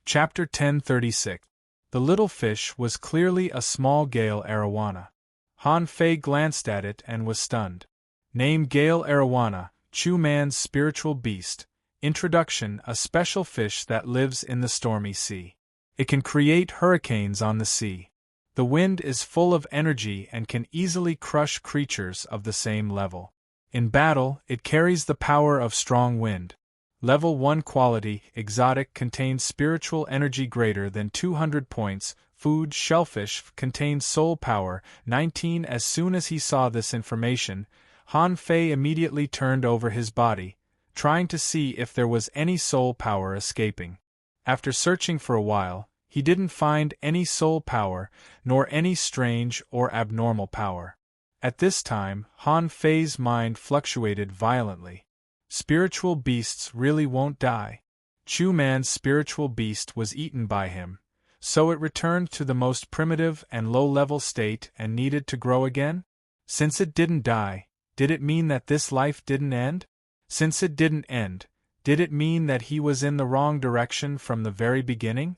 Chapter 1036. The little fish was clearly a small Gale arowana. Han Fei glanced at it and was stunned. Name Gale arowana, Chu Man's spiritual beast. Introduction: a special fish that lives in the stormy sea. It can create hurricanes on the sea. The wind is full of energy and can easily crush creatures of the same level. In battle, it carries the power of strong wind. Level 1 quality, exotic, contains spiritual energy greater than 200 points. Food: shellfish, contains soul power, 19. As soon as he saw this information, Han Fei immediately turned over his body, trying to see if there was any soul power escaping. After searching for a while, he didn't find any soul power, nor any strange or abnormal power. At this time, Han Fei's mind fluctuated violently. Spiritual beasts really won't die. Chu Man's spiritual beast was eaten by him, so it returned to the most primitive and low-level state and needed to grow again? Since it didn't die, did it mean that this life didn't end? Since it didn't end, did it mean that he was in the wrong direction from the very beginning?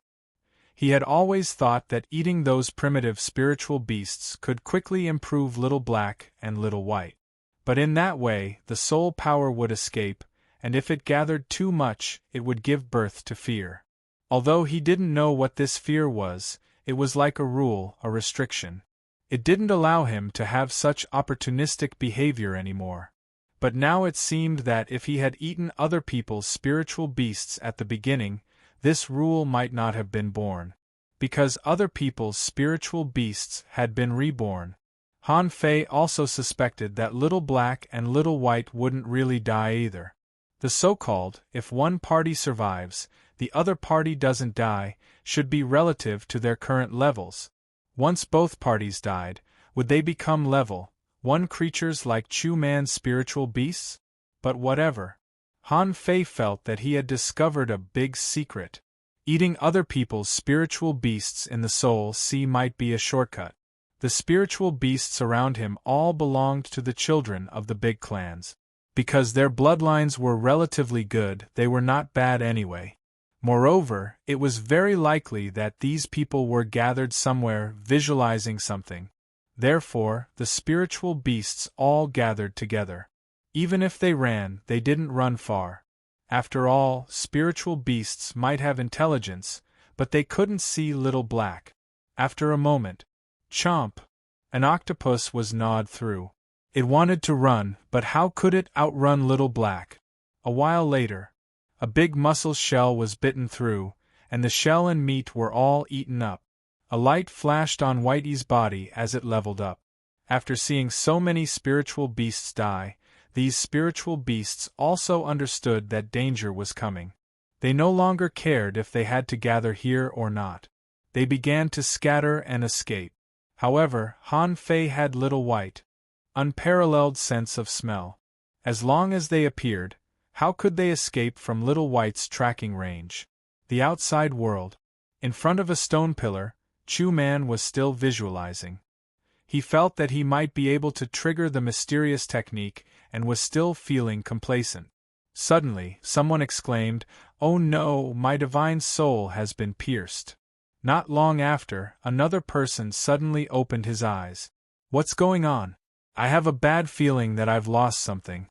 He had always thought that eating those primitive spiritual beasts could quickly improve Little Black and Little White. But in that way, the soul power would escape, and if it gathered too much, it would give birth to fear. Although he didn't know what this fear was, it was like a rule, a restriction. It didn't allow him to have such opportunistic behavior anymore. But now it seemed that if he had eaten other people's spiritual beasts at the beginning, this rule might not have been born. Because other people's spiritual beasts had been reborn. Han Fei also suspected that Little Black and Little White wouldn't really die either. The so-called, if one party survives, the other party doesn't die, should be relative to their current levels. Once both parties died, would they become level 1 creatures like Chu Man's spiritual beasts? But whatever. Han Fei felt that he had discovered a big secret. Eating other people's spiritual beasts in the Soul Sea might be a shortcut. The spiritual beasts around him all belonged to the children of the big clans. Because their bloodlines were relatively good, they were not bad anyway. Moreover, it was very likely that these people were gathered somewhere, visualizing something. Therefore, the spiritual beasts all gathered together. Even if they ran, they didn't run far. After all, spiritual beasts might have intelligence, but they couldn't see Little Black. After a moment, chomp! An octopus was gnawed through. It wanted to run, but how could it outrun Little Black? A while later, a big mussel shell was bitten through, and the shell and meat were all eaten up. A light flashed on Whitey's body as it leveled up. After seeing so many spiritual beasts die, these spiritual beasts also understood that danger was coming. They no longer cared if they had to gather here or not. They began to scatter and escape. However, Han Fei had Little White. Unparalleled sense of smell. As long as they appeared, how could they escape from Little White's tracking range? The outside world. In front of a stone pillar, Chu Man was still visualizing. He felt that he might be able to trigger the mysterious technique and was still feeling complacent. Suddenly, someone exclaimed, "Oh no, my divine soul has been pierced." Not long after, another person suddenly opened his eyes. "What's going on? I have a bad feeling that I've lost something."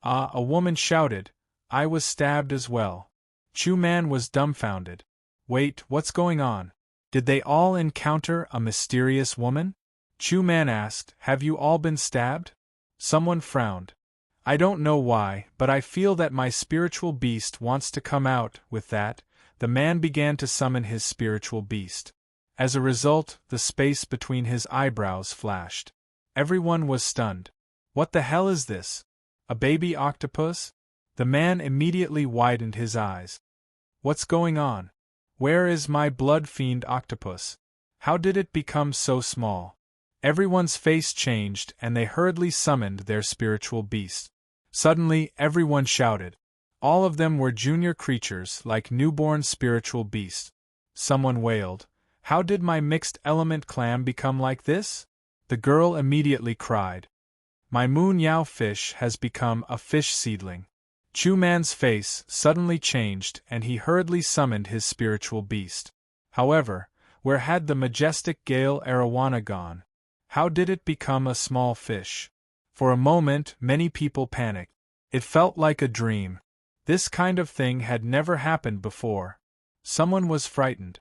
"Ah," a woman shouted, "I was stabbed as well." Chu Man was dumbfounded. "Wait, what's going on? Did they all encounter a mysterious woman?" Chu Man asked, "Have you all been stabbed?" Someone frowned. "I don't know why, but I feel that my spiritual beast wants to come out." With that, the man began to summon his spiritual beast. As a result, the space between his eyebrows flashed. Everyone was stunned. "What the hell is this? A baby octopus?" The man immediately widened his eyes. "What's going on? Where is my blood fiend octopus? How did it become so small?" Everyone's face changed and they hurriedly summoned their spiritual beast. Suddenly, everyone shouted. All of them were junior creatures like newborn spiritual beasts. Someone wailed, "How did my mixed element clam become like this?" The girl immediately cried, "My moon yao fish has become a fish seedling." Chu Man's face suddenly changed and he hurriedly summoned his spiritual beast. However, where had the majestic Gale arowana gone? How did it become a small fish? For a moment, many people panicked. It felt like a dream. This kind of thing had never happened before. Someone was frightened.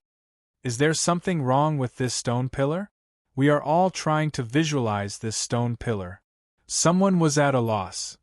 Is there something wrong with this stone pillar? We are all trying to visualize this stone pillar. Someone was at a loss.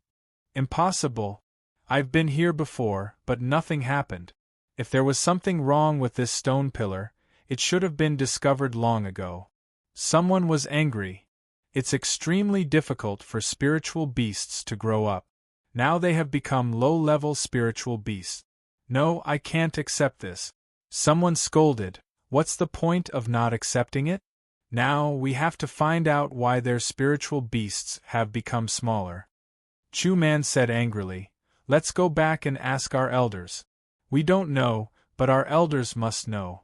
Impossible. I've been here before, but nothing happened. If there was something wrong with this stone pillar, it should have been discovered long ago. Someone was angry. It's extremely difficult for spiritual beasts to grow up. Now they have become low-level spiritual beasts. No, I can't accept this. Someone scolded. What's the point of not accepting it? Now we have to find out why their spiritual beasts have become smaller. Chu Man said angrily, let's go back and ask our elders. We don't know, but our elders must know.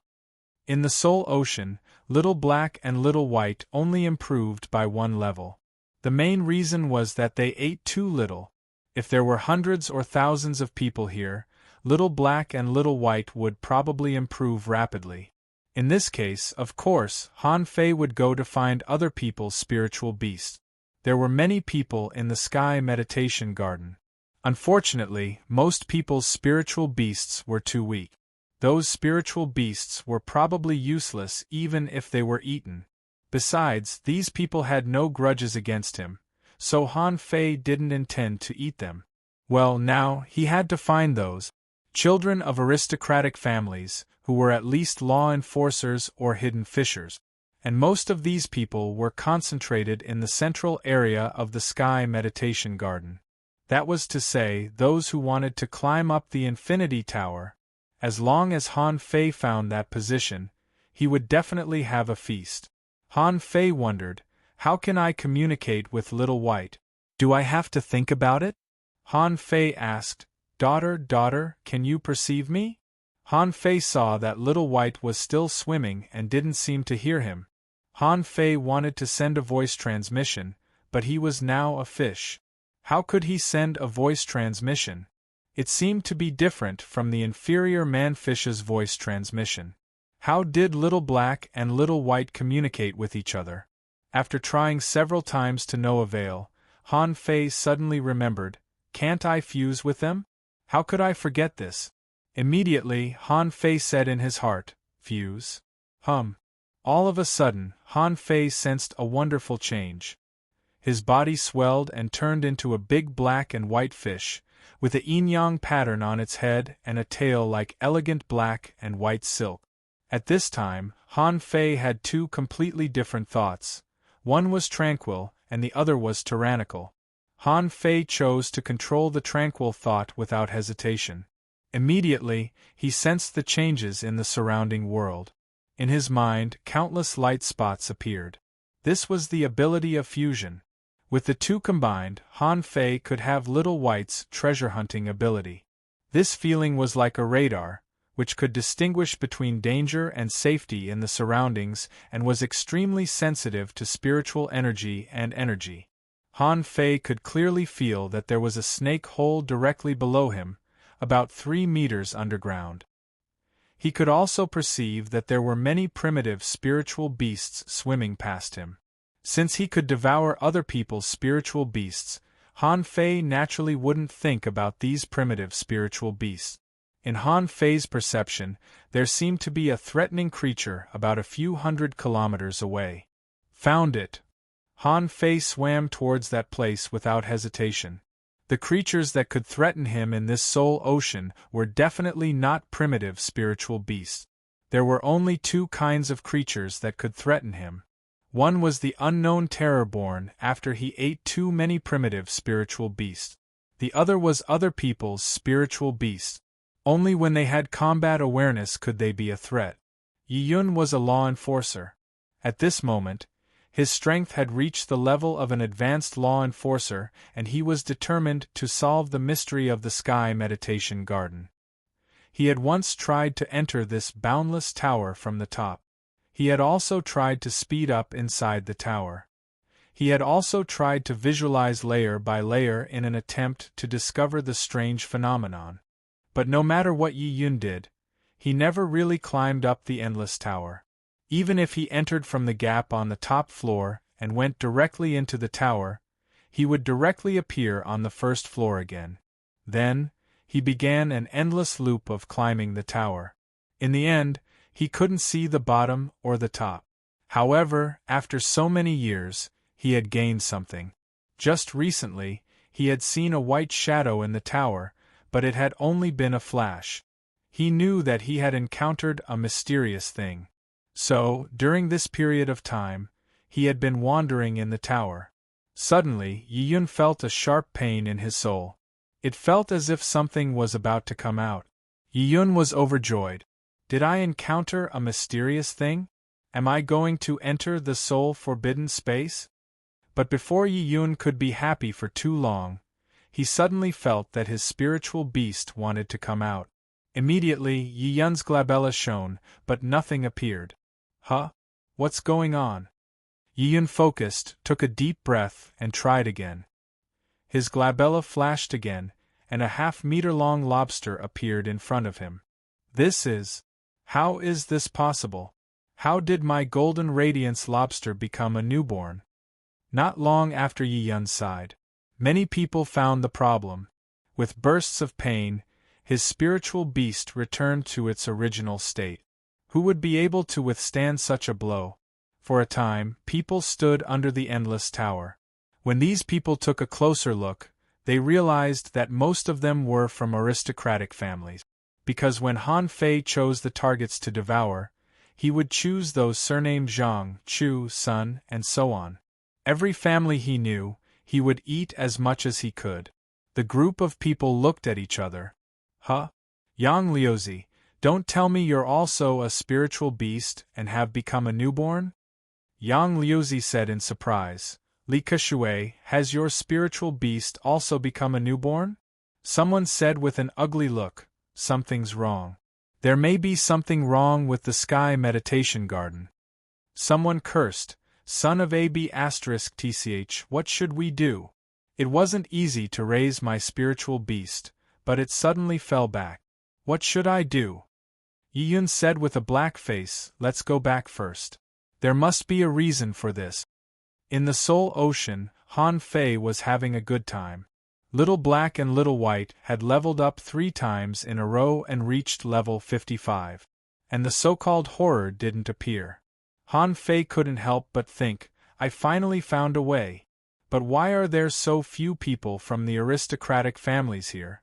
In the Soul Ocean, Little Black and Little White only improved by 1 level. The main reason was that they ate too little. If there were hundreds or thousands of people here, Little Black and Little White would probably improve rapidly. In this case, of course, Han Fei would go to find other people's spiritual beasts. There were many people in the Sky Meditation Garden. Unfortunately, most people's spiritual beasts were too weak. Those spiritual beasts were probably useless even if they were eaten. Besides, these people had no grudges against him, so Han Fei didn't intend to eat them. Well, now, he had to find those children of aristocratic families who were at least law enforcers or hidden fishers, and most of these people were concentrated in the central area of the Sky Meditation Garden. That was to say, those who wanted to climb up the Infinity Tower. As long as Han Fei found that position, he would definitely have a feast. Han Fei wondered, how can I communicate with Little White? Do I have to think about it? Han Fei asked, Daughter, can you perceive me? Han Fei saw that Little White was still swimming and didn't seem to hear him. Han Fei wanted to send a voice transmission, but he was now a fish. How could he send a voice transmission? It seemed to be different from the inferior man-fish's voice transmission. How did Little Black and Little White communicate with each other? After trying several times to no avail, Han Fei suddenly remembered, can't I fuse with them? How could I forget this? Immediately, Han Fei said in his heart, fuse? All of a sudden, Han Fei sensed a wonderful change. His body swelled and turned into a big black and white fish, with a yin-yang pattern on its head and a tail like elegant black and white silk. At this time, Han Fei had 2 completely different thoughts. One was tranquil, and the other was tyrannical. Han Fei chose to control the tranquil thought without hesitation. Immediately, he sensed the changes in the surrounding world. In his mind, countless light spots appeared. This was the ability of fusion. With the 2 combined, Han Fei could have Little White's treasure-hunting ability. This feeling was like a radar, which could distinguish between danger and safety in the surroundings and was extremely sensitive to spiritual energy and energy. Han Fei could clearly feel that there was a snake hole directly below him, about 3 meters underground. He could also perceive that there were many primitive spiritual beasts swimming past him. Since he could devour other people's spiritual beasts, Han Fei naturally wouldn't think about these primitive spiritual beasts. In Han Fei's perception, there seemed to be a threatening creature about a few 100 kilometers away. Found it! Han Fei swam towards that place without hesitation. The creatures that could threaten him in this soul ocean were definitely not primitive spiritual beasts. There were only 2 kinds of creatures that could threaten him. One was the unknown terror born after he ate too many primitive spiritual beasts. The other was other people's spiritual beasts. Only when they had combat awareness could they be a threat. Yi Yun was a law enforcer. At this moment, his strength had reached the level of an advanced law enforcer, and he was determined to solve the mystery of the Sky Meditation Garden. He had once tried to enter this boundless tower from the top. He had also tried to speed up inside the tower. He had also tried to visualize layer by layer in an attempt to discover the strange phenomenon. But no matter what Yi Yun did, he never really climbed up the endless tower. Even if he entered from the gap on the top floor and went directly into the tower, he would directly appear on the first floor again. Then, he began an endless loop of climbing the tower. In the end, he couldn't see the bottom or the top. However, after so many years, he had gained something. Just recently, he had seen a white shadow in the tower, but it had only been a flash. He knew that he had encountered a mysterious thing. So, during this period of time, he had been wandering in the tower. Suddenly, Yi Yun felt a sharp pain in his soul. It felt as if something was about to come out. Yi Yun was overjoyed. Did I encounter a mysterious thing? Am I going to enter the soul-forbidden space? But before Yi Yun could be happy for too long, he suddenly felt that his spiritual beast wanted to come out. Immediately, Yi Yun's glabella shone, but nothing appeared. Huh? What's going on? Yi Yun focused, took a deep breath, and tried again. His glabella flashed again, and a half-meter-long lobster appeared in front of him. How is this possible? How did my golden radiance lobster become a newborn? Not long after Yi Yun sighed. Many people found the problem. With bursts of pain, his spiritual beast returned to its original state. Who would be able to withstand such a blow? For a time, people stood under the endless tower. When these people took a closer look, they realized that most of them were from aristocratic families. Because when Han Fei chose the targets to devour, he would choose those surnamed Zhang, Chu, Sun, and so on. Every family he knew, he would eat as much as he could. The group of people looked at each other. Huh? Yang Liuzi, don't tell me you're also a spiritual beast and have become a newborn? Yang Liuzi said in surprise. Li Keshui, has your spiritual beast also become a newborn? Someone said with an ugly look, something's wrong. There may be something wrong with the Sky Meditation Garden. Someone cursed, son of AB*TCH, what should we do? It wasn't easy to raise my spiritual beast, but it suddenly fell back. What should I do? Yi Yun said with a black face, let's go back first. There must be a reason for this. In the Soul Ocean, Han Fei was having a good time. Little Black and Little White had leveled up 3 times in a row and reached level 55. And the so-called horror didn't appear. Han Fei couldn't help but think, I finally found a way. But why are there so few people from the aristocratic families here?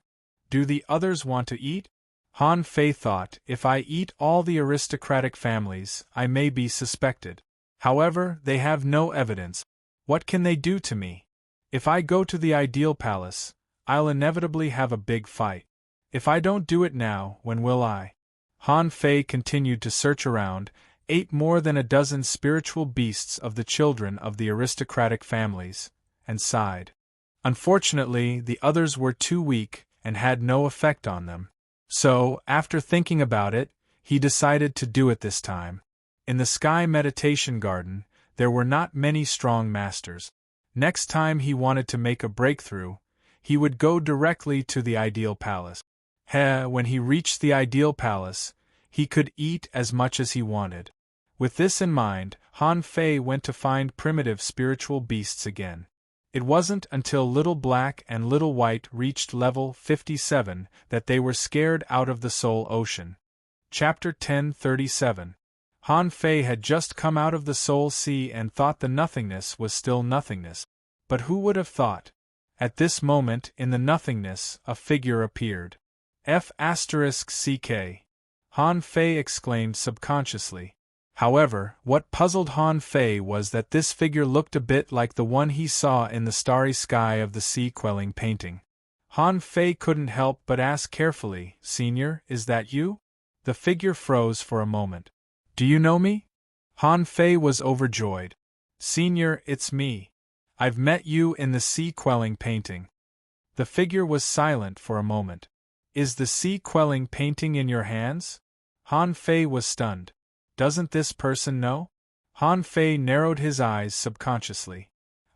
Do the others want to eat? Han Fei thought, if I eat all the aristocratic families, I may be suspected. However, they have no evidence. What can they do to me? If I go to the Ideal Palace, I'll inevitably have a big fight. If I don't do it now, when will I? Han Fei continued to search around, ate more than a dozen spiritual beasts of the children of the aristocratic families, and sighed. Unfortunately, the others were too weak and had no effect on them. So, after thinking about it, he decided to do it this time. In the Sky Meditation Garden, there were not many strong masters. Next time he wanted to make a breakthrough, he would go directly to the Ideal Palace. When he reached the Ideal Palace, he could eat as much as he wanted. With this in mind, Han Fei went to find primitive spiritual beasts again. It wasn't until Little Black and Little White reached level 57 that they were scared out of the Soul Ocean. Chapter 1037. Han Fei had just come out of the Soul Sea and thought the nothingness was still nothingness. But who would have thought? At this moment, in the nothingness, a figure appeared. F***CK. Han Fei exclaimed subconsciously. However, what puzzled Han Fei was that this figure looked a bit like the one he saw in the starry sky of the sea-quelling painting. Han Fei couldn't help but ask carefully, Senior, is that you? The figure froze for a moment. Do you know me? Han Fei was overjoyed. Senior, it's me. I've met you in the sea-quelling painting. The figure was silent for a moment. Is the sea-quelling painting in your hands? Han Fei was stunned. Doesn't this person know? Han Fei narrowed his eyes subconsciously.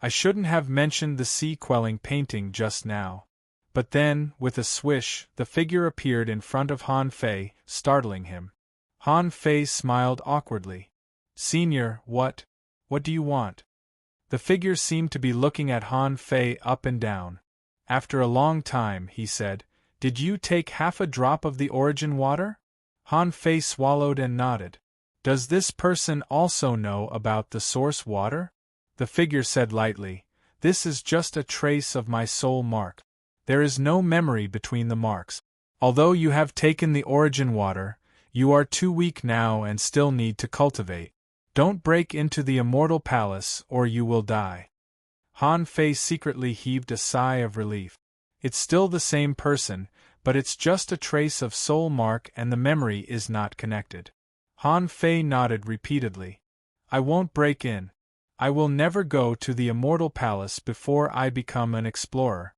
I shouldn't have mentioned the sea-quelling painting just now. But then, with a swish, the figure appeared in front of Han Fei, startling him. Han Fei smiled awkwardly. Senior, what do you want? The figure seemed to be looking at Han Fei up and down. After a long time, he said, Did you take half a drop of the origin water? Han Fei swallowed and nodded. Does this person also know about the source water? The figure said lightly, This is just a trace of my soul mark. There is no memory between the marks. Although you have taken the origin water, you are too weak now and still need to cultivate. Don't break into the immortal palace or you will die. Han Fei secretly heaved a sigh of relief. It's still the same person, but it's just a trace of soul mark and the memory is not connected. Han Fei nodded repeatedly. I won't break in. I will never go to the immortal palace before I become an explorer.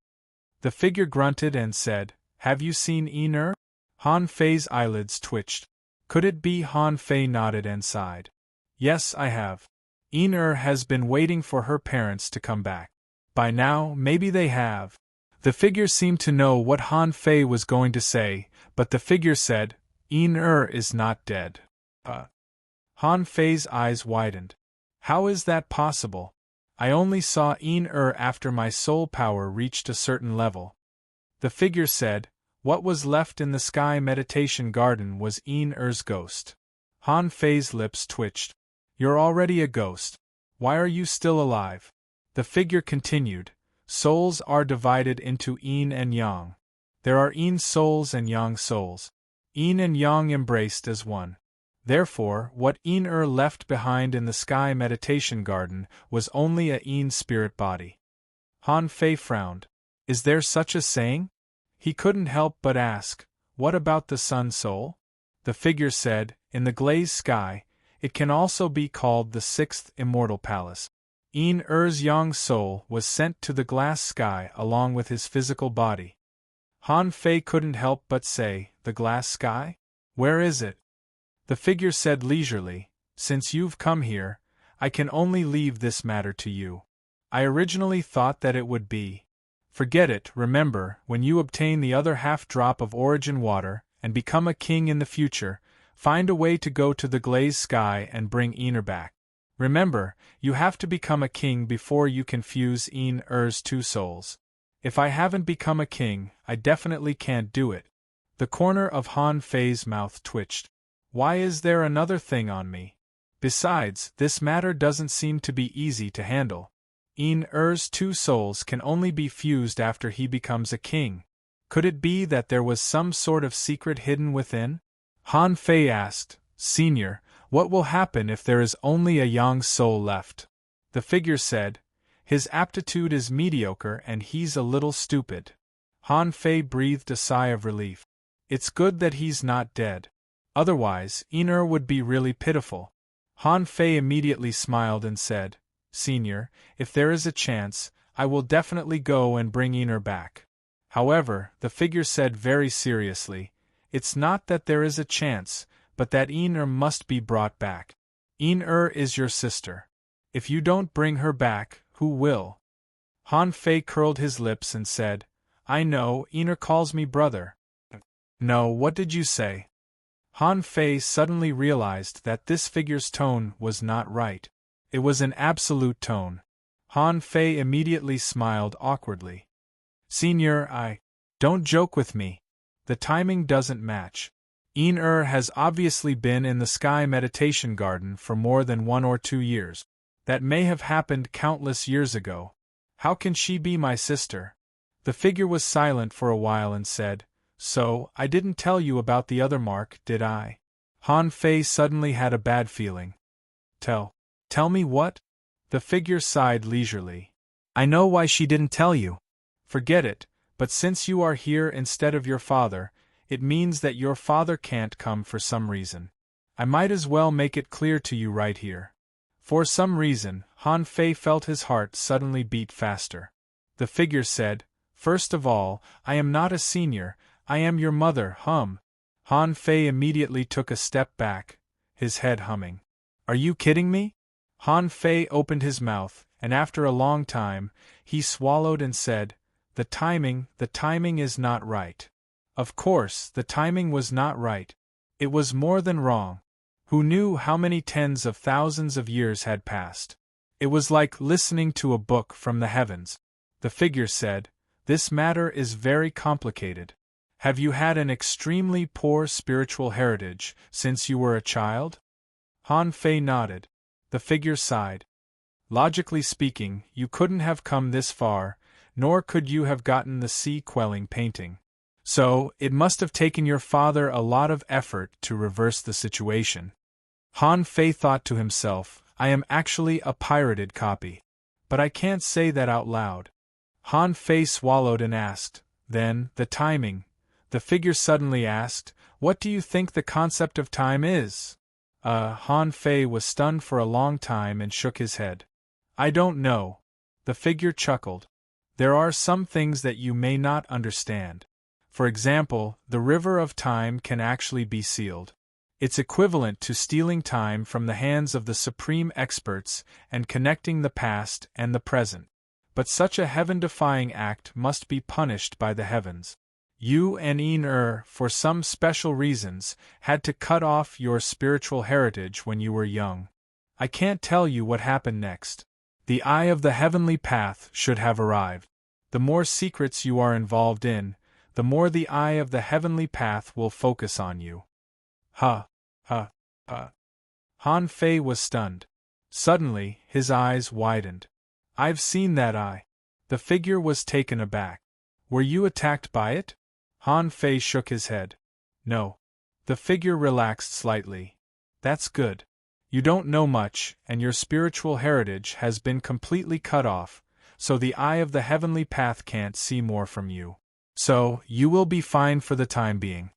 The figure grunted and said, Have you seen Yin-Er? Han Fei's eyelids twitched. Could it be? Han Fei nodded and sighed. Yes, I have. Yin-Er has been waiting for her parents to come back. By now, maybe they have. The figure seemed to know what Han Fei was going to say, but the figure said, Yin-Er is not dead. Han Fei's eyes widened. How is that possible? I only saw Yin-Er after my soul power reached a certain level. The figure said, What was left in the sky meditation garden was Yin-Er's ghost. Han Fei's lips twitched. You're already a ghost. Why are you still alive? The figure continued, Souls are divided into Yin and Yang. There are Yin souls and Yang souls. Yin and Yang embraced as one. Therefore, what Yin-Er left behind in the sky meditation garden was only a Yin spirit body. Han Fei frowned. Is there such a saying? He couldn't help but ask, What about the sun soul? The figure said, In the glazed sky, it can also be called the sixth immortal palace. Yin-Er's Yang soul was sent to the glass sky along with his physical body. Han Fei couldn't help but say, The glass sky? Where is it? The figure said leisurely, Since you've come here, I can only leave this matter to you. I originally thought that it would be. Forget it. Remember, when you obtain the other half drop of origin water, and become a king in the future, find a way to go to the glazed sky and bring Yin-Er back. Remember, you have to become a king before you can fuse Yin-Er's two souls. If I haven't become a king, I definitely can't do it. The corner of Han Fei's mouth twitched. Why is there another thing on me? Besides, this matter doesn't seem to be easy to handle. Yin-Er's two souls can only be fused after he becomes a king. Could it be that there was some sort of secret hidden within? Han Fei asked, Senior, what will happen if there is only a Yang soul left? The figure said, His aptitude is mediocre and he's a little stupid. Han Fei breathed a sigh of relief. It's good that he's not dead. Otherwise, Yin-Er would be really pitiful. Han Fei immediately smiled and said, Senior, if there is a chance, I will definitely go and bring Yin-Er back. However, the figure said very seriously, It's not that there is a chance, but that Yin-Er must be brought back. Yin-Er is your sister. If you don't bring her back, who will? Han Fei curled his lips and said, I know, Yin-Er calls me brother. No, what did you say? Han Fei suddenly realized that this figure's tone was not right. It was an absolute tone. Han Fei immediately smiled awkwardly. Senior, don't joke with me. The timing doesn't match. Yin-Er has obviously been in the sky meditation garden for more than 1 or 2 years. That may have happened countless years ago. How can she be my sister? The figure was silent for a while and said, So, I didn't tell you about the other mark, did I? Han Fei suddenly had a bad feeling. Tell me what? The figure sighed leisurely. I know why she didn't tell you. Forget it, but since you are here instead of your father, it means that your father can't come for some reason. I might as well make it clear to you right here. For some reason, Han Fei felt his heart suddenly beat faster. The figure said, First of all, I am not a senior, I am your mother, Han Fei immediately took a step back, his head humming. Are you kidding me? Han Fei opened his mouth, and after a long time, he swallowed and said, the timing is not right. Of course, the timing was not right. It was more than wrong. Who knew how many tens of thousands of years had passed? It was like listening to a book from the heavens. The figure said, this matter is very complicated. Have you had an extremely poor spiritual heritage since you were a child? Han Fei nodded. The figure sighed. Logically speaking, you couldn't have come this far, nor could you have gotten the sea-quelling painting. So, it must have taken your father a lot of effort to reverse the situation. Han Fei thought to himself, I am actually a pirated copy. But I can't say that out loud. Han Fei swallowed and asked, then, the timing. The figure suddenly asked, what do you think the concept of time is? Han Fei was stunned for a long time and shook his head. I don't know. The figure chuckled. There are some things that you may not understand. For example, the river of time can actually be sealed. It's equivalent to stealing time from the hands of the supreme experts and connecting the past and the present. But such a heaven-defying act must be punished by the heavens. You and Yin, for some special reasons, had to cut off your spiritual heritage when you were young. I can't tell you what happened next. The eye of the heavenly path should have arrived. The more secrets you are involved in, the more the eye of the heavenly path will focus on you. Han Fei was stunned. Suddenly, his eyes widened. I've seen that eye. The figure was taken aback. Were you attacked by it? Han Fei shook his head. No. The figure relaxed slightly. That's good. You don't know much, and your spiritual heritage has been completely cut off, so the eye of the heavenly path can't see more from you. So, you will be fine for the time being.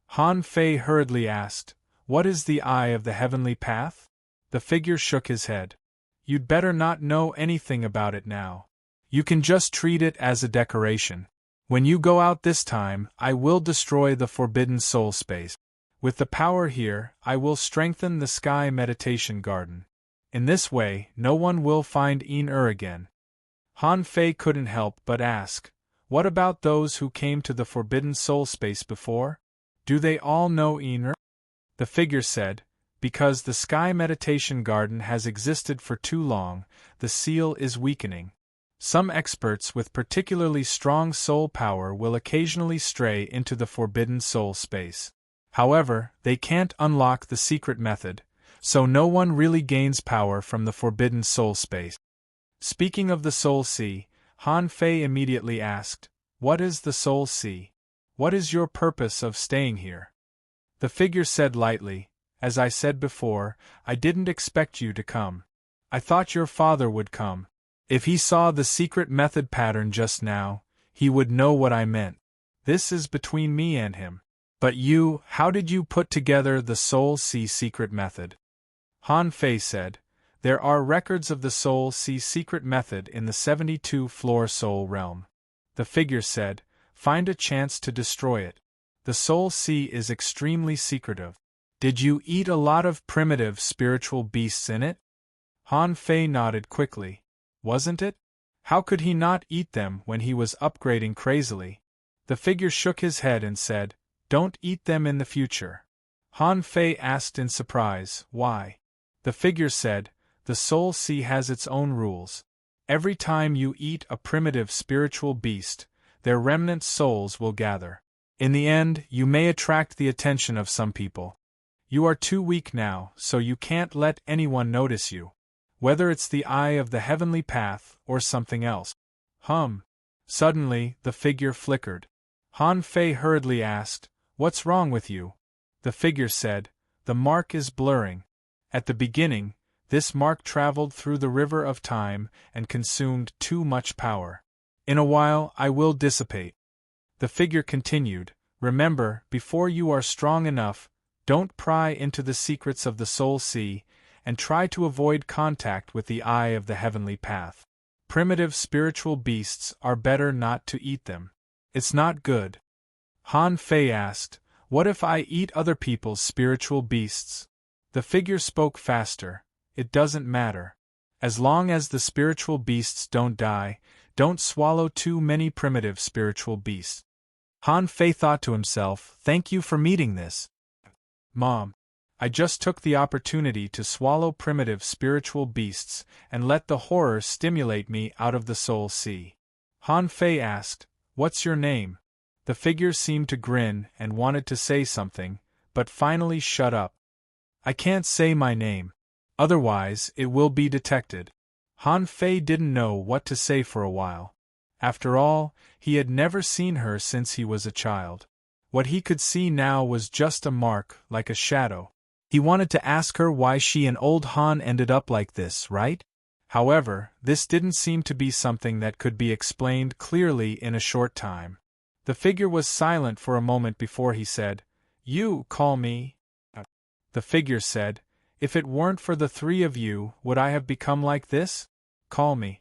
Han Fei hurriedly asked, what is the eye of the heavenly path? The figure shook his head. You'd better not know anything about it now. You can just treat it as a decoration. When you go out this time, I will destroy the forbidden soul space. With the power here, I will strengthen the sky meditation garden. In this way, no one will find Yin again. Han Fei couldn't help but ask, what about those who came to the forbidden soul space before? Do they all know Yin? The figure said, because the sky meditation garden has existed for too long, the seal is weakening. Some experts with particularly strong soul power will occasionally stray into the forbidden soul space. However, they can't unlock the secret method, so no one really gains power from the forbidden soul space. Speaking of the soul sea, Han Fei immediately asked, what is the soul sea? What is your purpose of staying here? The figure said lightly, as I said before, I didn't expect you to come. I thought your father would come. If he saw the secret method pattern just now, he would know what I meant. This is between me and him. But you, how did you put together the Soul Sea secret method? Han Fei said, there are records of the Soul Sea secret method in the 72-floor soul realm. The figure said, find a chance to destroy it. The Soul Sea is extremely secretive. Did you eat a lot of primitive spiritual beasts in it? Han Fei nodded quickly. Wasn't it? How could he not eat them when he was upgrading crazily? The figure shook his head and said, don't eat them in the future. Han Fei asked in surprise, why? The figure said, the Soul Sea has its own rules. Every time you eat a primitive spiritual beast, their remnant souls will gather. In the end, you may attract the attention of some people. You are too weak now, so you can't let anyone notice you. Whether it's the eye of the heavenly path or something else. Suddenly, the figure flickered. Han Fei hurriedly asked, what's wrong with you? The figure said, the mark is blurring. At the beginning, this mark traveled through the river of time and consumed too much power. In a while, I will dissipate. The figure continued, remember, before you are strong enough, don't pry into the secrets of the Soul Sea, and try to avoid contact with the eye of the heavenly path. Primitive spiritual beasts are better not to eat them. It's not good. Han Fei asked, what if I eat other people's spiritual beasts? The figure spoke faster, it doesn't matter. As long as the spiritual beasts don't die, don't swallow too many primitive spiritual beasts. Han Fei thought to himself, thank you for meeting this. Mom. I just took the opportunity to swallow primitive spiritual beasts and let the horror stimulate me out of the soul sea. Han Fei asked, what's your name? The figure seemed to grin and wanted to say something, but finally shut up. I can't say my name. Otherwise, it will be detected. Han Fei didn't know what to say for a while. After all, he had never seen her since he was a child. What he could see now was just a mark, like a shadow. He wanted to ask her why she and old Han ended up like this, right? However, this didn't seem to be something that could be explained clearly in a short time. The figure was silent for a moment before he said, You call me? The figure said, If it weren't for the three of you, would I have become like this? Call me.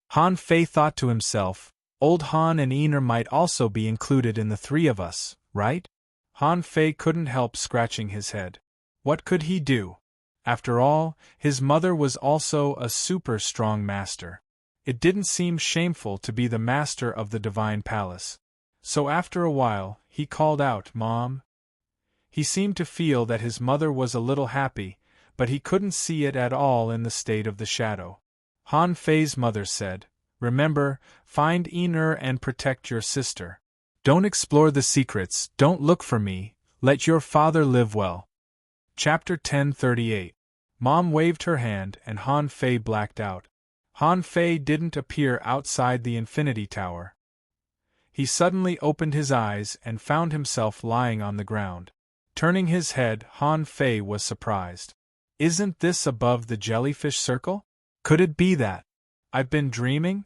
Han Fei thought to himself, Old Han and Ener might also be included in the three of us, right? Han Fei couldn't help scratching his head. What could he do? After all, his mother was also a super strong master. It didn't seem shameful to be the master of the divine palace. So after a while, he called out, Mom. He seemed to feel that his mother was a little happy, but he couldn't see it at all in the state of the shadow. Han Fei's mother said, Remember, find Ener and protect your sister. Don't explore the secrets, don't look for me, let your father live well. Chapter 1038. Mom waved her hand and Han Fei blacked out. Han Fei didn't appear outside the Infinity Tower. He suddenly opened his eyes and found himself lying on the ground. Turning his head, Han Fei was surprised. Isn't this above the jellyfish circle? Could it be that I've been dreaming?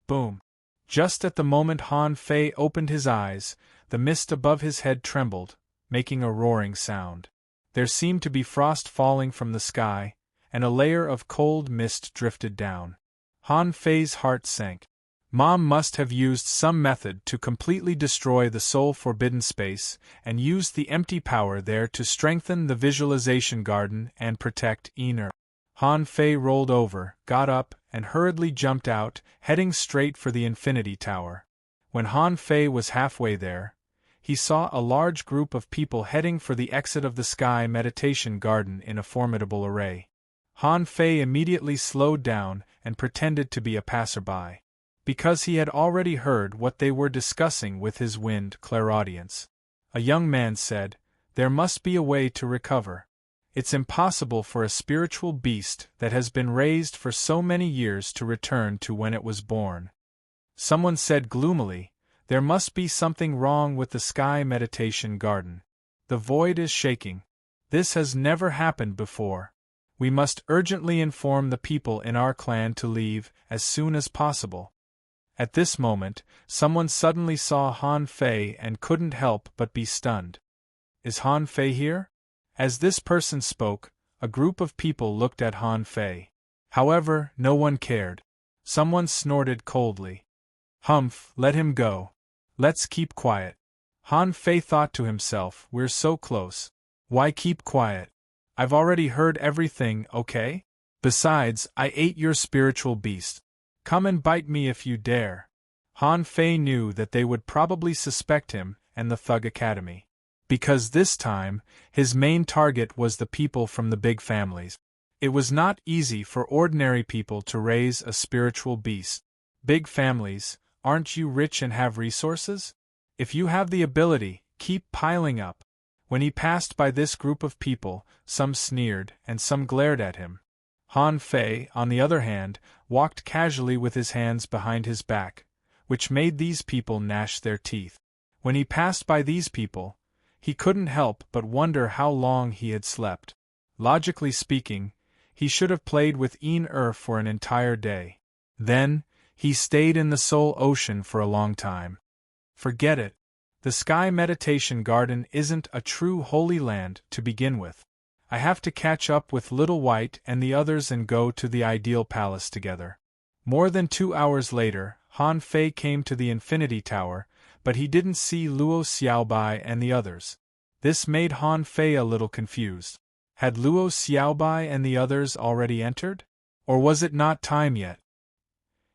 Boom. Just at the moment Han Fei opened his eyes, the mist above his head trembled, making a roaring sound. There seemed to be frost falling from the sky, and a layer of cold mist drifted down. Han Fei's heart sank. Mom must have used some method to completely destroy the soul-forbidden space, and used the empty power there to strengthen the visualization garden and protect Ener. Han Fei rolled over, got up, and hurriedly jumped out, heading straight for the Infinity Tower. When Han Fei was halfway there, he saw a large group of people heading for the exit of the Sky Meditation Garden in a formidable array. Han Fei immediately slowed down and pretended to be a passerby, because he had already heard what they were discussing with his wind clairaudience. A young man said, There must be a way to recover. It's impossible for a spiritual beast that has been raised for so many years to return to when it was born. Someone said gloomily, There must be something wrong with the Sky Meditation Garden. The void is shaking. This has never happened before. We must urgently inform the people in our clan to leave as soon as possible. At this moment, someone suddenly saw Han Fei and couldn't help but be stunned. Is Han Fei here? As this person spoke, a group of people looked at Han Fei. However, no one cared. Someone snorted coldly. Humph, let him go. Let's keep quiet. Han Fei thought to himself, We're so close. Why keep quiet? I've already heard everything, okay? Besides, I ate your spiritual beast. Come and bite me if you dare. Han Fei knew that they would probably suspect him and the Thug Academy, because this time, his main target was the people from the big families. It was not easy for ordinary people to raise a spiritual beast. Big families, aren't you rich and have resources? If you have the ability, keep piling up. When he passed by this group of people, some sneered and some glared at him. Han Fei, on the other hand, walked casually with his hands behind his back, which made these people gnash their teeth. When he passed by these people, he couldn't help but wonder how long he had slept. Logically speaking, he should have played with Ener for an entire day. Then, he stayed in the Soul Ocean for a long time. Forget it. The Sky Meditation Garden isn't a true Holy Land to begin with. I have to catch up with Little White and the others and go to the Ideal Palace together. More than 2 hours later, Han Fei came to the Infinity Tower, but he didn't see Luo Xiaobai and the others. This made Han Fei a little confused. Had Luo Xiaobai and the others already entered? Or was it not time yet?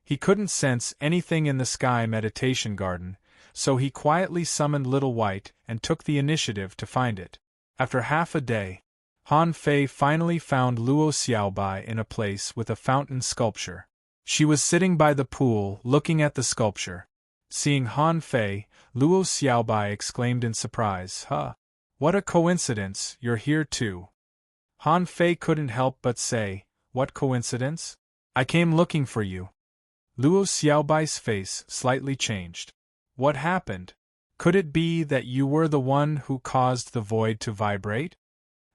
He couldn't sense anything in the sky meditation garden, so he quietly summoned Little White and took the initiative to find it. After half a day, Han Fei finally found Luo Xiaobai in a place with a fountain sculpture. She was sitting by the pool looking at the sculpture. Seeing Han Fei, Luo Xiaobai exclaimed in surprise, "Huh! What a coincidence, you're here too." Han Fei couldn't help but say, "What coincidence? I came looking for you." Luo Xiaobai's face slightly changed. "What happened? Could it be that you were the one who caused the void to vibrate?"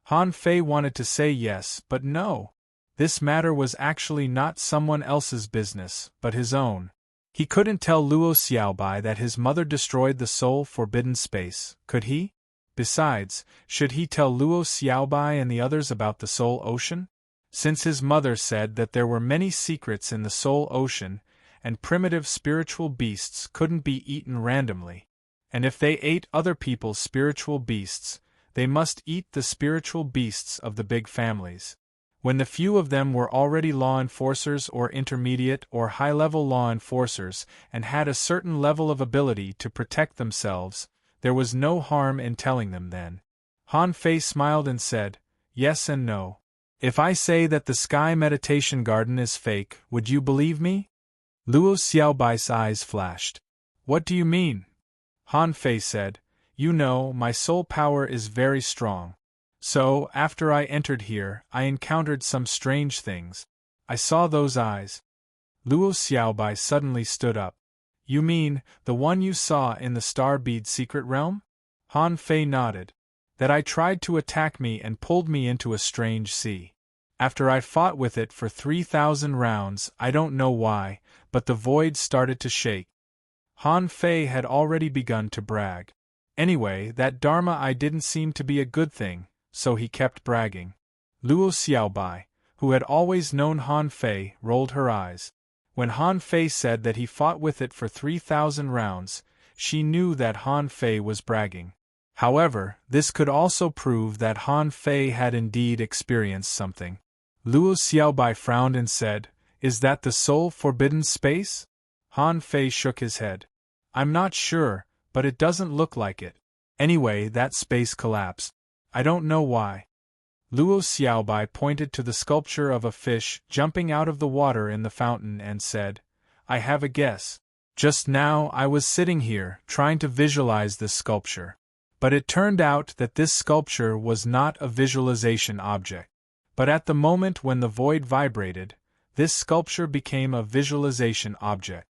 Han Fei wanted to say yes, but no. This matter was actually not someone else's business, but his own. He couldn't tell Luo Xiaobai that his mother destroyed the soul forbidden space, could he? Besides, should he tell Luo Xiaobai and the others about the soul ocean? Since his mother said that there were many secrets in the soul ocean, and primitive spiritual beasts couldn't be eaten randomly. And if they ate other people's spiritual beasts, they must eat the spiritual beasts of the big families. When the few of them were already law enforcers or intermediate or high-level law enforcers and had a certain level of ability to protect themselves, there was no harm in telling them then. Han Fei smiled and said, "Yes and no. If I say that the sky meditation garden is fake, would you believe me?" Luo Xiaobai's eyes flashed. "What do you mean?" Han Fei said, "You know, my soul power is very strong. So, after I entered here, I encountered some strange things. I saw those eyes." Luo Xiaobai suddenly stood up. "You mean, the one you saw in the star bead secret realm?" Han Fei nodded. "That I tried to attack me and pulled me into a strange sea. After I fought with it for 3,000 rounds, I don't know why, but the void started to shake." Han Fei had already begun to brag. Anyway, that Dharma I didn't seem to be a good thing, so he kept bragging. Luo Xiaobai, who had always known Han Fei, rolled her eyes. When Han Fei said that he fought with it for 3,000 rounds, she knew that Han Fei was bragging. However, this could also prove that Han Fei had indeed experienced something. Luo Xiaobai frowned and said, "Is that the soul forbidden space?" Han Fei shook his head. "I'm not sure, but it doesn't look like it. Anyway, that space collapsed. I don't know why." Luo Xiaobai pointed to the sculpture of a fish jumping out of the water in the fountain and said, "I have a guess. Just now I was sitting here, trying to visualize this sculpture. But it turned out that this sculpture was not a visualization object. But at the moment when the void vibrated, this sculpture became a visualization object."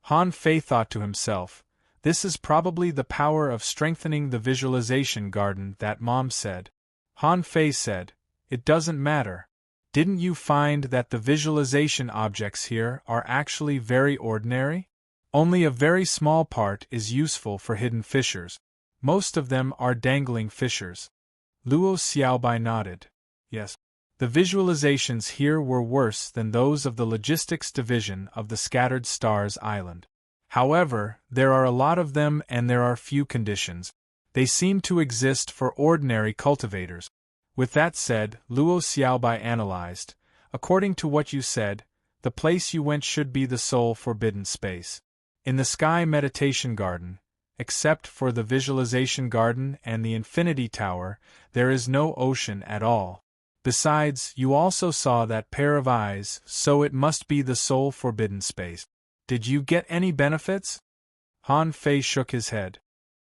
Han Fei thought to himself, "This is probably the power of strengthening the visualization garden that Mom said." Han Fei said, "It doesn't matter. Didn't you find that the visualization objects here are actually very ordinary? Only a very small part is useful for hidden fissures. Most of them are dangling fissures." Luo Xiaobai nodded. "Yes. The visualizations here were worse than those of the logistics division of the Scattered Stars Island. However, there are a lot of them and there are few conditions. They seem to exist for ordinary cultivators." With that said, Luo Xiaobai analyzed, "According to what you said, the place you went should be the soul forbidden space. In the sky meditation garden, except for the visualization garden and the infinity tower, there is no ocean at all. Besides, you also saw that pair of eyes, so it must be the soul forbidden space. Did you get any benefits?" Han Fei shook his head.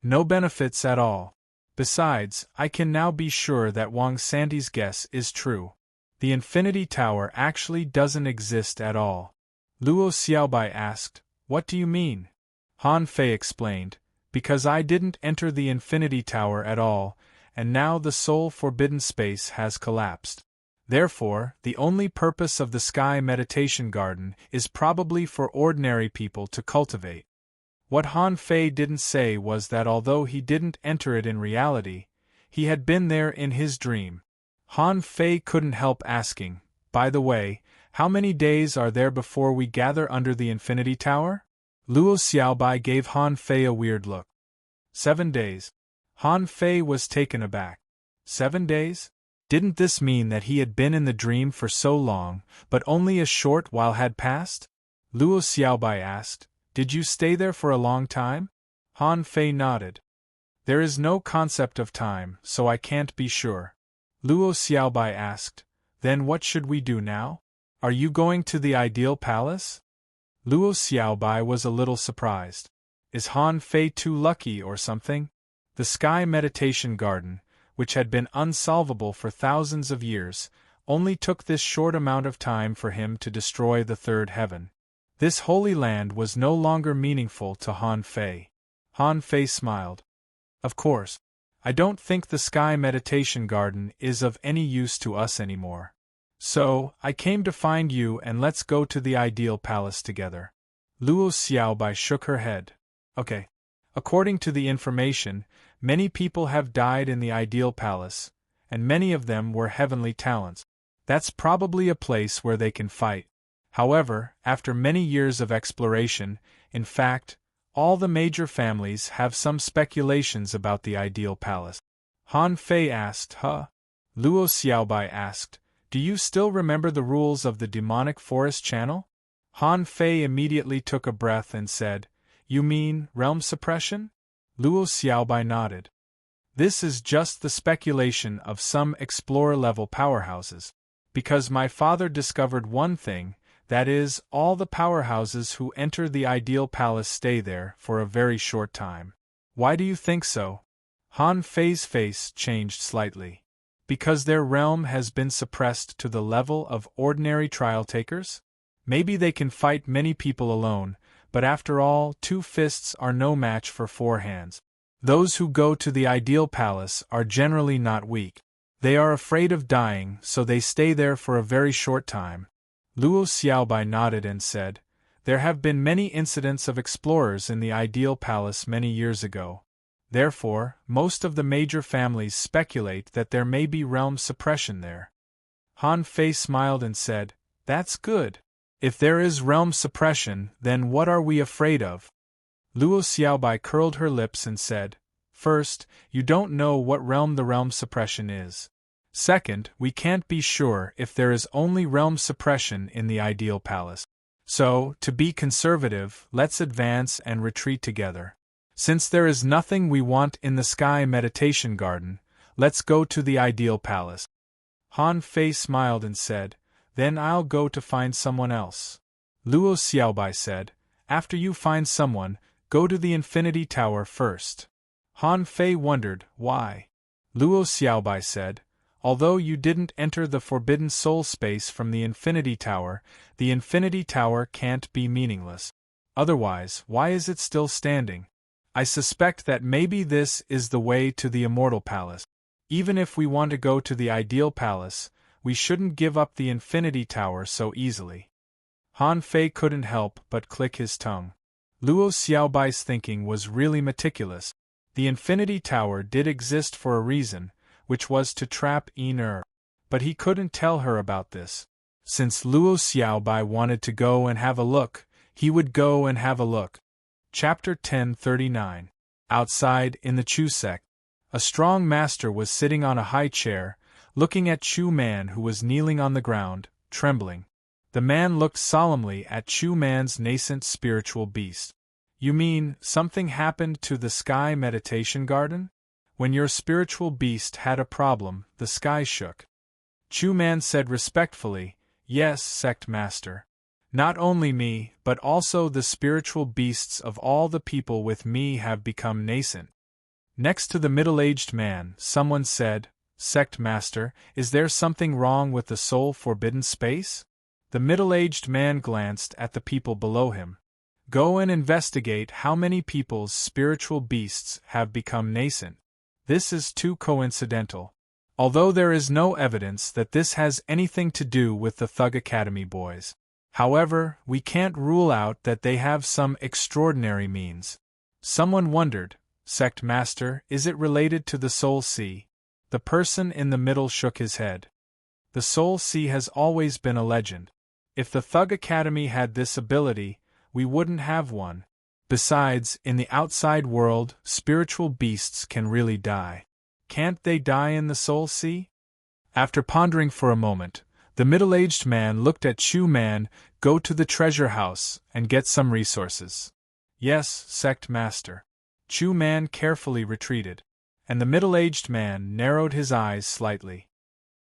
"No benefits at all. Besides, I can now be sure that Wang Santi's guess is true. The infinity tower actually doesn't exist at all." Luo Xiaobai asked, "What do you mean?" Han Fei explained, "Because I didn't enter the infinity tower at all, and now the soul forbidden space has collapsed. Therefore, the only purpose of the sky meditation garden is probably for ordinary people to cultivate." What Han Fei didn't say was that although he didn't enter it in reality, he had been there in his dream. Han Fei couldn't help asking, "By the way, how many days are there before we gather under the infinity tower?" Luo Xiaobai gave Han Fei a weird look. 7 days. Han Fei was taken aback. 7 days? Didn't this mean that he had been in the dream for so long, but only a short while had passed? Luo Xiaobai asked. Did you stay there for a long time? Han Fei nodded. There is no concept of time, so I can't be sure. Luo Xiaobai asked. Then what should we do now? Are you going to the ideal palace? Luo Xiaobai was a little surprised. Is Han Fei too lucky or something? The Sky Meditation Garden, which had been unsolvable for thousands of years, only took this short amount of time for him to destroy the third heaven. This holy land was no longer meaningful to Han Fei. Han Fei smiled. Of course. I don't think the Sky Meditation Garden is of any use to us anymore. So, I came to find you and let's go to the ideal palace together. Luo Xiaobai shook her head. Okay. According to the information, many people have died in the ideal palace, and many of them were heavenly talents. That's probably a place where they can fight. However, after many years of exploration, in fact, all the major families have some speculations about the ideal palace. Han Fei asked, Huh? Luo Xiaobai asked, Do you still remember the rules of the demonic forest channel? Han Fei immediately took a breath and said, You mean realm suppression? Luo Xiaobai nodded. This is just the speculation of some explorer-level powerhouses. Because my father discovered one thing, that is, all the powerhouses who enter the ideal palace stay there for a very short time. Why do you think so? Han Fei's face changed slightly. Because their realm has been suppressed to the level of ordinary trial takers? Maybe they can fight many people alone, but after all, 2 fists are no match for 4 hands. Those who go to the ideal palace are generally not weak. They are afraid of dying, so they stay there for a very short time. Luo Xiaobai nodded and said, There have been many incidents of explorers in the ideal palace many years ago. Therefore, most of the major families speculate that there may be realm suppression there. Han Fei smiled and said, That's good. If there is realm suppression, then what are we afraid of? Luo Xiaobai curled her lips and said, First, you don't know what realm the realm suppression is. Second, we can't be sure if there is only realm suppression in the ideal palace. So, to be conservative, let's advance and retreat together. Since there is nothing we want in the Sky Meditation Garden, let's go to the ideal palace. Han Fei smiled and said, Then I'll go to find someone else. Luo Xiaobai said, After you find someone, go to the Infinity Tower first. Han Fei wondered, why? Luo Xiaobai said, Although you didn't enter the Forbidden Soul space from the Infinity Tower can't be meaningless. Otherwise, why is it still standing? I suspect that maybe this is the way to the Immortal Palace. Even if we want to go to the Ideal Palace, we shouldn't give up the Infinity Tower so easily. Han Fei couldn't help but click his tongue. Luo Xiaobai's thinking was really meticulous. The Infinity Tower did exist for a reason, which was to trap Yin. But he couldn't tell her about this. Since Luo Xiaobai wanted to go and have a look, he would go and have a look. Chapter 1039. Outside, in the Chu sect, a strong master was sitting on a high chair, looking at Chu Man who was kneeling on the ground, trembling. The man looked solemnly at Chu Man's nascent spiritual beast. You mean, something happened to the Sky Meditation Garden? When your spiritual beast had a problem, the sky shook. Chu Man said respectfully, Yes, sect master. Not only me, but also the spiritual beasts of all the people with me have become nascent. Next to the middle-aged man, someone said, Sect master, is there something wrong with the soul forbidden space? The middle-aged man glanced at the people below him. Go and investigate how many people's spiritual beasts have become nascent. This is too coincidental. Although there is no evidence that this has anything to do with the Thug Academy boys. However, we can't rule out that they have some extraordinary means. Someone wondered, Sect Master, is it related to the Soul Sea? The person in the middle shook his head. The Soul Sea has always been a legend. If the Thug Academy had this ability, we wouldn't have one. Besides, in the outside world, spiritual beasts can really die. Can't they die in the Soul Sea? After pondering for a moment, the middle-aged man looked at Chu Man. Go to the treasure house and get some resources. Yes, sect master. Chu Man carefully retreated, and the middle-aged man narrowed his eyes slightly.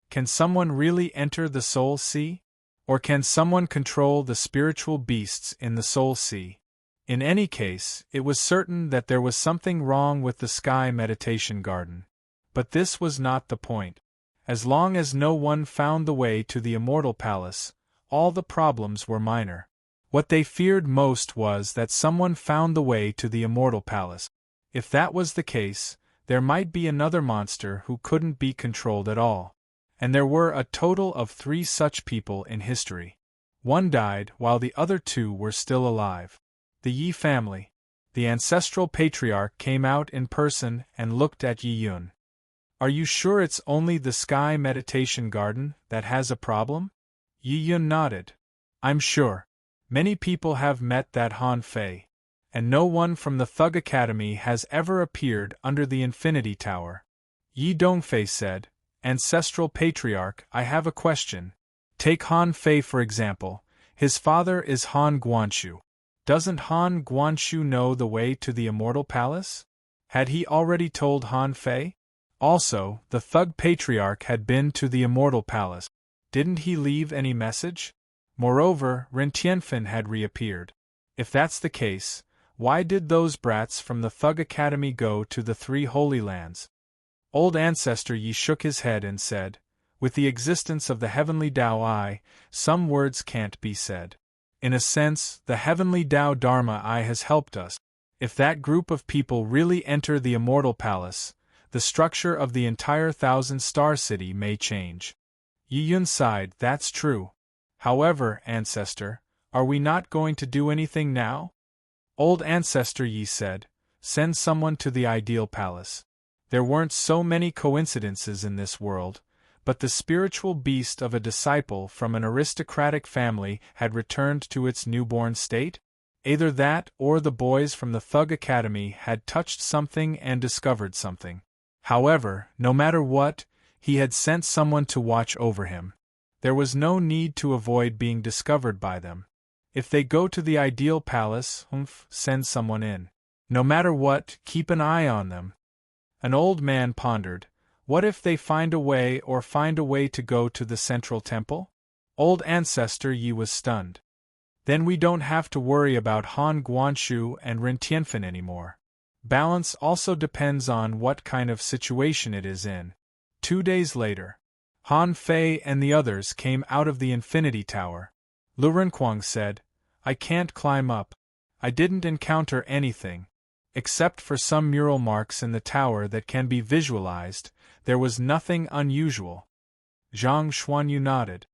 Can someone really enter the soul sea? Or can someone control the spiritual beasts in the soul sea? In any case, it was certain that there was something wrong with the Sky Meditation Garden. But this was not the point. As long as no one found the way to the Immortal Palace, all the problems were minor. What they feared most was that someone found the way to the Immortal Palace. If that was the case, there might be another monster who couldn't be controlled at all. And there were a total of 3 such people in history. One died while the other 2 were still alive. The Yi family. The ancestral patriarch came out in person and looked at Yi Yun. Are you sure it's only the Sky Meditation Garden that has a problem? Yi Yun nodded. I'm sure. Many people have met that Han Fei. And no one from the Thug Academy has ever appeared under the Infinity Tower. Yi Dongfei said, Ancestral Patriarch, I have a question. Take Han Fei for example. His father is Han Guanshu. Doesn't Han Guanshu know the way to the Immortal Palace? Had he already told Han Fei? Also, the Thug Patriarch had been to the Immortal Palace. Didn't he leave any message? Moreover, Ren Tianfen had reappeared. If that's the case, why did those brats from the Thug Academy go to the 3 Holy Lands? Old Ancestor Yi shook his head and said, with the existence of the Heavenly Tao Eye, some words can't be said. In a sense, the Heavenly Tao Dharma Eye has helped us. If that group of people really enter the Immortal Palace, the structure of the entire 1,000-star city may change. Yi Yun sighed, that's true. However, Ancestor, are we not going to do anything now? Old Ancestor Yi said, send someone to the Ideal Palace. There weren't so many coincidences in this world, but the spiritual beast of a disciple from an aristocratic family had returned to its newborn state? Either that or the boys from the Thug Academy had touched something and discovered something. However, no matter what, he had sent someone to watch over him. There was no need to avoid being discovered by them. If they go to the Ideal Palace, send someone in. No matter what, keep an eye on them. An old man pondered, what if they find a way to go to the central temple? Old Ancestor Yi was stunned. Then we don't have to worry about Han Guanshu and Ren Tianfen anymore. Balance also depends on what kind of situation it is in. 2 days later, Han Fei and the others came out of the Infinity Tower. Lu Renquang said, I can't climb up. I didn't encounter anything. Except for some mural marks in the tower that can be visualized, there was nothing unusual. Zhang Xuanyu nodded.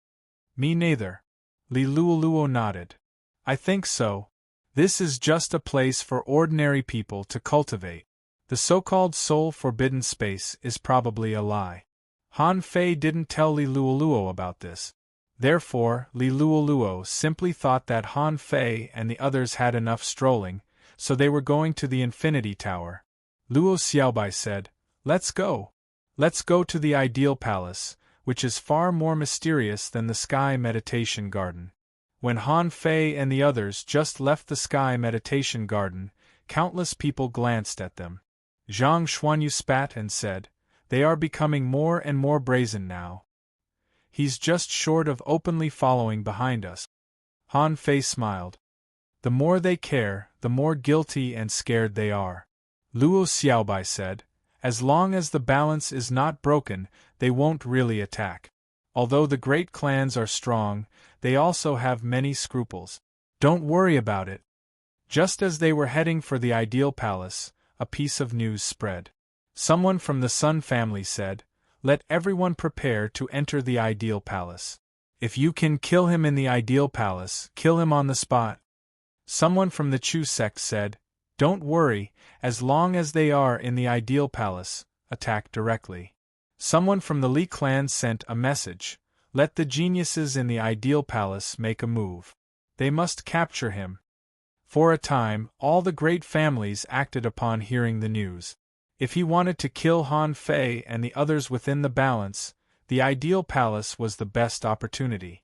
Me neither. Li Luoluo nodded. I think so. This is just a place for ordinary people to cultivate. The so-called soul forbidden space is probably a lie. Han Fei didn't tell Li Luoluo about this. Therefore, Li Luoluo simply thought that Han Fei and the others had enough strolling, so they were going to the Infinity Tower. Luo Xiaobai said, Let's go. Let's go to the Ideal Palace, which is far more mysterious than the Sky Meditation Garden. When Han Fei and the others just left the Sky Meditation Garden, countless people glanced at them. Zhang Xuanyu spat and said, They are becoming more and more brazen now. He's just short of openly following behind us. Han Fei smiled. The more they care, the more guilty and scared they are. Luo Xiaobai said, As long as the balance is not broken, they won't really attack. Although the great clans are strong, they also have many scruples. Don't worry about it. Just as they were heading for the Ideal Palace, a piece of news spread. Someone from the Sun family said, Let everyone prepare to enter the Ideal Palace. If you can kill him in the Ideal Palace, kill him on the spot. Someone from the Chu sect said, Don't worry, as long as they are in the Ideal Palace, attack directly. Someone from the Li clan sent a message, Let the geniuses in the Ideal Palace make a move. They must capture him. For a time, all the great families acted upon hearing the news. If he wanted to kill Han Fei and the others within the balance, The ideal palace was the best opportunity.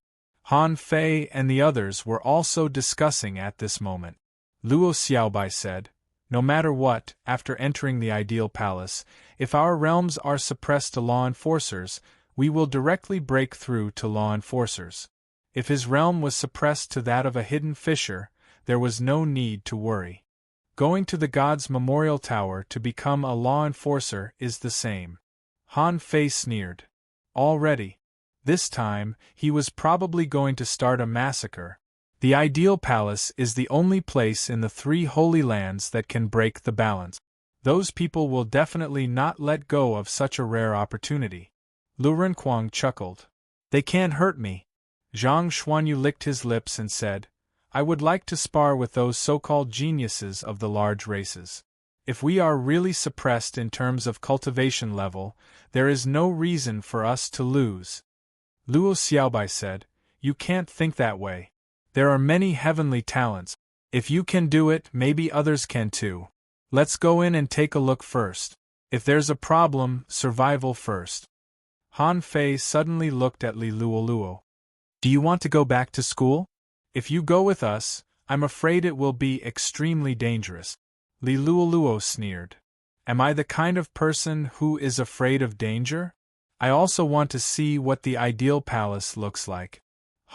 Han Fei and the others were also discussing at this moment. Luo Xiaobai said, "No matter what, after entering the ideal palace, if our realms are suppressed to law enforcers, we will directly break through to law enforcers. If his realm was suppressed to that of a hidden fisher, there was no need to worry. Going to the God's Memorial Tower to become a law enforcer is the same." Han Fei sneered. Already. This time, he was probably going to start a massacre. The ideal palace is the only place in the 3 holy lands that can break the balance. Those people will definitely not let go of such a rare opportunity. Lu Renquang chuckled. "They can't hurt me." Zhang Xuanyu licked his lips and said, "I would like to spar with those so-called geniuses of the large races. If we are really suppressed in terms of cultivation level, there is no reason for us to lose." Luo Xiaobai said, "You can't think that way. There are many heavenly talents. If you can do it, maybe others can too. Let's go in and take a look first. If there's a problem, survival first." Han Fei suddenly looked at Li Luoluo. "Do you want to go back to school? If you go with us, I'm afraid it will be extremely dangerous." Li Luoluo sneered. "Am I the kind of person who is afraid of danger? I also want to see what the ideal palace looks like."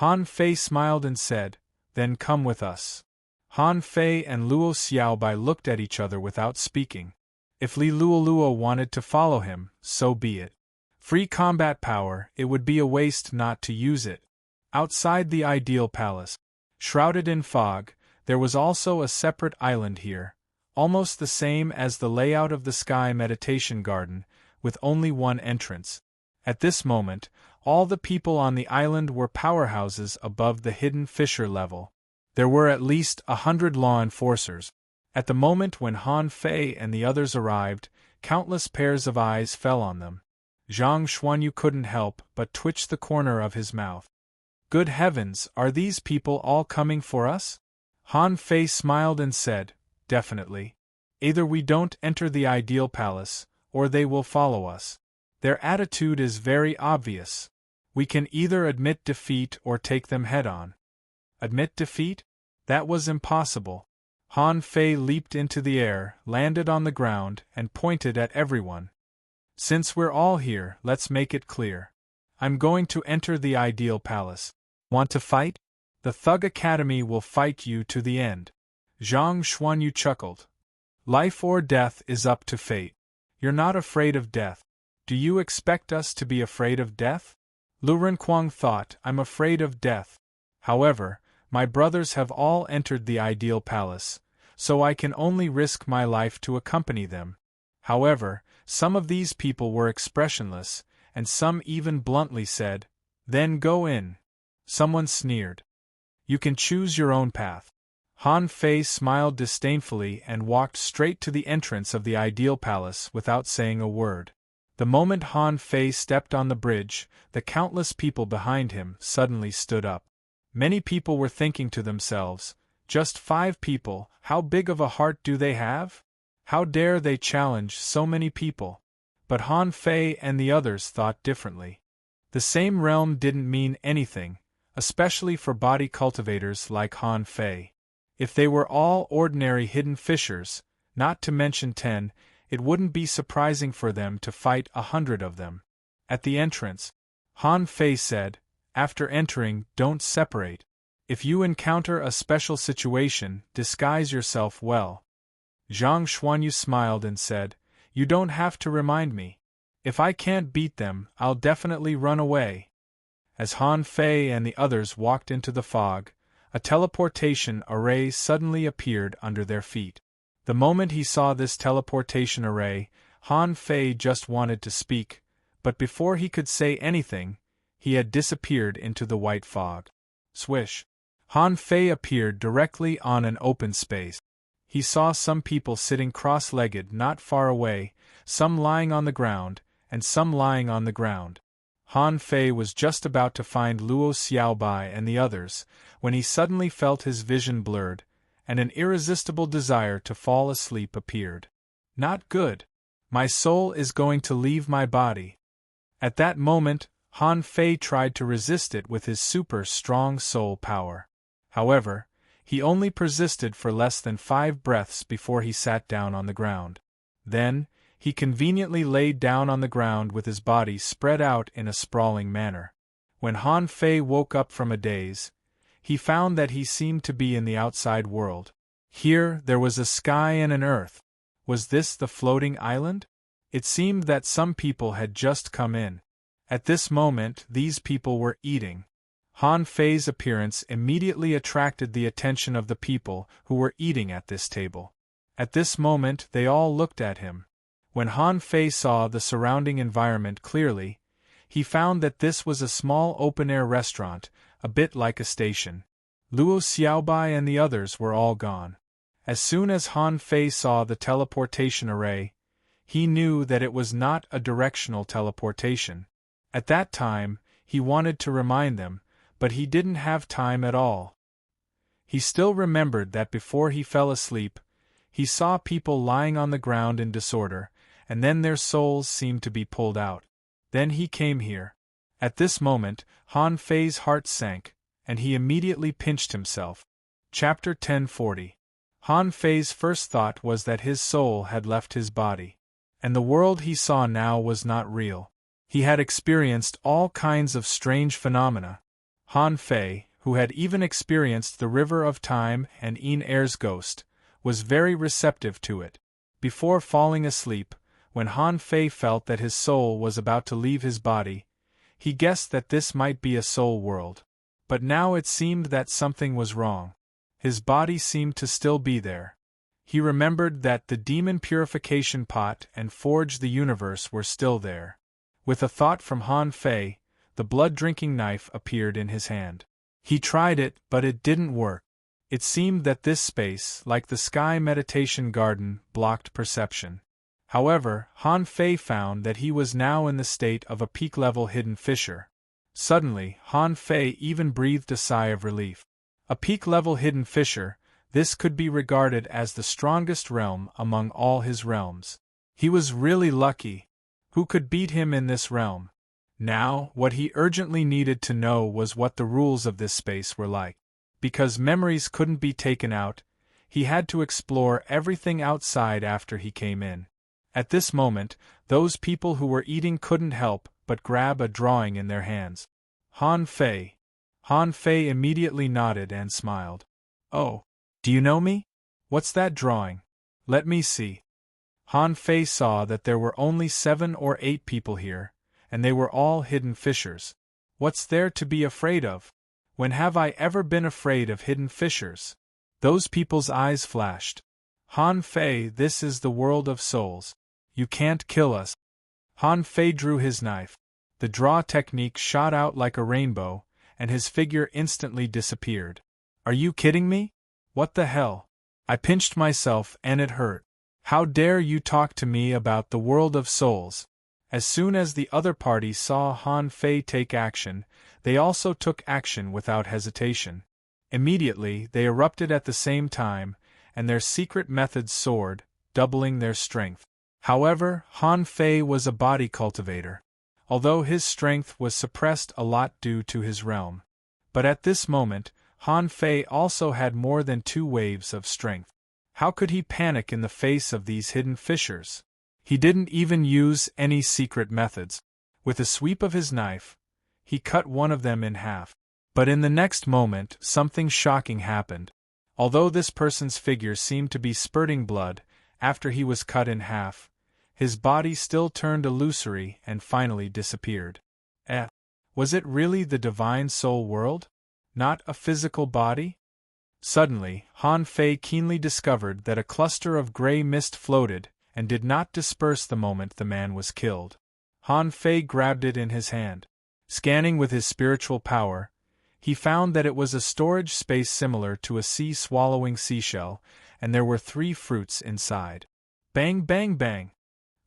Han Fei smiled and said, "Then come with us." Han Fei and Luo Xiaobai looked at each other without speaking. If Li Luoluo wanted to follow him, so be it. Free combat power, it would be a waste not to use it. Outside the ideal palace, shrouded in fog, there was also a separate island here, almost the same as the layout of the Sky Meditation Garden, with only one entrance. At this moment, all the people on the island were powerhouses above the hidden fisher level. There were at least 100 law enforcers. At the moment when Han Fei and the others arrived, countless pairs of eyes fell on them. Zhang Xuanyu couldn't help but twitch the corner of his mouth. "Good heavens, are these people all coming for us?" Han Fei smiled and said, "Definitely. Either we don't enter the ideal palace, or they will follow us. Their attitude is very obvious. We can either admit defeat or take them head-on." Admit defeat? That was impossible. Han Fei leaped into the air, landed on the ground, and pointed at everyone. "Since we're all here, let's make it clear. I'm going to enter the ideal palace. Want to fight? The Thug Academy will fight you to the end." Zhang Xuanyu chuckled. "Life or death is up to fate. You're not afraid of death. Do you expect us to be afraid of death?" Lu Renquang thought, "I'm afraid of death. However, my brothers have all entered the ideal palace, so I can only risk my life to accompany them." However, some of these people were expressionless, and some even bluntly said, "Then go in." Someone sneered. "You can choose your own path." Han Fei smiled disdainfully and walked straight to the entrance of the ideal palace without saying a word. The moment Han Fei stepped on the bridge, the countless people behind him suddenly stood up. Many people were thinking to themselves, "Just 5 people, how big of a heart do they have? How dare they challenge so many people?" But Han Fei and the others thought differently. The same realm didn't mean anything, especially for body cultivators like Han Fei. If they were all ordinary hidden fishers, not to mention 10, it wouldn't be surprising for them to fight 100 of them. At the entrance, Han Fei said, "After entering, don't separate. If you encounter a special situation, disguise yourself well." Zhang Xuanyu smiled and said, "You don't have to remind me. If I can't beat them, I'll definitely run away." As Han Fei and the others walked into the fog, a teleportation array suddenly appeared under their feet. The moment he saw this teleportation array, Han Fei just wanted to speak, but before he could say anything, he had disappeared into the white fog. Swish! Han Fei appeared directly on an open space. He saw some people sitting cross-legged not far away, some lying on the ground, and some lying on the ground. Han Fei was just about to find Luo Xiaobai and the others, when he suddenly felt his vision blurred, and an irresistible desire to fall asleep appeared. Not good. My soul is going to leave my body. At that moment, Han Fei tried to resist it with his super strong soul power. However, he only persisted for less than 5 breaths before he sat down on the ground. Then, he conveniently laid down on the ground with his body spread out in a sprawling manner. When Han Fei woke up from a daze, he found that he seemed to be in the outside world. Here, there was a sky and an earth. Was this the floating island? It seemed that some people had just come in. At this moment, these people were eating. Han Fei's appearance immediately attracted the attention of the people who were eating at this table. At this moment, they all looked at him. When Han Fei saw the surrounding environment clearly, he found that this was a small open-air restaurant, a bit like a station. Luo Xiaobai and the others were all gone. As soon as Han Fei saw the teleportation array, he knew that it was not a directional teleportation. At that time, he wanted to remind them, but he didn't have time at all. He still remembered that before he fell asleep, he saw people lying on the ground in disorder, and then their souls seemed to be pulled out. Then he came here. At this moment, Han Fei's heart sank, and he immediately pinched himself. Chapter 1040. Han Fei's first thought was that his soul had left his body, and the world he saw now was not real. He had experienced all kinds of strange phenomena. Han Fei, who had even experienced the river of time and Yin Er's ghost, was very receptive to it. Before falling asleep, when Han Fei felt that his soul was about to leave his body, he guessed that this might be a soul world. But now it seemed that something was wrong. His body seemed to still be there. He remembered that the demon purification pot and Forge the Universe were still there. With a thought from Han Fei, the blood-drinking knife appeared in his hand. He tried it, but it didn't work. It seemed that this space, like the sky meditation garden, blocked perception. However, Han Fei found that he was now in the state of a peak-level hidden fisher. Suddenly, Han Fei even breathed a sigh of relief. A peak-level hidden fisher, this could be regarded as the strongest realm among all his realms. He was really lucky. Who could beat him in this realm? Now, what he urgently needed to know was what the rules of this space were like. Because memories couldn't be taken out, he had to explore everything outside after he came in. At this moment, those people who were eating couldn't help but grab a drawing in their hands. Han Fei. Han Fei immediately nodded and smiled. Oh, do you know me? What's that drawing? Let me see. Han Fei saw that there were only 7 or 8 people here, and they were all hidden fishers. What's there to be afraid of? When have I ever been afraid of hidden fishers? Those people's eyes flashed. Han Fei, this is the world of souls. You can't kill us. Han Fei drew his knife. The draw technique shot out like a rainbow, and his figure instantly disappeared. Are you kidding me? What the hell? I pinched myself and it hurt. How dare you talk to me about the world of souls? As soon as the other party saw Han Fei take action, they also took action without hesitation. Immediately, they erupted at the same time, and their secret methods soared, doubling their strength. However, Han Fei was a body cultivator, although his strength was suppressed a lot due to his realm. But at this moment, Han Fei also had more than 2 waves of strength. How could he panic in the face of these hidden fishers? He didn't even use any secret methods. With a sweep of his knife, he cut one of them in half. But in the next moment, something shocking happened. Although this person's figure seemed to be spurting blood after he was cut in half, his body still turned illusory and finally disappeared. Was it really the divine soul world? Not a physical body? Suddenly, Han Fei keenly discovered that a cluster of gray mist floated and did not disperse the moment the man was killed. Han Fei grabbed it in his hand. Scanning with his spiritual power, he found that it was a storage space similar to a sea-swallowing seashell, and there were 3 fruits inside. Bang, bang, bang!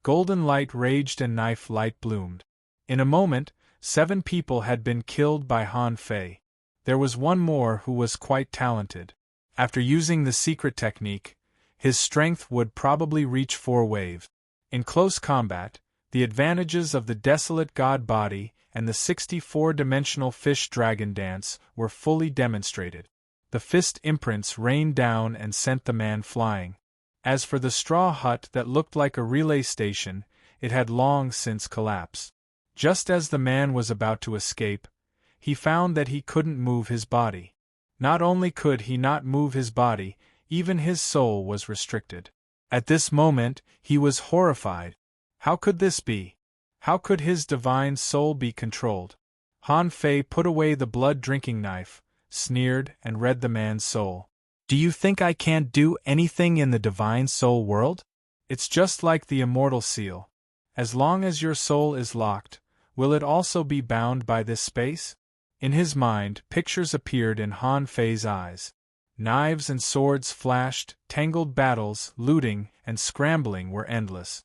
Golden light raged and knife light bloomed. In a moment, 7 people had been killed by Han Fei. There was one more who was quite talented. After using the secret technique, his strength would probably reach 4 waves. In close combat, the advantages of the desolate god body and the 64-dimensional fish-dragon dance were fully demonstrated. The fist imprints rained down and sent the man flying. As for the straw hut that looked like a relay station, it had long since collapsed. Just as the man was about to escape, he found that he couldn't move his body. Not only could he not move his body, even his soul was restricted. At this moment, he was horrified. How could this be? How could his divine soul be controlled? Han Fei put away the blood-drinking knife, sneered, and read the man's soul. Do you think I can't do anything in the divine soul world? It's just like the immortal seal. As long as your soul is locked, will it also be bound by this space? In his mind, pictures appeared in Han Fei's eyes. Knives and swords flashed, tangled battles, looting, and scrambling were endless.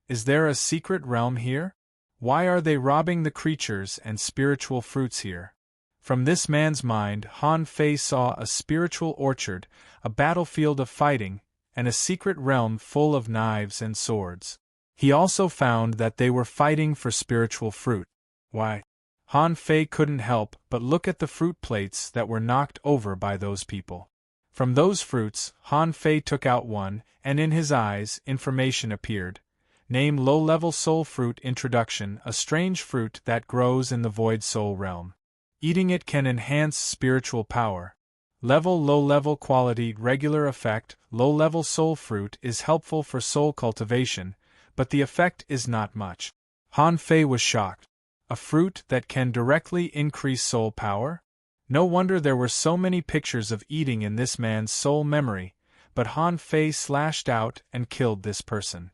Is there a secret realm here? Why are they robbing the creatures and spiritual fruits here? From this man's mind, Han Fei saw a spiritual orchard, a battlefield of fighting, and a secret realm full of knives and swords. He also found that they were fighting for spiritual fruit. Why? Han Fei couldn't help but look at the fruit plates that were knocked over by those people. From those fruits, Han Fei took out one, and in his eyes, information appeared. Name low-level soul fruit introduction, a strange fruit that grows in the void soul realm. Eating it can enhance spiritual power. Level low-level quality regular effect, low-level soul fruit is helpful for soul cultivation, but the effect is not much. Han Fei was shocked. A fruit that can directly increase soul power? No wonder there were so many pictures of eating in this man's soul memory, but Han Fei slashed out and killed this person.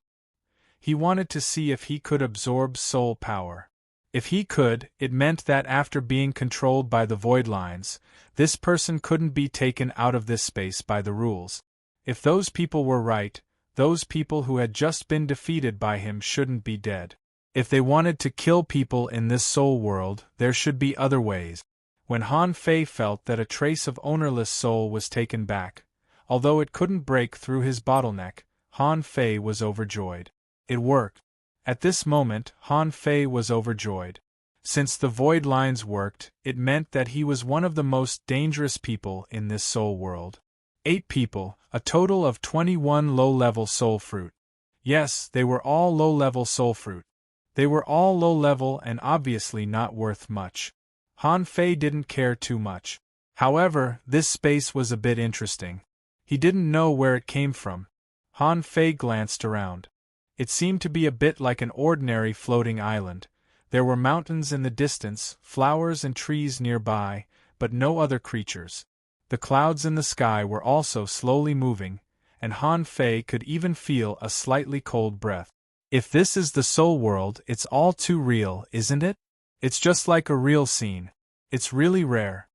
He wanted to see if he could absorb soul power. If he could, it meant that after being controlled by the void lines, this person couldn't be taken out of this space by the rules. If those people were right, those people who had just been defeated by him shouldn't be dead. If they wanted to kill people in this soul world, there should be other ways. When Han Fei felt that a trace of ownerless soul was taken back, although it couldn't break through his bottleneck, Han Fei was overjoyed. It worked. At this moment, Han Fei was overjoyed. Since the void lines worked, it meant that he was one of the most dangerous people in this soul world. 8 people, a total of 21 low-level soul fruit. Yes, they were all low-level soul fruit. They were all low-level and obviously not worth much. Han Fei didn't care too much. However, this space was a bit interesting. He didn't know where it came from. Han Fei glanced around. It seemed to be a bit like an ordinary floating island. There were mountains in the distance, flowers and trees nearby, but no other creatures. The clouds in the sky were also slowly moving, and Han Fei could even feel a slightly cold breath. If this is the soul world, it's all too real, isn't it? It's just like a real scene. It's really rare.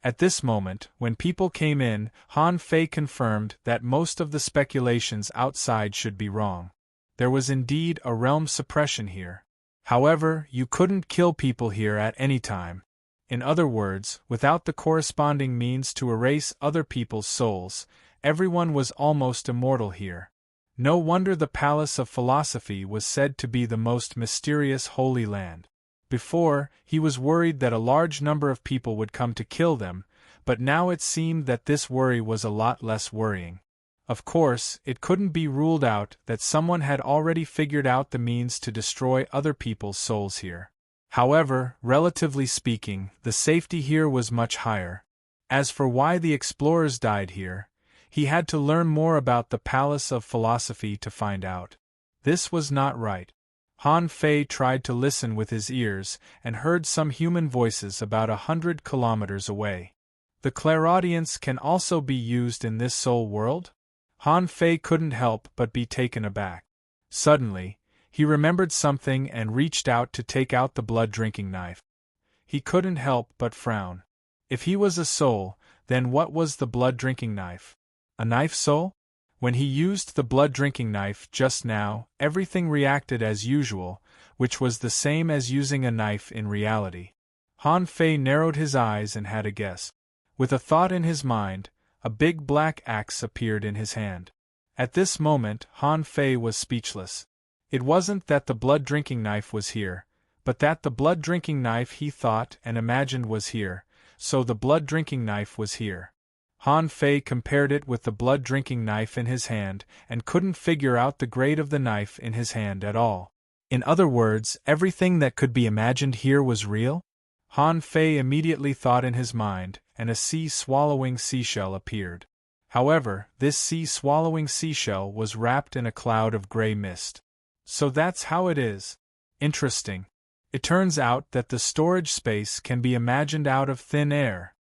At this moment, when people came in, Han Fei confirmed that most of the speculations outside should be wrong. There was indeed a realm suppression here. However, you couldn't kill people here at any time. In other words, without the corresponding means to erase other people's souls, everyone was almost immortal here. No wonder the Palace of Philosophy was said to be the most mysterious Holy Land. Before, he was worried that a large number of people would come to kill them, but now it seemed that this worry was a lot less worrying. Of course, it couldn't be ruled out that someone had already figured out the means to destroy other people's souls here. However, relatively speaking, the safety here was much higher. As for why the explorers died here, he had to learn more about the Palace of Philosophy to find out. This was not right. Han Fei tried to listen with his ears and heard some human voices about 100 kilometers away. The clairaudience can also be used in this soul world? Han Fei couldn't help but be taken aback. Suddenly, he remembered something and reached out to take out the blood-drinking knife. He couldn't help but frown. If he was a soul, then what was the blood-drinking knife? A knife soul? When he used the blood-drinking knife just now, everything reacted as usual, which was the same as using a knife in reality. Han Fei narrowed his eyes and had a guess. With a thought in his mind, a big black axe appeared in his hand. At this moment, Han Fei was speechless. It wasn't that the blood-drinking knife was here, but that the blood-drinking knife he thought and imagined was here, so the blood-drinking knife was here. Han Fei compared it with the blood-drinking knife in his hand and couldn't figure out the grade of the knife in his hand at all. In other words, everything that could be imagined here was real? Han Fei immediately thought in his mind, and a sea-swallowing seashell appeared. However, this sea-swallowing seashell was wrapped in a cloud of gray mist. So that's how it is. Interesting. It turns out that the storage space can be imagined out of thin air.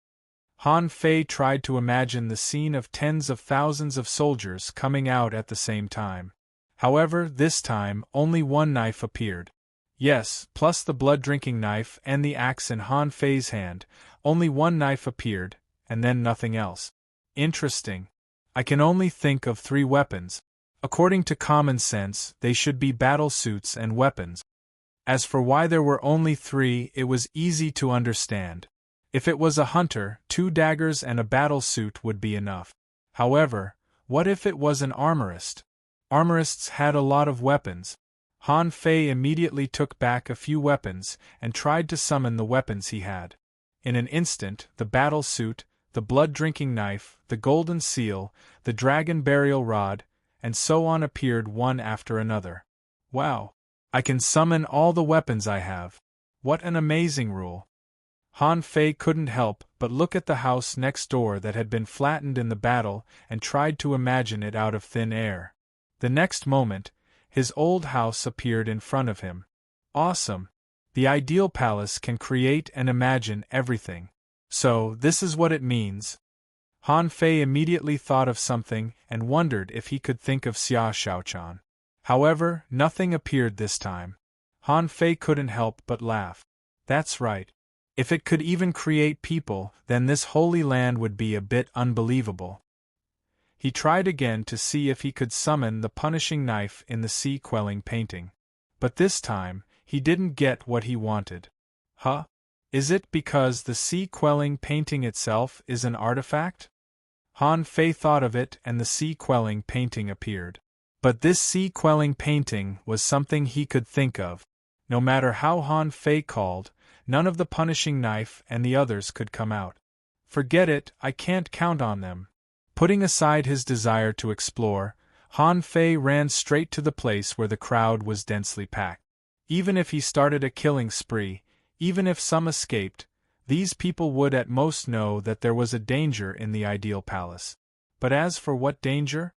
Han Fei tried to imagine the scene of tens of thousands of soldiers coming out at the same time. However, this time, only one knife appeared. Yes, plus the blood-drinking knife and the axe in Han Fei's hand, only one knife appeared, and then nothing else. Interesting. I can only think of 3 weapons. According to common sense, they should be battle suits and weapons. As for why there were only 3, it was easy to understand. If it was a hunter, 2 daggers and a battle suit would be enough. However, what if it was an armorist? Armorists had a lot of weapons. Han Fei immediately took back a few weapons and tried to summon the weapons he had. In an instant, the battle suit, the blood-drinking knife, the golden seal, the dragon burial rod, and so on appeared one after another. Wow! I can summon all the weapons I have. What an amazing rule! Han Fei couldn't help but look at the house next door that had been flattened in the battle and tried to imagine it out of thin air. The next moment, his old house appeared in front of him. Awesome! The ideal palace can create and imagine everything. So, this is what it means. Han Fei immediately thought of something and wondered if he could think of Xia Shaochan. However, nothing appeared this time. Han Fei couldn't help but laugh. That's right. If it could even create people, then this holy land would be a bit unbelievable. He tried again to see if he could summon the punishing knife in the sea-quelling painting. But this time, he didn't get what he wanted. Huh? Is it because the sea-quelling painting itself is an artifact? Han Fei thought of it and the sea-quelling painting appeared. But this sea-quelling painting was something he could think of. No matter how Han Fei called, none of the punishing knife and the others could come out. Forget it, I can't count on them. Putting aside his desire to explore, Han Fei ran straight to the place where the crowd was densely packed. Even if he started a killing spree, even if some escaped, these people would at most know that there was a danger in the ideal palace. But as for what danger?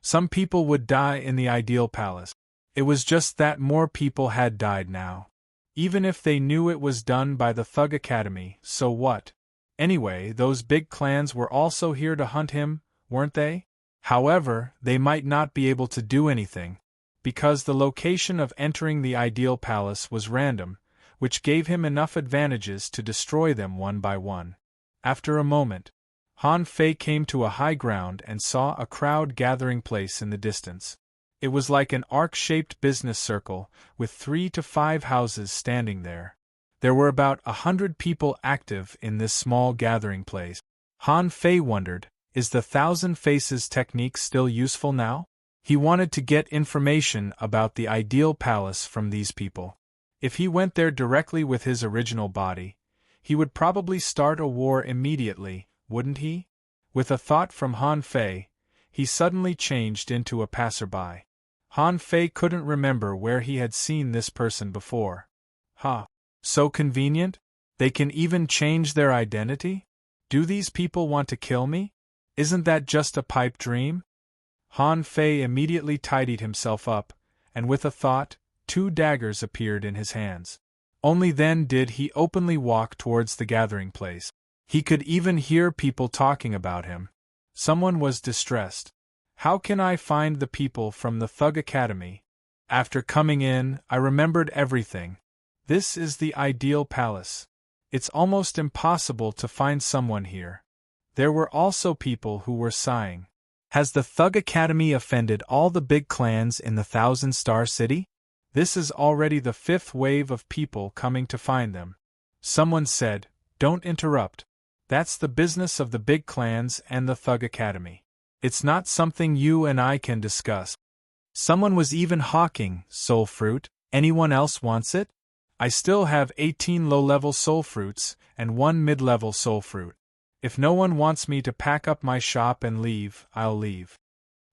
Some people would die in the ideal palace. It was just that more people had died now. Even if they knew it was done by the Thug Academy, so what? Anyway, those big clans were also here to hunt him, weren't they? However, they might not be able to do anything, because the location of entering the ideal palace was random, which gave him enough advantages to destroy them one by one. After a moment, Han Fei came to a high ground and saw a crowd gathering place in the distance. It was like an arc-shaped business circle, with 3 to 5 houses standing there. There were about 100 people active in this small gathering place. Han Fei wondered, is the Thousand Faces technique still useful now? He wanted to get information about the ideal palace from these people. If he went there directly with his original body, he would probably start a war immediately, wouldn't he? With a thought from Han Fei, he suddenly changed into a passerby. Han Fei couldn't remember where he had seen this person before. So convenient? They can even change their identity? Do these people want to kill me? Isn't that just a pipe dream? Han Fei immediately tidied himself up, and with a thought, 2 daggers appeared in his hands. Only then did he openly walk towards the gathering place. He could even hear people talking about him. Someone was distressed. How can I find the people from the Thug Academy? After coming in, I remembered everything. This is the ideal palace. It's almost impossible to find someone here. There were also people who were sighing. Has the Thug Academy offended all the big clans in the Thousand-Star City? This is already the 5th wave of people coming to find them. Someone said, "Don't interrupt. That's the business of the big clans and the Thug Academy. It's not something you and I can discuss." Someone was even hawking soul fruit. Anyone else wants it? I still have 18 low-level soul fruits and 1 mid-level soul fruit. If no one wants me to pack up my shop and leave, I'll leave.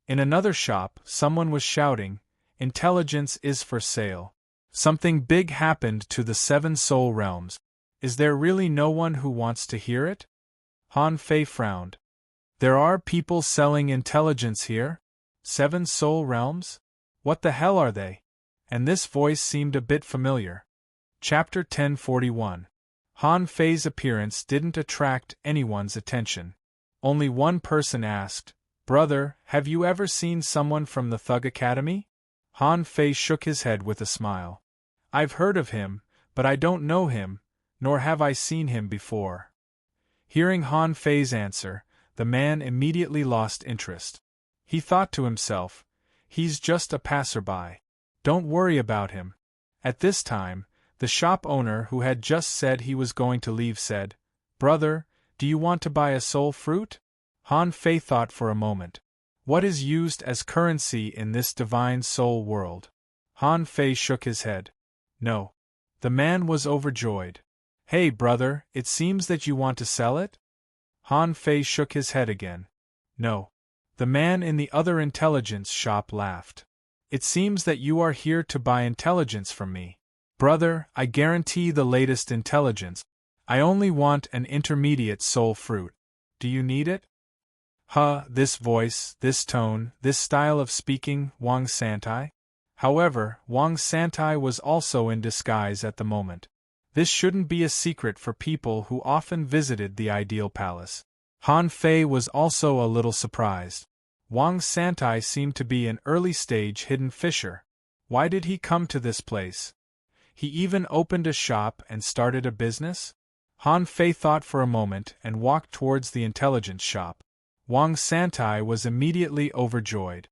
In another shop, someone was shouting, "Intelligence is for sale. Something big happened to the 7 soul realms. Is there really no one who wants to hear it?" Han Fei frowned. There are people selling intelligence here? 7 soul realms? What the hell are they? And this voice seemed a bit familiar. Chapter 1041. Han Fei's appearance didn't attract anyone's attention. Only one person asked, "Brother, have you ever seen someone from the Thug Academy?" Han Fei shook his head with a smile. "I've heard of him, but I don't know him, nor have I seen him before." Hearing Han Fei's answer, the man immediately lost interest. He thought to himself, "He's just a passerby. Don't worry about him." At this time, the shop owner who had just said he was going to leave said, "Brother, do you want to buy a soul fruit?" Han Fei thought for a moment. What is used as currency in this divine soul world? Han Fei shook his head. No. The man was overjoyed. "Hey brother, it seems that you want to sell it?" Han Fei shook his head again. No. The man in the other intelligence shop laughed. "It seems that you are here to buy intelligence from me. Brother, I guarantee the latest intelligence. I only want an intermediate soul fruit. Do you need it?" This voice, this tone, this style of speaking, Wang Santai? However, Wang Santai was also in disguise at the moment. This shouldn't be a secret for people who often visited the Ideal Palace. Han Fei was also a little surprised. Wang Santai seemed to be an early-stage hidden fisher. Why did he come to this place? He even opened a shop and started a business? Han Fei thought for a moment and walked towards the intelligence shop. Wang Santai was immediately overjoyed.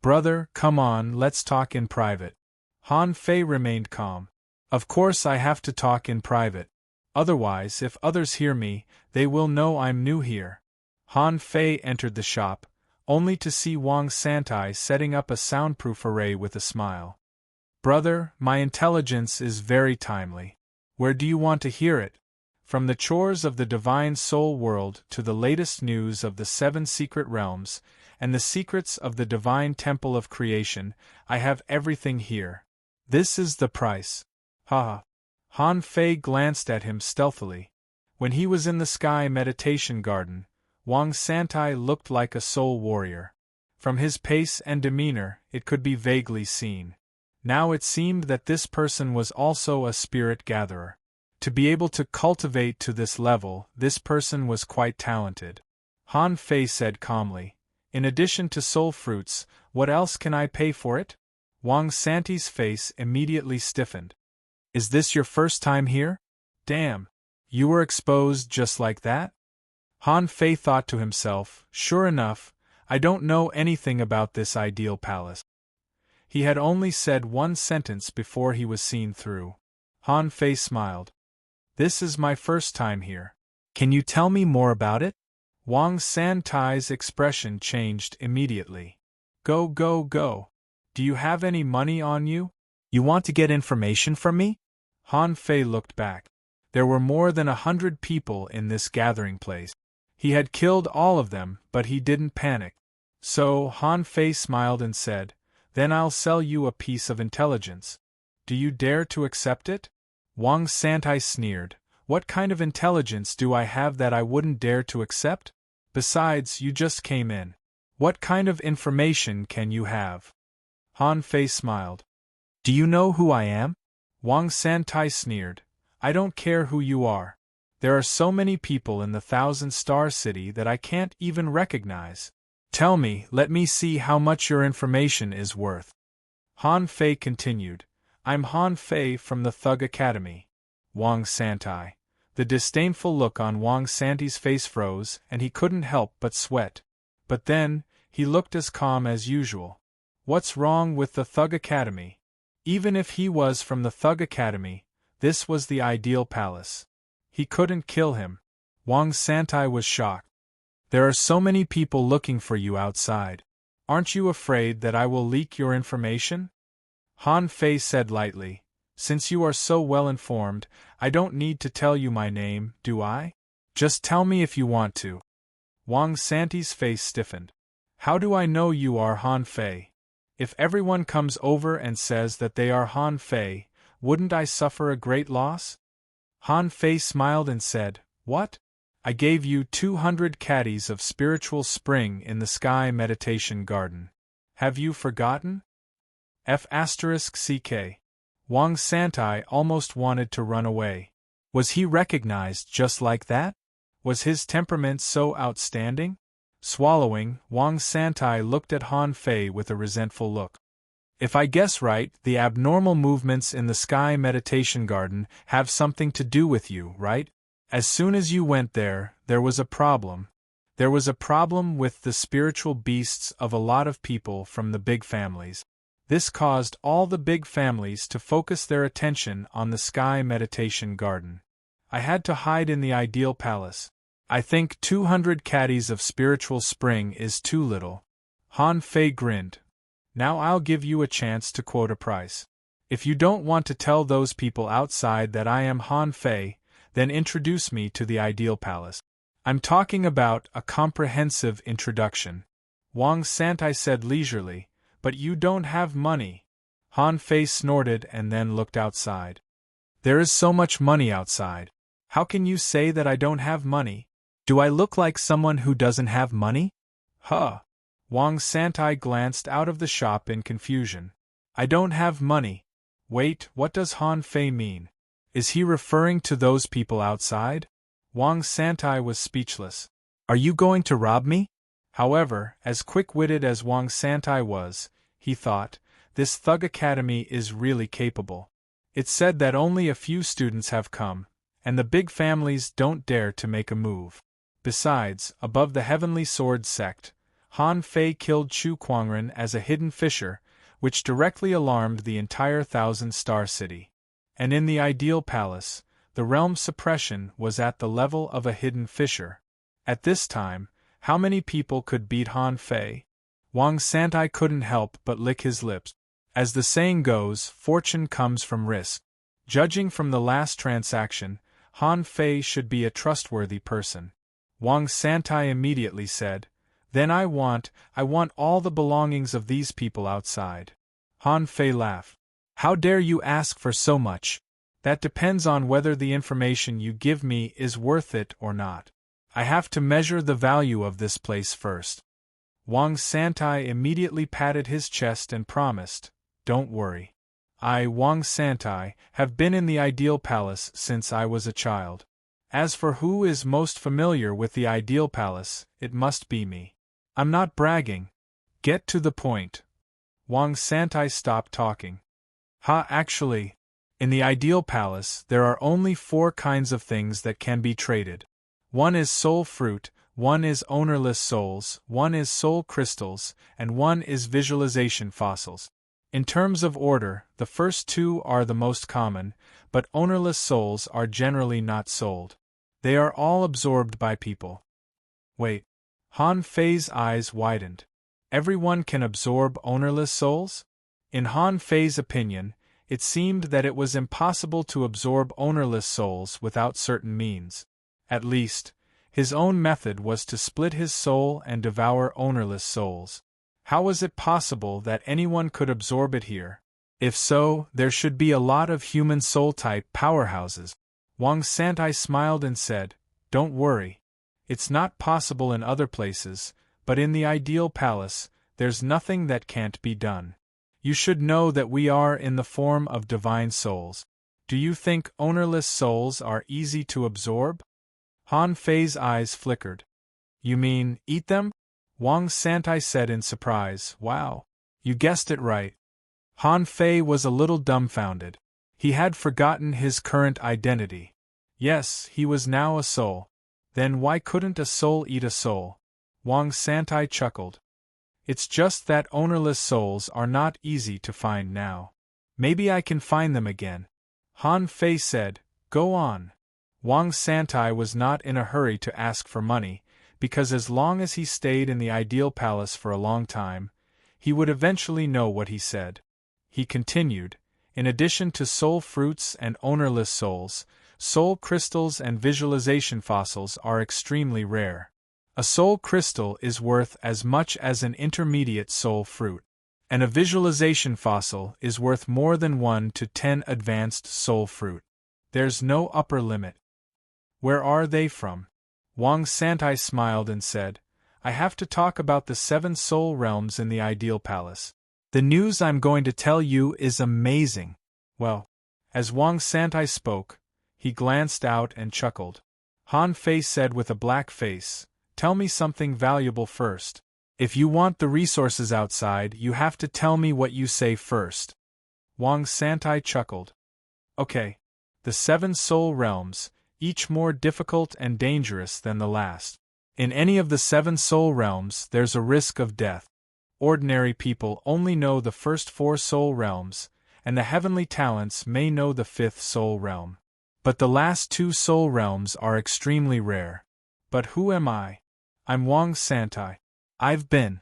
"Brother, come on, let's talk in private." Han Fei remained calm. "Of course I have to talk in private. Otherwise, if others hear me, they will know I'm new here." Han Fei entered the shop, only to see Wang Santai setting up a soundproof array with a smile. "Brother, my intelligence is very timely. Where do you want to hear it? From the chores of the divine soul world to the latest news of the 7 secret realms, and the secrets of the divine temple of creation, I have everything here. This is the price." Ha! Han Fei glanced at him stealthily. When he was in the Sky Meditation Garden, Wang Santai looked like a soul warrior. From his pace and demeanor, it could be vaguely seen. Now it seemed that this person was also a spirit gatherer. To be able to cultivate to this level, this person was quite talented. Han Fei said calmly, "In addition to soul fruits, what else can I pay for it?" Wang Santai's face immediately stiffened. "Is this your first time here? Damn. You were exposed just like that?" Han Fei thought to himself, "Sure enough, I don't know anything about this ideal palace." He had only said one sentence before he was seen through. Han Fei smiled. "This is my first time here. Can you tell me more about it?" Wang Santai's expression changed immediately. Go, go, go. Do you have any money on you? You want to get information from me?" Han Fei looked back. There were more than 100 people in this gathering place. He had killed all of them, but he didn't panic. So Han Fei smiled and said, "Then I'll sell you a piece of intelligence. Do you dare to accept it?" Wang Santai sneered. "What kind of intelligence do I have that I wouldn't dare to accept? Besides, you just came in. What kind of information can you have?" Han Fei smiled. "Do you know who I am?" Wang Santai sneered. "I don't care who you are. There are so many people in the 1,000-star city that I can't even recognize. Tell me, let me see how much your information is worth." Han Fei continued, "I'm Han Fei from the Thug Academy." Wang Santai. The disdainful look on Wang Santai's face froze and he couldn't help but sweat. But then, he looked as calm as usual. What's wrong with the Thug Academy? Even if he was from the Thug Academy, this was the ideal palace. He couldn't kill him. Wang Santai was shocked. "There are so many people looking for you outside. Aren't you afraid that I will leak your information?" Han Fei said lightly, Since you are so well informed, I don't need to tell you my name, do I? Just tell me if you want to. Wang Santi's face stiffened. How do I know you are Han Fei? If everyone comes over and says that they are Han Fei, wouldn't I suffer a great loss? Han Fei smiled and said, What? I gave you 200 caddies of spiritual spring in the sky meditation garden. Have you forgotten? F***ck. Wang Santai almost wanted to run away. Was he recognized just like that? Was his temperament so outstanding? Swallowing, Wang Santai looked at Han Fei with a resentful look. If I guess right, the abnormal movements in the sky meditation garden have something to do with you, right? As soon as you went there, there was a problem. There was a problem with the spiritual beasts of a lot of people from the big families. This caused all the big families to focus their attention on the sky meditation garden. I had to hide in the ideal palace. I think 200 caddies of spiritual spring is too little. Han Fei grinned. Now I'll give you a chance to quote a price. If you don't want to tell those people outside that I am Han Fei, then introduce me to the ideal palace. I'm talking about a comprehensive introduction. Wang Santai said leisurely, but you don't have money. Han Fei snorted and then looked outside. There is so much money outside. How can you say that I don't have money? Do I look like someone who doesn't have money? Huh. Wang Santai glanced out of the shop in confusion. I don't have money. Wait, what does Han Fei mean? Is he referring to those people outside? Wang Santai was speechless. Are you going to rob me? However, as quick-witted as Wang Santai was, he thought, this Thug Academy is really capable. It's said that only a few students have come, and the big families don't dare to make a move. Besides, above the Heavenly Sword sect, Han Fei killed Chu Kuangren as a hidden fisher, which directly alarmed the entire Thousand-Star City. And in the ideal palace, the realm's suppression was at the level of a hidden fisher. At this time, how many people could beat Han Fei? Wang Santai couldn't help but lick his lips. As the saying goes, fortune comes from risk. Judging from the last transaction, Han Fei should be a trustworthy person. Wang Santai immediately said, Then I want all the belongings of these people outside. Han Fei laughed. How dare you ask for so much? That depends on whether the information you give me is worth it or not. I have to measure the value of this place first. Wang Santai immediately patted his chest and promised, Don't worry. I, Wang Santai, have been in the ideal palace since I was a child. As for who is most familiar with the ideal palace, it must be me. I'm not bragging. Get to the point. Wang Santai stopped talking. Actually, in the ideal palace there are only 4 kinds of things that can be traded. One is soul fruit, one is ownerless souls, one is soul crystals, and one is visualization fossils. In terms of order, the first 2 are the most common, but ownerless souls are generally not sold. They are all absorbed by people. Wait. Han Fei's eyes widened. Everyone can absorb ownerless souls? In Han Fei's opinion, it seemed that it was impossible to absorb ownerless souls without certain means. At least, his own method was to split his soul and devour ownerless souls. How was it possible that anyone could absorb it here? If so, there should be a lot of human soul-type powerhouses. Wang Santai smiled and said, Don't worry. It's not possible in other places, but in the ideal palace, there's nothing that can't be done. You should know that we are in the form of divine souls. Do you think ownerless souls are easy to absorb? Han Fei's eyes flickered. You mean, eat them? Wang Santai said in surprise, Wow. You guessed it right. Han Fei was a little dumbfounded. He had forgotten his current identity. Yes, he was now a soul. Then why couldn't a soul eat a soul? Wang Santai chuckled. It's just that ownerless souls are not easy to find now. Maybe I can find them again. Han Fei said, Go on. Wang Santai was not in a hurry to ask for money, because as long as he stayed in the ideal palace for a long time, he would eventually know what he said. He continued, In addition to soul fruits and ownerless souls, soul crystals and visualization fossils are extremely rare. A soul crystal is worth as much as an intermediate soul fruit, and a visualization fossil is worth more than 1 to 10 advanced soul fruit. There's no upper limit. Where are they from? Wang Santai smiled and said, I have to talk about the 7 soul realms in the ideal palace. The news I'm going to tell you is amazing. Well, as Wang Santai spoke, he glanced out and chuckled. Han Fei said with a black face, Tell me something valuable first. If you want the resources outside, you have to tell me what you say first. Wang Santai chuckled. Okay. The 7 soul realms, each more difficult and dangerous than the last. In any of the 7 soul realms, there's a risk of death. Ordinary people only know the first 4 soul realms, and the heavenly talents may know the 5th soul realm. But the last 2 soul realms are extremely rare. But who am I? I'm Wang Santai. I've been.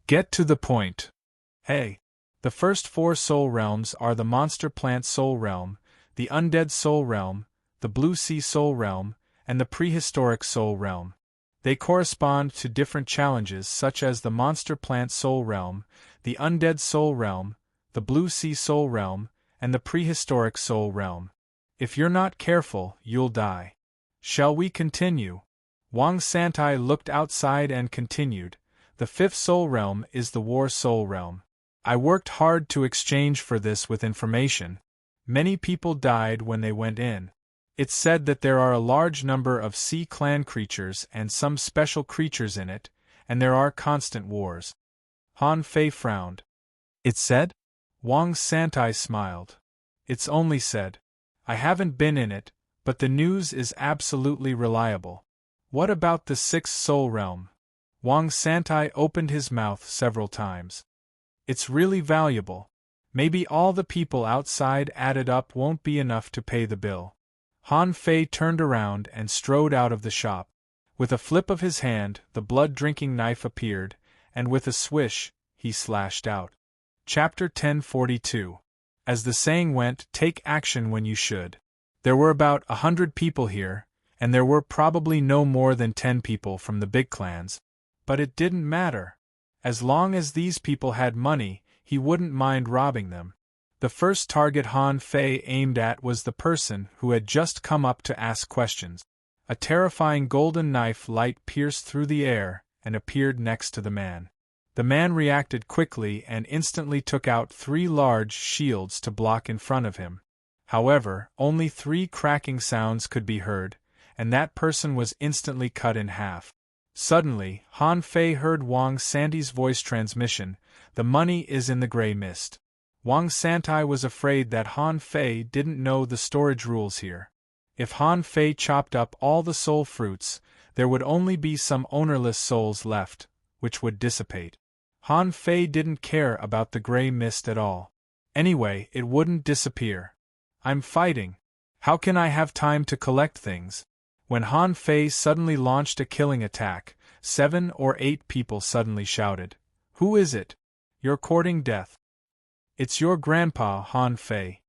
Get to the point. Hey. The first 4 soul realms are the monster plant soul realm, the undead soul realm, the blue sea soul realm, and the prehistoric soul realm. They correspond to different challenges such as the monster plant soul realm, the undead soul realm, the blue sea soul realm, and the prehistoric soul realm. If you're not careful, you'll die. Shall we continue? Wang Santai looked outside and continued. The 5th soul realm is the war soul realm. I worked hard to exchange for this with information. Many people died when they went in. It's said that there are a large number of sea clan creatures and some special creatures in it, and there are constant wars. Han Fei frowned. It's said? Wang Santai smiled. It's only said. I haven't been in it, but the news is absolutely reliable. What about the 6th soul realm? Wang Santai opened his mouth several times. It's really valuable. Maybe all the people outside added up won't be enough to pay the bill. Han Fei turned around and strode out of the shop. With a flip of his hand, the blood-drinking knife appeared, and with a swish, he slashed out. Chapter 1042. As the saying went, take action when you should. There were about 100 people here, and there were probably no more than 10 people from the big clans. But it didn't matter. As long as these people had money, he wouldn't mind robbing them. The first target Han Fei aimed at was the person who had just come up to ask questions. A terrifying golden knife light pierced through the air and appeared next to the man. The man reacted quickly and instantly took out 3 large shields to block in front of him. However, only 3 cracking sounds could be heard, and that person was instantly cut in half. Suddenly, Han Fei heard Wang Santai's voice transmission, "The money is in the gray mist." Wang Santai was afraid that Han Fei didn't know the storage rules here. If Han Fei chopped up all the soul fruits, there would only be some ownerless souls left, which would dissipate. Han Fei didn't care about the gray mist at all. Anyway, it wouldn't disappear. I'm fighting. How can I have time to collect things? When Han Fei suddenly launched a killing attack, 7 or 8 people suddenly shouted, "Who is it? You're courting death." "It's your grandpa, Han Fei."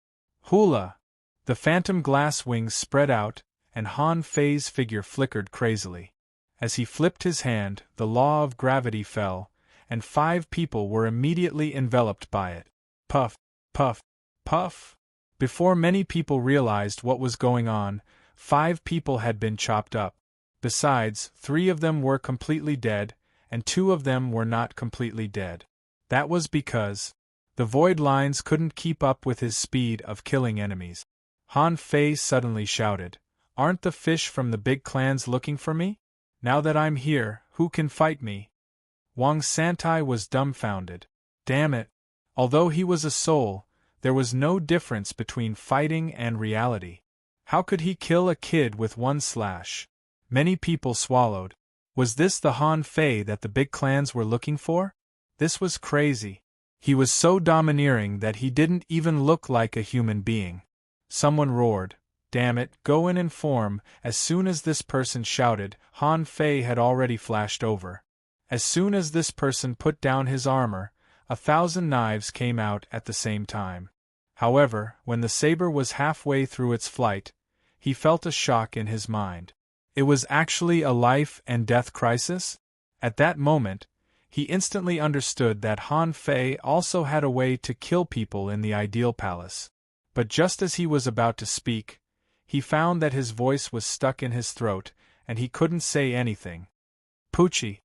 Hula! The phantom glass wings spread out, and Han Fei's figure flickered crazily. As he flipped his hand, the law of gravity fell, and 5 people were immediately enveloped by it. Puff, puff, puff! Before many people realized what was going on, 5 people had been chopped up. Besides, 3 of them were completely dead, and 2 of them were not completely dead. That was because the void lines couldn't keep up with his speed of killing enemies. Han Fei suddenly shouted, "Aren't the fish from the big clans looking for me? Now that I'm here, who can fight me?" Wang Santai was dumbfounded. Damn it! Although he was a soul, there was no difference between fighting and reality. How could he kill a kid with 1 slash? Many people swallowed. Was this the Han Fei that the big clans were looking for? This was crazy. He was so domineering that he didn't even look like a human being. Someone roared, "Damn it, go and inform." As soon as this person shouted, Han Fei had already flashed over. As soon as this person put down his armor, 1,000 knives came out at the same time. However, when the saber was halfway through its flight, he felt a shock in his mind. It was actually a life and death crisis? At that moment, he instantly understood that Han Fei also had a way to kill people in the ideal palace. But just as he was about to speak, he found that his voice was stuck in his throat, and he couldn't say anything. Poochie.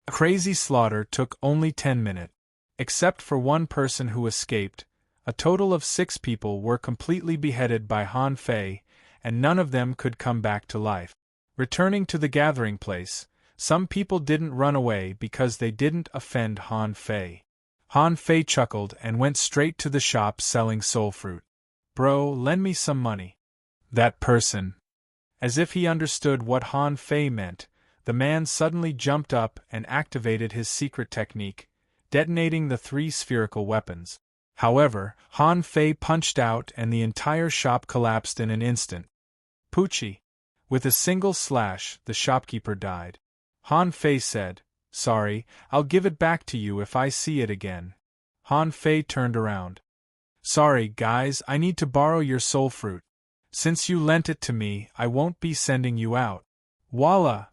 Crazy slaughter took only 10 minutes. Except for one person who escaped, a total of 6 people were completely beheaded by Han Fei, and none of them could come back to life. Returning to the gathering place, some people didn't run away because they didn't offend Han Fei. Han Fei chuckled and went straight to the shop selling soul fruit. Bro, lend me some money. That person. As if he understood what Han Fei meant, the man suddenly jumped up and activated his secret technique, detonating the 3 spherical weapons. However, Han Fei punched out and the entire shop collapsed in an instant. Poochie. With a single slash, the shopkeeper died. Han Fei said, "Sorry, I'll give it back to you if I see it again." Han Fei turned around. "Sorry, guys, I need to borrow your soul fruit. Since you lent it to me, I won't be sending you out." Voila!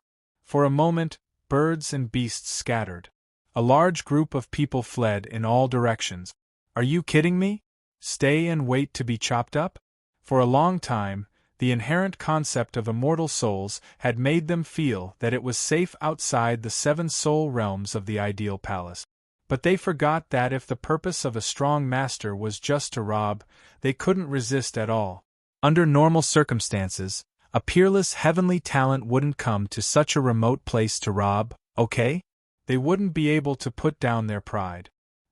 For a moment, birds and beasts scattered. A large group of people fled in all directions. Are you kidding me? Stay and wait to be chopped up? For a long time, the inherent concept of immortal souls had made them feel that it was safe outside the 7 soul realms of the ideal palace. But they forgot that if the purpose of a strong master was just to rob, they couldn't resist at all. Under normal circumstances, a peerless heavenly talent wouldn't come to such a remote place to rob, okay? They wouldn't be able to put down their pride.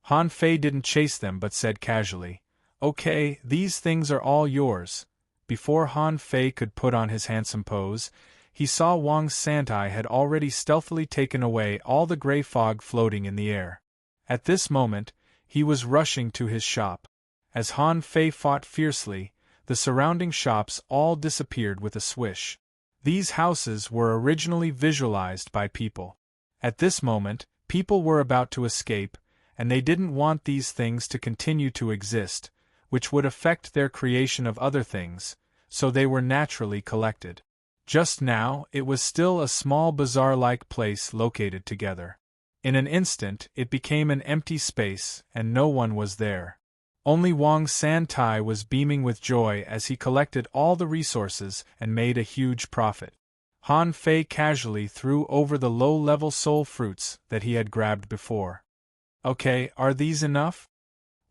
Han Fei didn't chase them but said casually, "Okay, these things are all yours." Before Han Fei could put on his handsome pose, he saw Wang Santai had already stealthily taken away all the gray fog floating in the air. At this moment, he was rushing to his shop. As Han Fei fought fiercely, the surrounding shops all disappeared with a swish. These houses were originally visualized by people. At this moment, people were about to escape, and they didn't want these things to continue to exist, which would affect their creation of other things, so they were naturally collected. Just now, it was still a small bazaar-like place located together. In an instant, it became an empty space, and no one was there. Only Wang Santai was beaming with joy as he collected all the resources and made a huge profit. Han Fei casually threw over the low-level soul fruits that he had grabbed before. "Okay, are these enough?"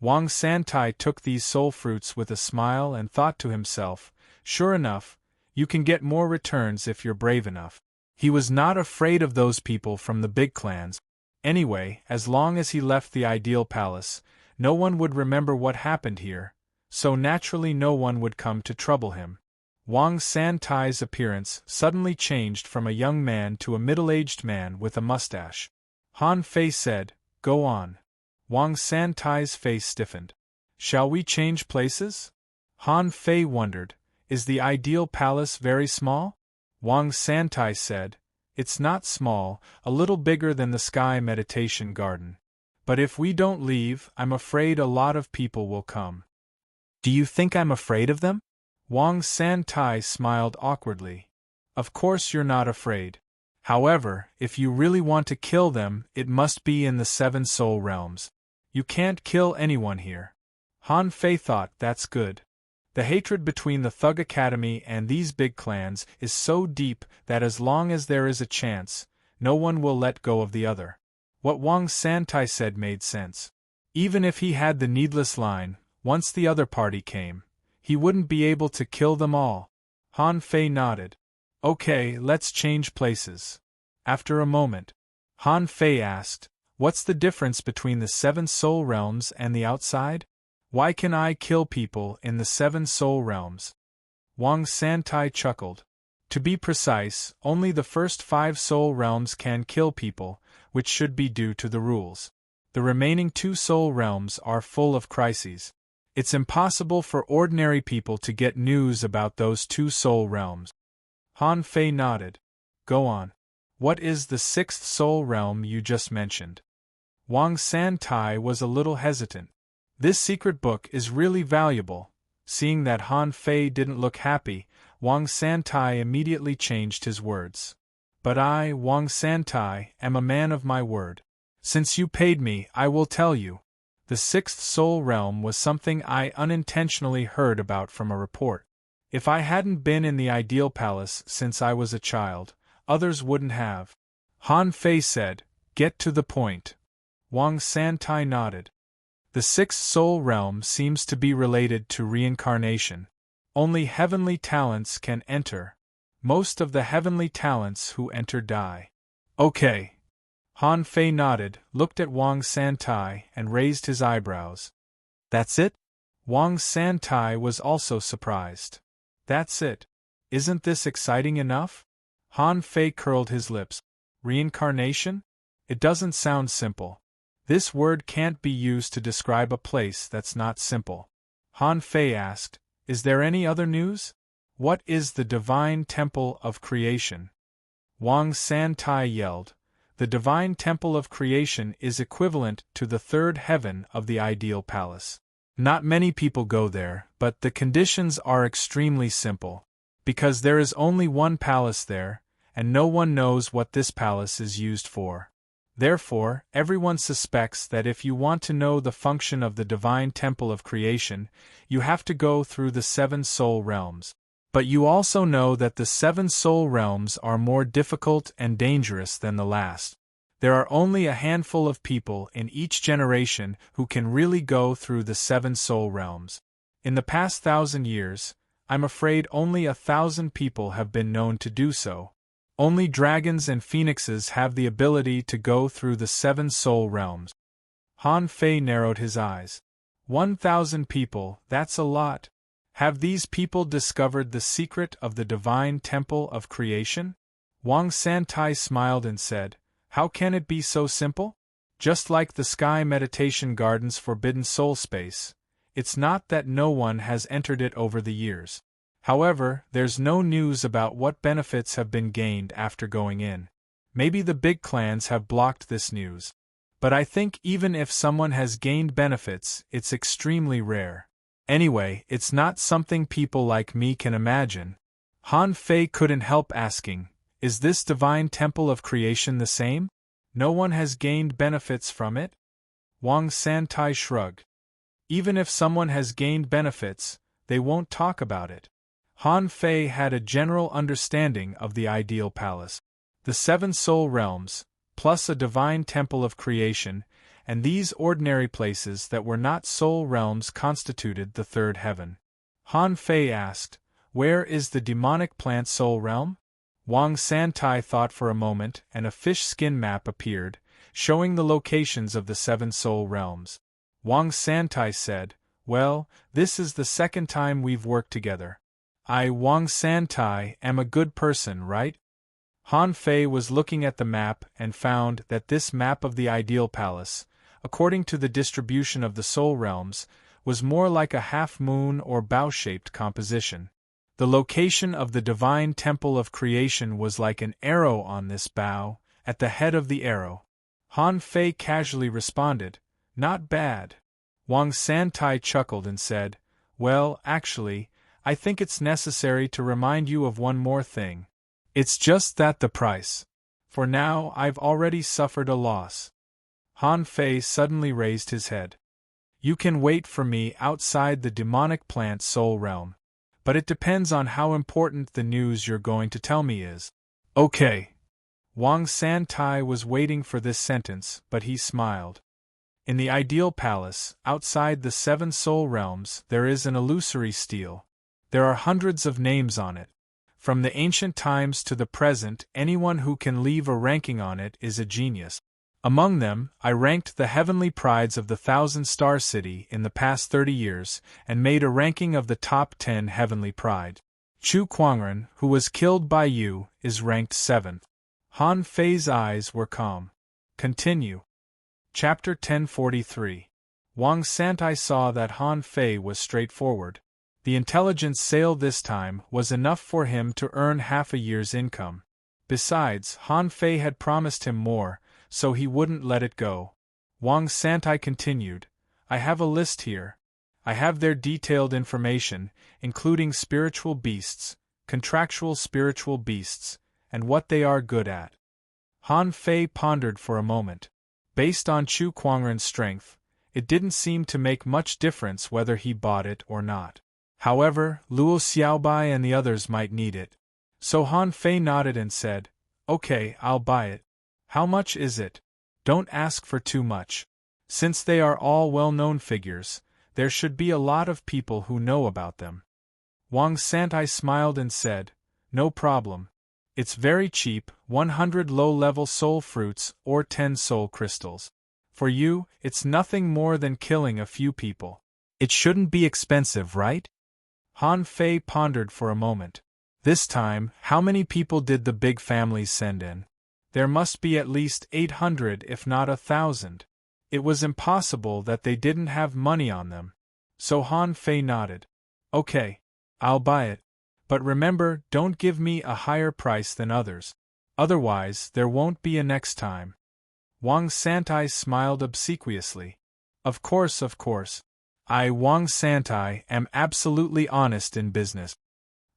Wang Santai took these soul fruits with a smile and thought to himself, "Sure enough, you can get more returns if you're brave enough." He was not afraid of those people from the big clans. Anyway, as long as he left the ideal palace, no one would remember what happened here, so naturally no one would come to trouble him. Wang Santai's appearance suddenly changed from a young man to a middle-aged man with a mustache. Han Fei said, "Go on." Wang Santai's face stiffened. "Shall we change places?" Han Fei wondered, "Is the ideal palace very small?" Wang Santai said, "It's not small, a little bigger than the Sky Meditation Garden. But if we don't leave, I'm afraid a lot of people will come." "Do you think I'm afraid of them?" Wang Santai smiled awkwardly. "Of course you're not afraid. However, if you really want to kill them, it must be in the 7 soul realms. You can't kill anyone here." Han Fei thought, that's good. The hatred between the Thug Academy and these big clans is so deep that as long as there is a chance, no one will let go of the other. What Wang Santai said made sense. Even if he had the needless line, once the other party came, he wouldn't be able to kill them all. Han Fei nodded. "Okay, let's change places." After a moment, Han Fei asked, "What's the difference between the 7 soul realms and the outside? Why can I kill people in the 7 soul realms?" Wang Santai chuckled. "To be precise, only the first 5 soul realms can kill people, which should be due to the rules. The remaining 2 soul realms are full of crises. It's impossible for ordinary people to get news about those 2 soul realms." Han Fei nodded. "Go on. What is the 6th soul realm you just mentioned?" Wang Santai was a little hesitant. This secret book is really valuable. Seeing that Han Fei didn't look happy, Wang Santai immediately changed his words. But I, Wang Santai, am a man of my word. Since you paid me, I will tell you. The sixth soul realm was something I unintentionally heard about from a report. If I hadn't been in the ideal palace since I was a child, others wouldn't have. Han Fei said, "Get to the point." Wang Santai nodded. The sixth soul realm seems to be related to reincarnation. Only heavenly talents can enter. Most of the heavenly talents who enter die. Okay. Han Fei nodded, looked at Wang Santai, and raised his eyebrows. That's it? Wang Santai was also surprised. That's it. Isn't this exciting enough? Han Fei curled his lips. Reincarnation? It doesn't sound simple. This word can't be used to describe a place that's not simple. Han Fei asked, "Is there any other news? What is the divine temple of creation?" Wang Santai yelled, "The divine temple of creation is equivalent to the third heaven of the ideal palace. Not many people go there, but the conditions are extremely simple. Because there is only one palace there, and no one knows what this palace is used for. Therefore, everyone suspects that if you want to know the function of the divine temple of creation, you have to go through the seven soul realms. But you also know that the seven soul realms are more difficult and dangerous than the last. There are only a handful of people in each generation who can really go through the seven soul realms. In the past 1,000 years, I'm afraid only 1,000 people have been known to do so. Only dragons and phoenixes have the ability to go through the seven soul realms." Han Fei narrowed his eyes. 1,000 people, that's a lot. Have these people discovered the secret of the divine temple of creation? Wang Santai smiled and said, "How can it be so simple? Just like the Sky Meditation Garden's forbidden soul space, it's not that no one has entered it over the years. However, there's no news about what benefits have been gained after going in. Maybe the big clans have blocked this news. But I think even if someone has gained benefits, it's extremely rare. Anyway, it's not something people like me can imagine." Han Fei couldn't help asking, "Is this divine temple of creation the same? No one has gained benefits from it?" Wang Santai shrugged. "Even if someone has gained benefits, they won't talk about it." Han Fei had a general understanding of the ideal palace. The seven soul realms, plus a divine temple of creation, and these ordinary places that were not soul realms constituted the third heaven. Han Fei asked, "Where is the demonic plant soul realm?" Wang Santai thought for a moment and a fish skin map appeared, showing the locations of the seven soul realms. Wang Santai said, "Well, this is the second time we've worked together. I, Wang Santai, am a good person, right?" Han Fei was looking at the map and found that this map of the ideal palace, according to the distribution of the soul realms, was more like a half-moon or bow-shaped composition. The location of the divine temple of creation was like an arrow on this bow, at the head of the arrow. Han Fei casually responded, "Not bad." Wang Santai chuckled and said, "Well, actually, I think it's necessary to remind you of one more thing. It's just that the price. For now, I've already suffered a loss." Han Fei suddenly raised his head. "You can wait for me outside the demonic plant soul realm. But it depends on how important the news you're going to tell me is." "Okay." Wang Santai was waiting for this sentence, but he smiled. In the ideal palace, outside the seven soul realms, there is an illusory stele. There are hundreds of names on it. From the ancient times to the present, anyone who can leave a ranking on it is a genius. Among them, I ranked the heavenly prides of the 1,000-star city in the past 30 years, and made a ranking of the top 10 heavenly pride. Chu Kuangren, who was killed by you, is ranked 7th. Han Fei's eyes were calm. Continue. Chapter 1043. Wang Santai saw that Han Fei was straightforward. The intelligence sale this time was enough for him to earn half a year's income. Besides, Han Fei had promised him more, so he wouldn't let it go. Wang Santai continued, I have a list here. I have their detailed information, including spiritual beasts, contractual spiritual beasts, and what they are good at. Han Fei pondered for a moment. Based on Chu Kuangren's strength, it didn't seem to make much difference whether he bought it or not. However, Luo Xiaobai and the others might need it. So Han Fei nodded and said, "Okay, I'll buy it. How much is it? Don't ask for too much. Since they are all well-known figures, there should be a lot of people who know about them." Wang Santai smiled and said, "No problem. It's very cheap, 100 low-level soul fruits or 10 soul crystals. For you, it's nothing more than killing a few people. It shouldn't be expensive, right?" Han Fei pondered for a moment. This time, how many people did the big families send in? There must be at least 800 if not 1,000. It was impossible that they didn't have money on them. So Han Fei nodded. "Okay, I'll buy it. But remember, don't give me a higher price than others. Otherwise, there won't be a next time." Wang Santai smiled obsequiously. Of course. I, Wang Santai, am absolutely honest in business."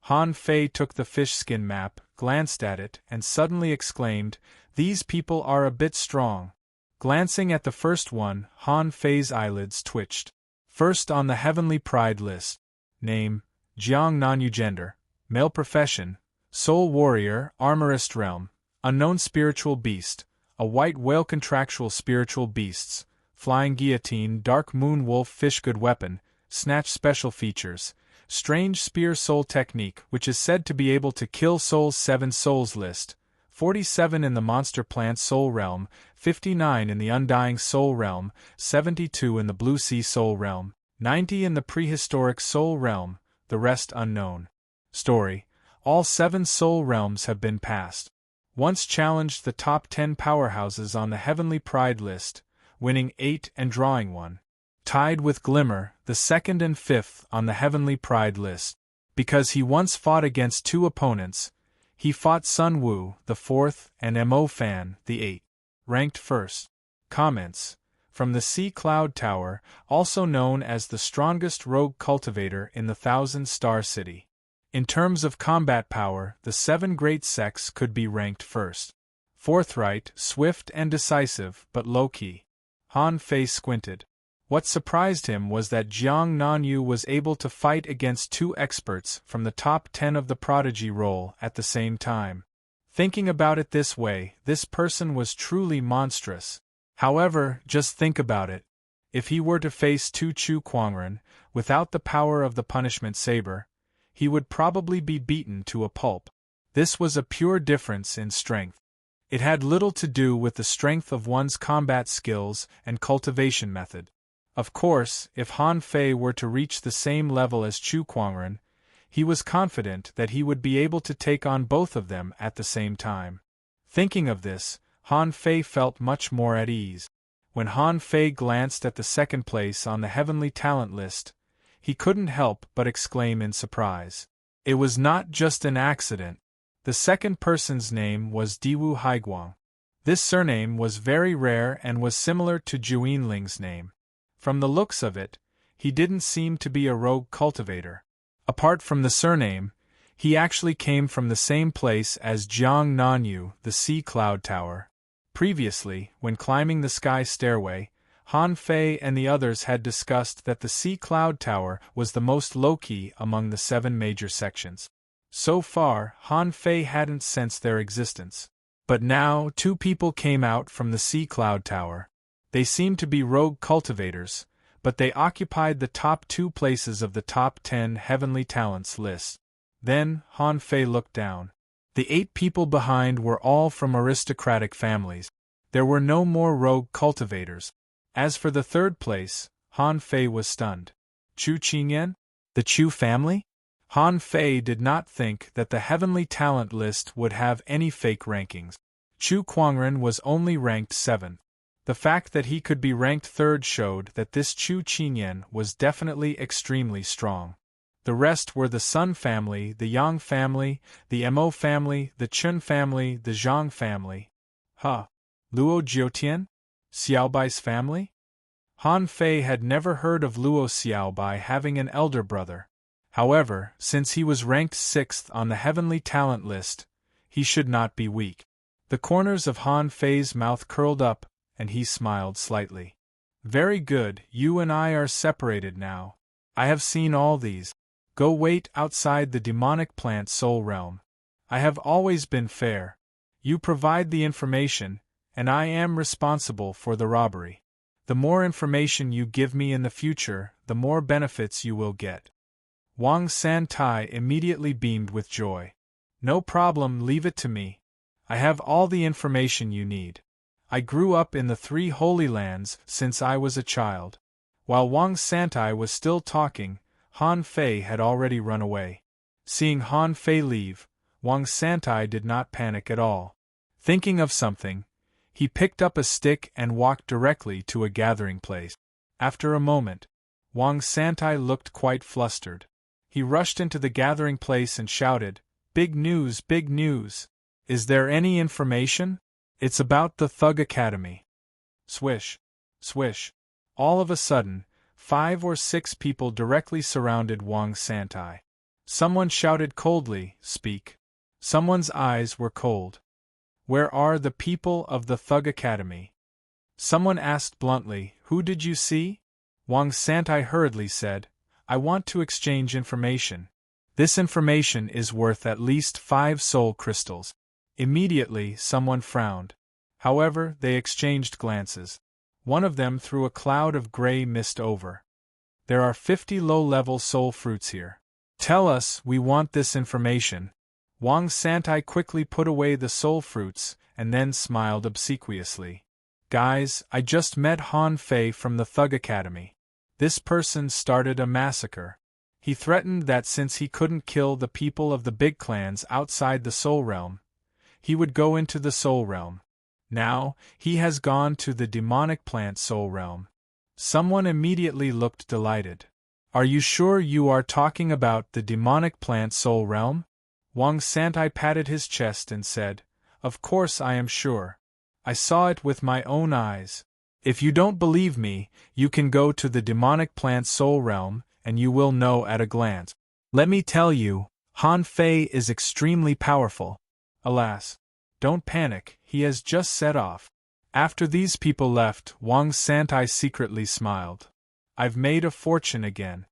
Han Fei took the fish skin map, glanced at it, and suddenly exclaimed, "These people are a bit strong." Glancing at the first one, Han Fei's eyelids twitched. First on the Heavenly Pride list. Name, Jiang Nanyu. Gender, male. Profession, soul warrior, armorist. Realm, unknown. Spiritual beast, a white whale. Contractual spiritual beasts, flying guillotine, dark moon wolf. Fish. Good weapon, snatch. Special features, strange spear. Soul technique, which is said to be able to kill souls. 7 souls list, 47 in the monster plant soul realm, 59 in the undying soul realm, 72 in the blue sea soul realm, 90 in the prehistoric soul realm, the rest unknown. Story: all 7 soul realms have been passed. Once challenged the top 10 powerhouses on the Heavenly Pride list, winning 8 and drawing 1. Tied with Glimmer, the 2nd and 5th on the Heavenly Pride list. Because he once fought against 2 opponents, he fought Sun Wu, the 4th, and Mo Fan, the 8th. Ranked first. Comments: from the Sea Cloud Tower, also known as the strongest rogue cultivator in the Thousand-Star City. In terms of combat power, the 7 great sects could be ranked first. Forthright, swift and decisive, but low-key. Han Fei squinted. What surprised him was that Jiang Nanyu was able to fight against 2 experts from the top 10 of the prodigy role at the same time. Thinking about it this way, this person was truly monstrous. However, just think about it. If he were to face Chu Kuangren, without the power of the punishment saber, he would probably be beaten to a pulp. This was a pure difference in strength. It had little to do with the strength of one's combat skills and cultivation method. Of course, if Han Fei were to reach the same level as Chu Kuangren, he was confident that he would be able to take on both of them at the same time. Thinking of this, Han Fei felt much more at ease. When Han Fei glanced at the 2nd place on the Heavenly Talent list, he couldn't help but exclaim in surprise. It was not just an accident. The 2nd person's name was Diwu Haiguang. This surname was very rare and was similar to Juin Ling's name. From the looks of it, he didn't seem to be a rogue cultivator. Apart from the surname, he actually came from the same place as Jiang Nanyu, the Sea Cloud Tower. Previously, when climbing the sky stairway, Han Fei and the others had discussed that the Sea Cloud Tower was the most low-key among the 7 major sections. So far, Han Fei hadn't sensed their existence. But now 2 people came out from the Sea Cloud Tower. They seemed to be rogue cultivators, but they occupied the top 2 places of the top 10 Heavenly Talents list. Then, Han Fei looked down. The 8 people behind were all from aristocratic families. There were no more rogue cultivators. As for the 3rd place, Han Fei was stunned. Chu Qingyan? The Chu family? Han Fei did not think that the Heavenly Talent list would have any fake rankings. Chu Kuangren was only ranked 7th. The fact that he could be ranked 3rd showed that this Chu Qingyan was definitely extremely strong. The rest were the Sun family, the Yang family, the Mo family, the Chun family, the Zhang family. Luo Jiutian? Xiaobai's family? Han Fei had never heard of Luo Xiaobai having an elder brother. However, since he was ranked 6th on the heavenly talent list, he should not be weak. The corners of Han Fei's mouth curled up, and he smiled slightly. Very good, you and I are separated now. I have seen all these. Go wait outside the demonic plant soul realm. I have always been fair. You provide the information, and I am responsible for the robbery. The more information you give me in the future, the more benefits you will get. Wang Santai immediately beamed with joy. No problem, leave it to me. I have all the information you need. I grew up in the 3 Holy Lands since I was a child. While Wang Santai was still talking, Han Fei had already run away. Seeing Han Fei leave, Wang Santai did not panic at all. Thinking of something, he picked up a stick and walked directly to a gathering place. After a moment, Wang Santai looked quite flustered. He rushed into the gathering place and shouted, "Big news, big news! Is there any information? It's about the Thug Academy." Swish, swish. All of a sudden, 5 or 6 people directly surrounded Wang Santai. Someone shouted coldly, "Speak." Someone's eyes were cold. "Where are the people of the Thug Academy?" Someone asked bluntly, "Who did you see?" Wang Santai hurriedly said, "I want to exchange information. This information is worth at least 5 soul crystals." Immediately, someone frowned. However, they exchanged glances. One of them threw a cloud of gray mist over. "There are 50 low-level soul fruits here. Tell us, we want this information." Wang Santai quickly put away the soul fruits and then smiled obsequiously. "Guys, I just met Han Fei from the Thug Academy. This person started a massacre. He threatened that since he couldn't kill the people of the big clans outside the Soul Realm, he would go into the Soul Realm. Now, he has gone to the demonic plant Soul Realm." Someone immediately looked delighted. "Are you sure you are talking about the demonic plant Soul Realm?" Wang Santai patted his chest and said, "Of course I am sure. I saw it with my own eyes. If you don't believe me, you can go to the demonic plant Soul Realm, and you will know at a glance. Let me tell you, Han Fei is extremely powerful. Alas. Don't panic, he has just set off." After these people left, Wang Santai secretly smiled. "I've made a fortune again."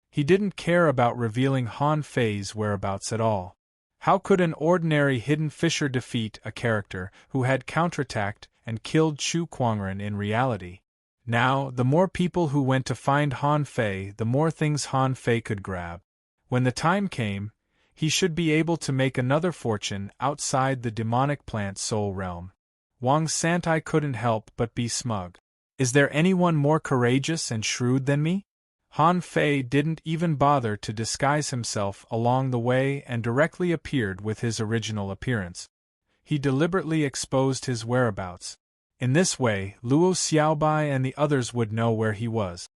He didn't care about revealing Han Fei's whereabouts at all. How could an ordinary hidden fisher defeat a character who had counterattacked and killed Chu Kuangren in reality? Now, the more people who went to find Han Fei, the more things Han Fei could grab. When the time came, he should be able to make another fortune outside the demonic plant Soul Realm. Wang Santai couldn't help but be smug. Is there anyone more courageous and shrewd than me? Han Fei didn't even bother to disguise himself along the way and directly appeared with his original appearance. He deliberately exposed his whereabouts. In this way, Luo Xiaobai and the others would know where he was.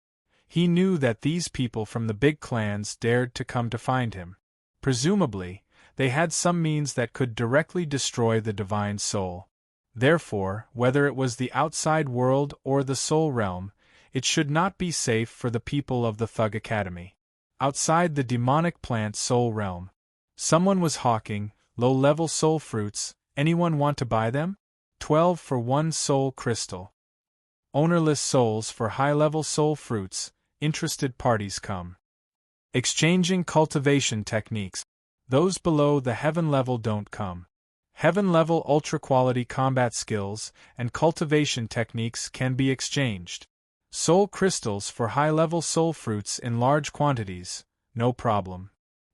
He knew that these people from the big clans dared to come to find him. Presumably, they had some means that could directly destroy the divine soul. Therefore, whether it was the outside world or the soul realm, it should not be safe for the people of the Thug Academy. Outside the demonic plant soul realm, someone was hawking low-level soul fruits. Anyone want to buy them? 12 for 1 soul crystal. Ownerless souls for high-level soul fruits. Interested parties come. Exchanging cultivation techniques. Those below the heaven level don't come. Heaven level ultra-quality combat skills and cultivation techniques can be exchanged. Soul crystals for high-level soul fruits in large quantities, no problem.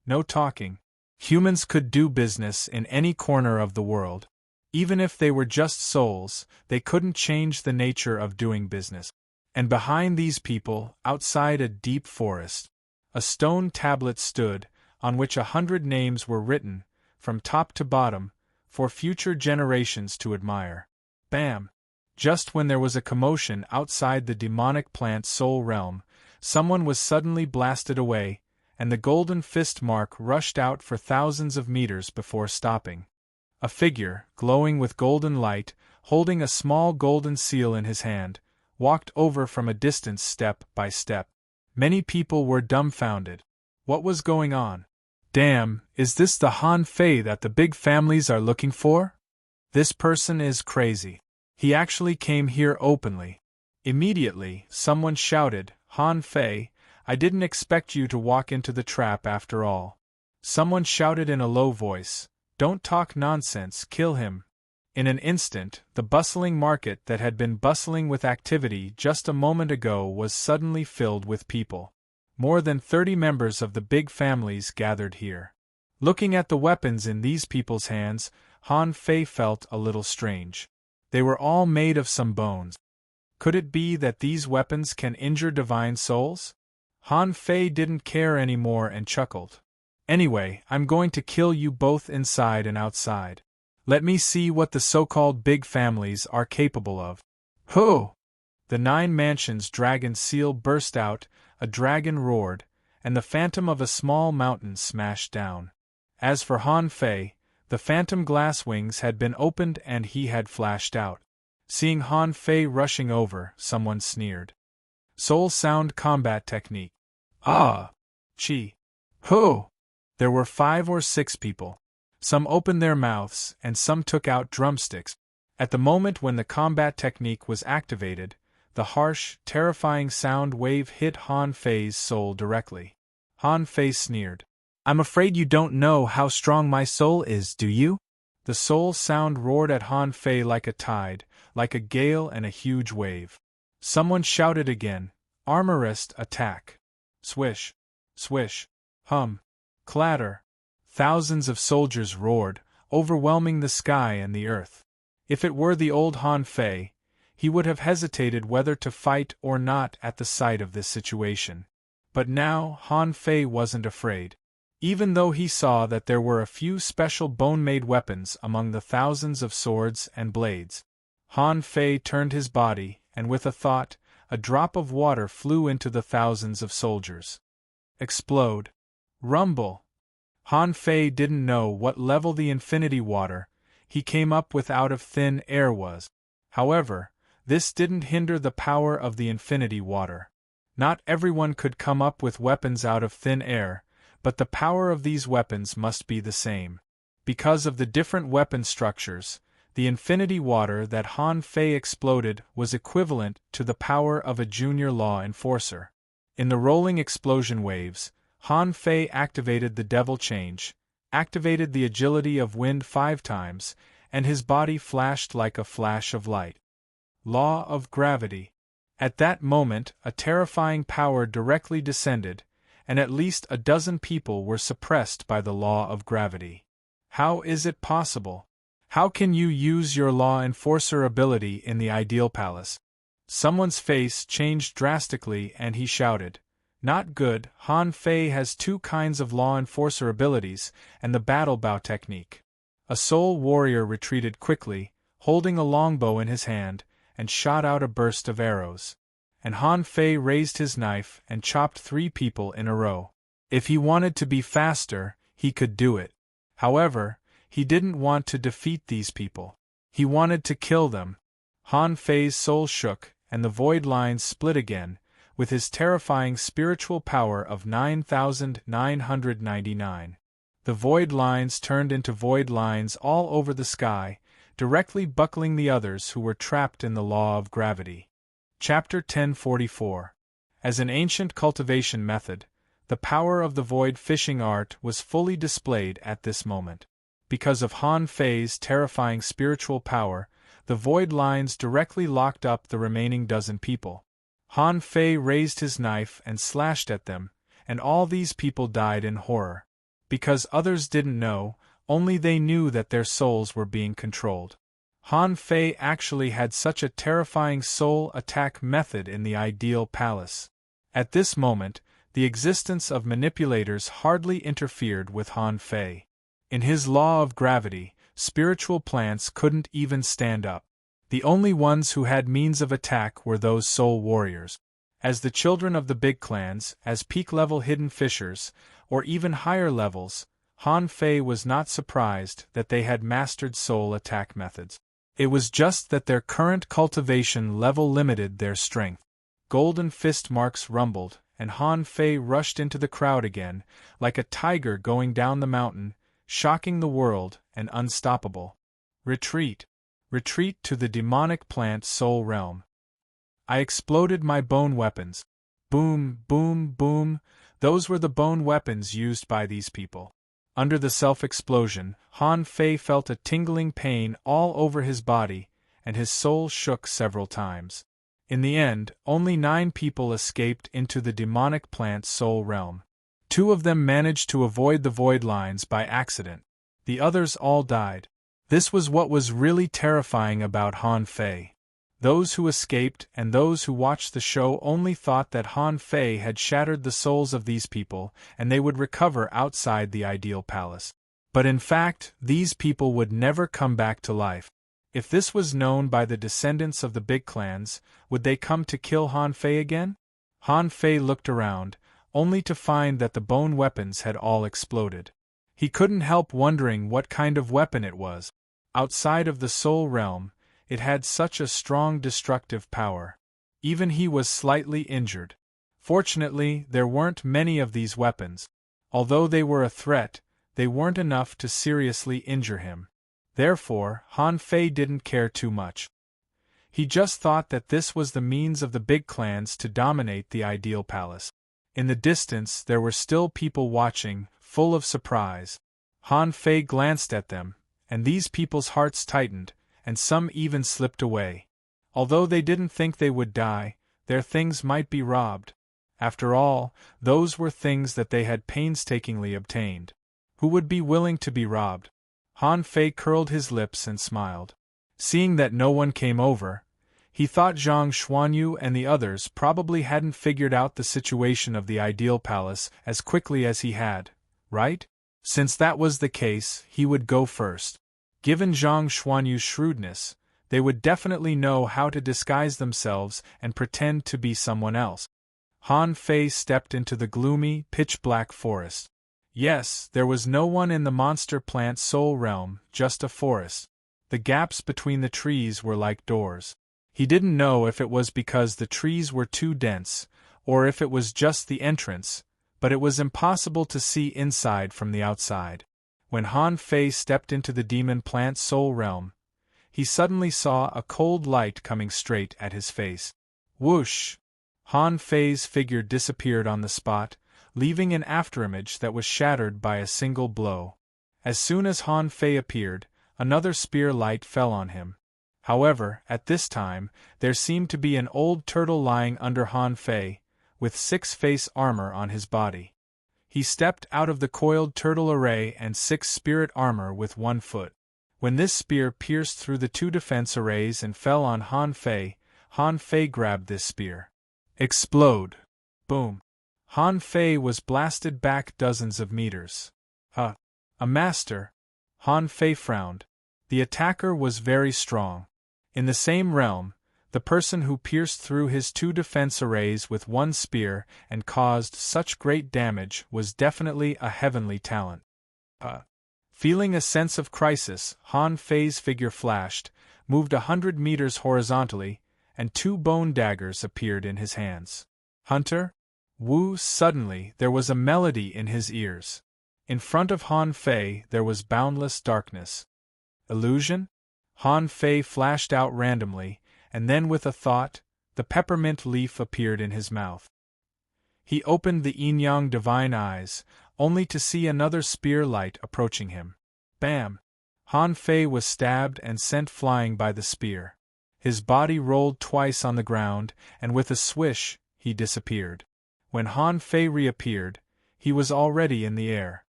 No talking. Humans could do business in any corner of the world. Even if they were just souls, they couldn't change the nature of doing business. And behind these people, outside a deep forest, a stone tablet stood, on which 100 names were written, from top to bottom, for future generations to admire. Bam! Just when there was a commotion outside the demonic plant soul realm, someone was suddenly blasted away, and the golden fist mark rushed out for thousands of meters before stopping. A figure, glowing with golden light, holding a small golden seal in his hand, walked over from a distance step by step. Many people were dumbfounded. What was going on? Damn, is this the Han Fei that the big families are looking for? This person is crazy. He actually came here openly. Immediately, someone shouted, Han Fei, I didn't expect you to walk into the trap after all. Someone shouted in a low voice, don't talk nonsense, kill him. In an instant, the bustling market that had been bustling with activity just a moment ago was suddenly filled with people. More than 30 members of the big families gathered here. Looking at the weapons in these people's hands, Han Fei felt a little strange. They were all made of some bones. Could it be that these weapons can injure divine souls? Han Fei didn't care anymore and chuckled. Anyway, I'm going to kill you both inside and outside. Let me see what the so-called big families are capable of. Ho! The 9 mansions dragon seal burst out, a dragon roared, and the phantom of a small mountain smashed down. As for Han Fei, the phantom glass wings had been opened and he had flashed out. Seeing Han Fei rushing over, someone sneered. Soul sound combat technique. Ah! Chi! Ho! There were 5 or 6 people. Some opened their mouths, and some took out drumsticks. At the moment when the combat technique was activated, the harsh, terrifying sound wave hit Han Fei's soul directly. Han Fei sneered. I'm afraid you don't know how strong my soul is, do you? The soul sound roared at Han Fei like a tide, like a gale and a huge wave. Someone shouted again, Armorist, attack! Swish, swish, hum, clatter. Thousands of soldiers roared, overwhelming the sky and the earth. If it were the old Han Fei, he would have hesitated whether to fight or not at the sight of this situation. But now Han Fei wasn't afraid. Even though he saw that there were a few special bone-made weapons among the thousands of swords and blades. Han Fei turned his body, and with a thought, a drop of water flew into the thousands of soldiers. Explode. Rumble. Han Fei didn't know what level the infinity water he came up with out of thin air was. However, this didn't hinder the power of the infinity water. Not everyone could come up with weapons out of thin air, but the power of these weapons must be the same. Because of the different weapon structures, the infinity water that Han Fei exploded was equivalent to the power of a junior law enforcer. In the rolling explosion waves, Han Fei activated the devil change, activated the agility of wind 5 times, and his body flashed like a flash of light. Law of gravity. At that moment, a terrifying power directly descended, and at least a dozen people were suppressed by the law of gravity. How is it possible? How can you use your law enforcer ability in the ideal palace? Someone's face changed drastically and he shouted, Not good, Han Fei has 2 kinds of law enforcer abilities and the battle bow technique. A soul warrior retreated quickly, holding a longbow in his hand, and shot out a burst of arrows. And Han Fei raised his knife and chopped 3 people in a row. If he wanted to be faster, he could do it. However, he didn't want to defeat these people. He wanted to kill them. Han Fei's soul shook, and the void lines split again, with his terrifying spiritual power of 9,999. The void lines turned into void lines all over the sky, directly buckling the others who were trapped in the law of gravity. Chapter 1044. As an ancient cultivation method, the power of the void fishing art was fully displayed at this moment. Because of Han Fei's terrifying spiritual power, the void lines directly locked up the remaining dozen people. Han Fei raised his knife and slashed at them, and all these people died in horror. Because others didn't know, only they knew that their souls were being controlled. Han Fei actually had such a terrifying soul attack method in the ideal palace. At this moment, the existence of manipulators hardly interfered with Han Fei. In his law of gravity, spiritual plants couldn't even stand up. The only ones who had means of attack were those soul warriors. As the children of the big clans, as peak-level hidden fishers, or even higher levels, Han Fei was not surprised that they had mastered soul attack methods. It was just that their current cultivation level limited their strength. Golden fist marks rumbled, and Han Fei rushed into the crowd again, like a tiger going down the mountain, shocking the world and unstoppable. Retreat! Retreat to the demonic plant soul realm. I exploded my bone weapons. Boom, boom, boom. Those were the bone weapons used by these people. Under the self-explosion, Han Fei felt a tingling pain all over his body, and his soul shook several times. In the end, only 9 people escaped into the demonic plant soul realm. 2 of them managed to avoid the void lines by accident. The others all died. This was what was really terrifying about Han Fei. Those who escaped and those who watched the show only thought that Han Fei had shattered the souls of these people and they would recover outside the ideal palace. But in fact, these people would never come back to life. If this was known by the descendants of the big clans, would they come to kill Han Fei again? Han Fei looked around, only to find that the bone weapons had all exploded. He couldn't help wondering what kind of weapon it was. Outside of the soul realm, it had such a strong destructive power. Even he was slightly injured. Fortunately, there weren't many of these weapons. Although they were a threat, they weren't enough to seriously injure him. Therefore, Han Fei didn't care too much. He just thought that this was the means of the big clans to dominate the ideal palace. In the distance there were still people watching, full of surprise. Han Fei glanced at them, and these people's hearts tightened, and some even slipped away. Although they didn't think they would die, their things might be robbed. After all, those were things that they had painstakingly obtained. Who would be willing to be robbed? Han Fei curled his lips and smiled. Seeing that no one came over, he thought Zhang Xuanyu and the others probably hadn't figured out the situation of the ideal palace as quickly as he had, right? Since that was the case, he would go first. Given Zhang Xuanyu's shrewdness, they would definitely know how to disguise themselves and pretend to be someone else. Han Fei stepped into the gloomy, pitch-black forest. Yes, there was no one in the monster plant soul realm, just a forest. The gaps between the trees were like doors. He didn't know if it was because the trees were too dense, or if it was just the entrance, but it was impossible to see inside from the outside. When Han Fei stepped into the demon plant soul realm, he suddenly saw a cold light coming straight at his face. Whoosh! Han Fei's figure disappeared on the spot, leaving an afterimage that was shattered by a single blow. As soon as Han Fei appeared, another spear light fell on him. However, at this time, there seemed to be an old turtle lying under Han Fei, with 6-face armor on his body. He stepped out of the coiled turtle array and 6 spirit armor with 1 foot. When this spear pierced through the 2 defense arrays and fell on Han Fei grabbed this spear. Explode! Boom! Han Fei was blasted back dozens of meters. A master? Han Fei frowned. The attacker was very strong. In the same realm, the person who pierced through his 2 defense arrays with 1 spear and caused such great damage was definitely a heavenly talent. Feeling a sense of crisis, Han Fei's figure flashed, moved 100 meters horizontally, and 2 bone daggers appeared in his hands. Hunter? Wu! Suddenly, there was a melody in his ears. In front of Han Fei there was boundless darkness. Illusion? Han Fei flashed out randomly, and then with a thought, the peppermint leaf appeared in his mouth. He opened the yin-yang divine eyes, only to see another spear light approaching him. Bam! Han Fei was stabbed and sent flying by the spear. His body rolled twice on the ground, and with a swish, he disappeared. When Han Fei reappeared, he was already in the air.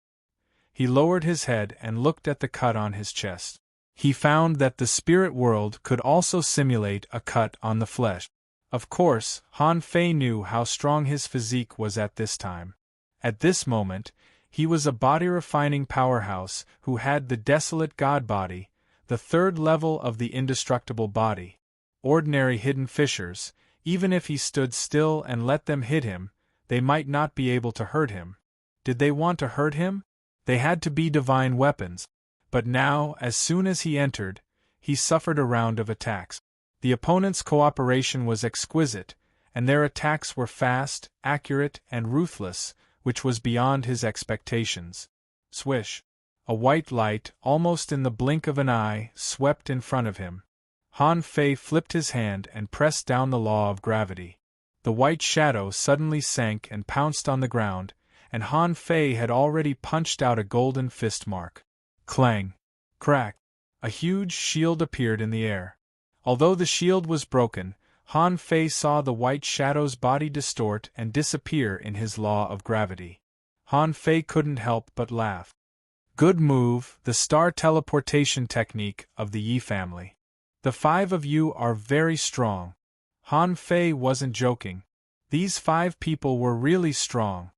He lowered his head and looked at the cut on his chest. He found that the spirit world could also simulate a cut on the flesh. Of course, Han Fei knew how strong his physique was at this time. At this moment, he was a body-refining powerhouse who had the desolate god body, the 3rd level of the indestructible body. Ordinary hidden fishers, even if he stood still and let them hit him, they might not be able to hurt him. Did they want to hurt him? They had to be divine weapons. But now, as soon as he entered, he suffered a round of attacks. The opponent's cooperation was exquisite, and their attacks were fast, accurate, and ruthless, which was beyond his expectations. Swish! A white light, almost in the blink of an eye, swept in front of him. Han Fei flipped his hand and pressed down the law of gravity. The white shadow suddenly sank and pounced on the ground, and Han Fei had already punched out a golden fist mark. Clang! Crack! A huge shield appeared in the air. Although the shield was broken, Han Fei saw the white shadow's body distort and disappear in his law of gravity. Han Fei couldn't help but laugh. Good move, the star teleportation technique of the Yi family. The 5 of you are very strong. Han Fei wasn't joking. These 5 people were really strong.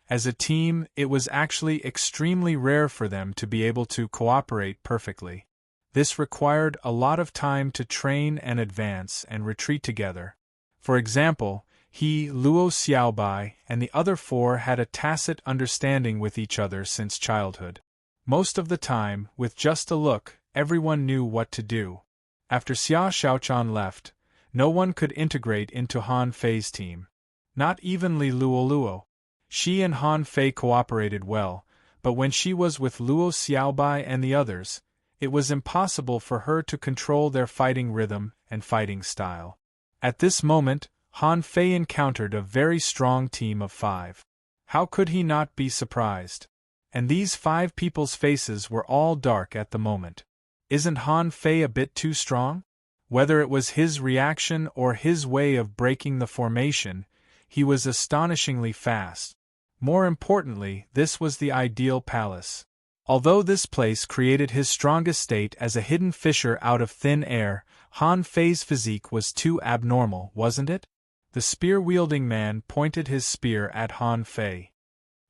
As a team, it was actually extremely rare for them to be able to cooperate perfectly. This required a lot of time to train and advance and retreat together. For example, he, Luo Xiaobai, and the other 4 had a tacit understanding with each other since childhood. Most of the time, with just a look, everyone knew what to do. After Xia Xiaochan left, no one could integrate into Han Fei's team. Not even Li Luoluo. She and Han Fei cooperated well, but when she was with Luo Xiaobai and the others, it was impossible for her to control their fighting rhythm and fighting style. At this moment, Han Fei encountered a very strong team of 5. How could he not be surprised? And these 5 people's faces were all dark at the moment. Isn't Han Fei a bit too strong? Whether it was his reaction or his way of breaking the formation, he was astonishingly fast. More importantly, this was the ideal palace. Although this place created his strongest state as a hidden fisher out of thin air, Han Fei's physique was too abnormal, wasn't it? The spear-wielding man pointed his spear at Han Fei.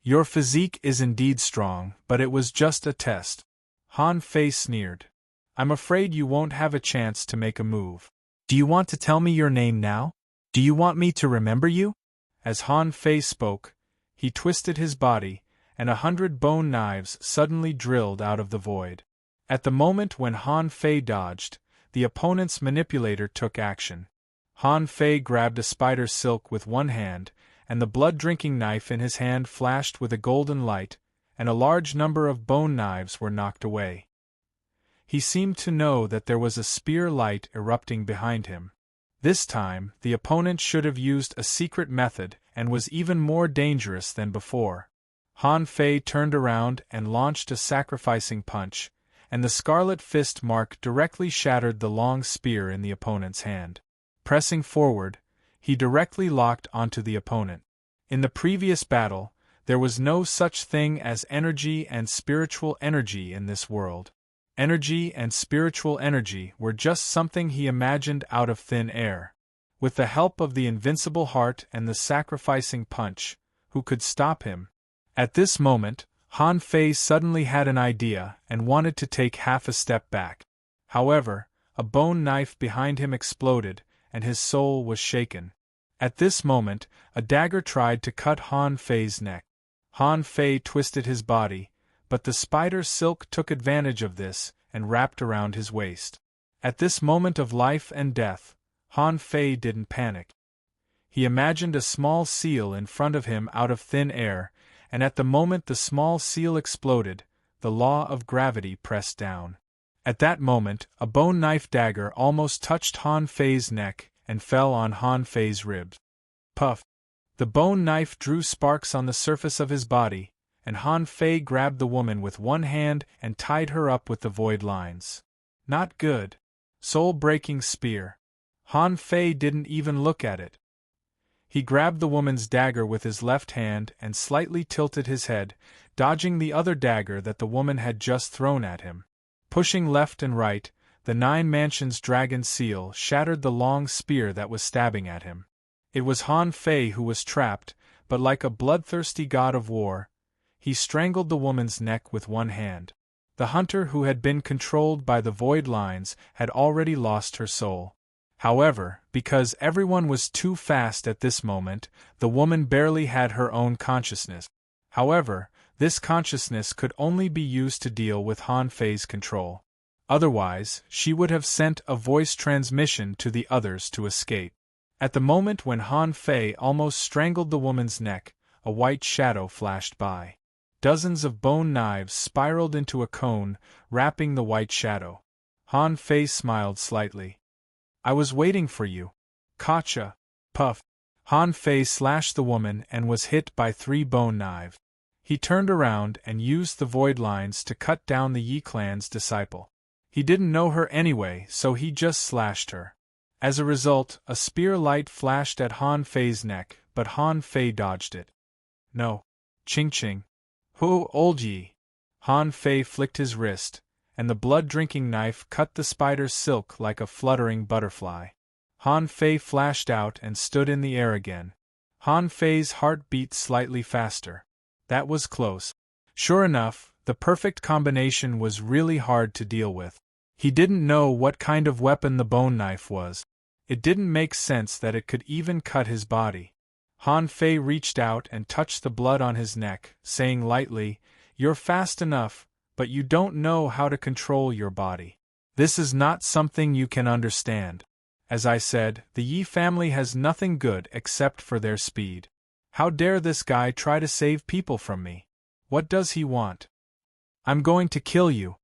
Your physique is indeed strong, but it was just a test. Han Fei sneered. I'm afraid you won't have a chance to make a move. Do you want to tell me your name now? Do you want me to remember you? As Han Fei spoke, he twisted his body, and 100 bone knives suddenly drilled out of the void. At the moment when Han Fei dodged, the opponent's manipulator took action. Han Fei grabbed a spider silk with one hand, and the blood-drinking knife in his hand flashed with a golden light, and a large number of bone knives were knocked away. He seemed to know that there was a spear light erupting behind him. This time, the opponent should have used a secret method and was even more dangerous than before. Han Fei turned around and launched a sacrificing punch, and the scarlet fist mark directly shattered the long spear in the opponent's hand. Pressing forward, he directly locked onto the opponent. In the previous battle, there was no such thing as energy and spiritual energy in this world. Energy and spiritual energy were just something he imagined out of thin air. With the help of the invincible heart and the sacrificing punch, who could stop him? At this moment, Han Fei suddenly had an idea and wanted to take half a step back. However, a bone knife behind him exploded, and his soul was shaken. At this moment, a dagger tried to cut Han Fei's neck. Han Fei twisted his body, but the spider silk took advantage of this and wrapped around his waist. At this moment of life and death, Han Fei didn't panic. He imagined a small seal in front of him out of thin air, and at the moment the small seal exploded, the law of gravity pressed down. At that moment, a bone knife dagger almost touched Han Fei's neck and fell on Han Fei's ribs. Puff! The bone knife drew sparks on the surface of his body, and Han Fei grabbed the woman with one hand and tied her up with the void lines. Not good. Soul-breaking spear. Han Fei didn't even look at it. He grabbed the woman's dagger with his left hand and slightly tilted his head, dodging the other dagger that the woman had just thrown at him. Pushing left and right, the Nine Mansions dragon seal shattered the long spear that was stabbing at him. It was Han Fei who was trapped, but like a bloodthirsty god of war, he strangled the woman's neck with one hand. The hunter who had been controlled by the void lines had already lost her soul. However, because everyone was too fast at this moment, the woman barely had her own consciousness. However, this consciousness could only be used to deal with Han Fei's control. Otherwise, she would have sent a voice transmission to the others to escape. At the moment when Han Fei almost strangled the woman's neck, a white shadow flashed by. Dozens of bone knives spiraled into a cone, wrapping the white shadow. Han Fei smiled slightly. I was waiting for you. Gotcha. Puff. Han Fei slashed the woman and was hit by 3 bone knives. He turned around and used the void lines to cut down the Yi clan's disciple. He didn't know her anyway, so he just slashed her. As a result, a spear light flashed at Han Fei's neck, but Han Fei dodged it. No. Ching ching. Hu, old Yi. Han Fei flicked his wrist, and the blood-drinking knife cut the spider's silk like a fluttering butterfly. Han Fei flashed out and stood in the air again. Han Fei's heart beat slightly faster. That was close. Sure enough, the perfect combination was really hard to deal with. He didn't know what kind of weapon the bone knife was. It didn't make sense that it could even cut his body. Han Fei reached out and touched the blood on his neck, saying lightly, "You're fast enough, but you don't know how to control your body. This is not something you can understand. As I said, the Yi family has nothing good except for their speed. How dare this guy try to save people from me? What does he want? I'm going to kill you."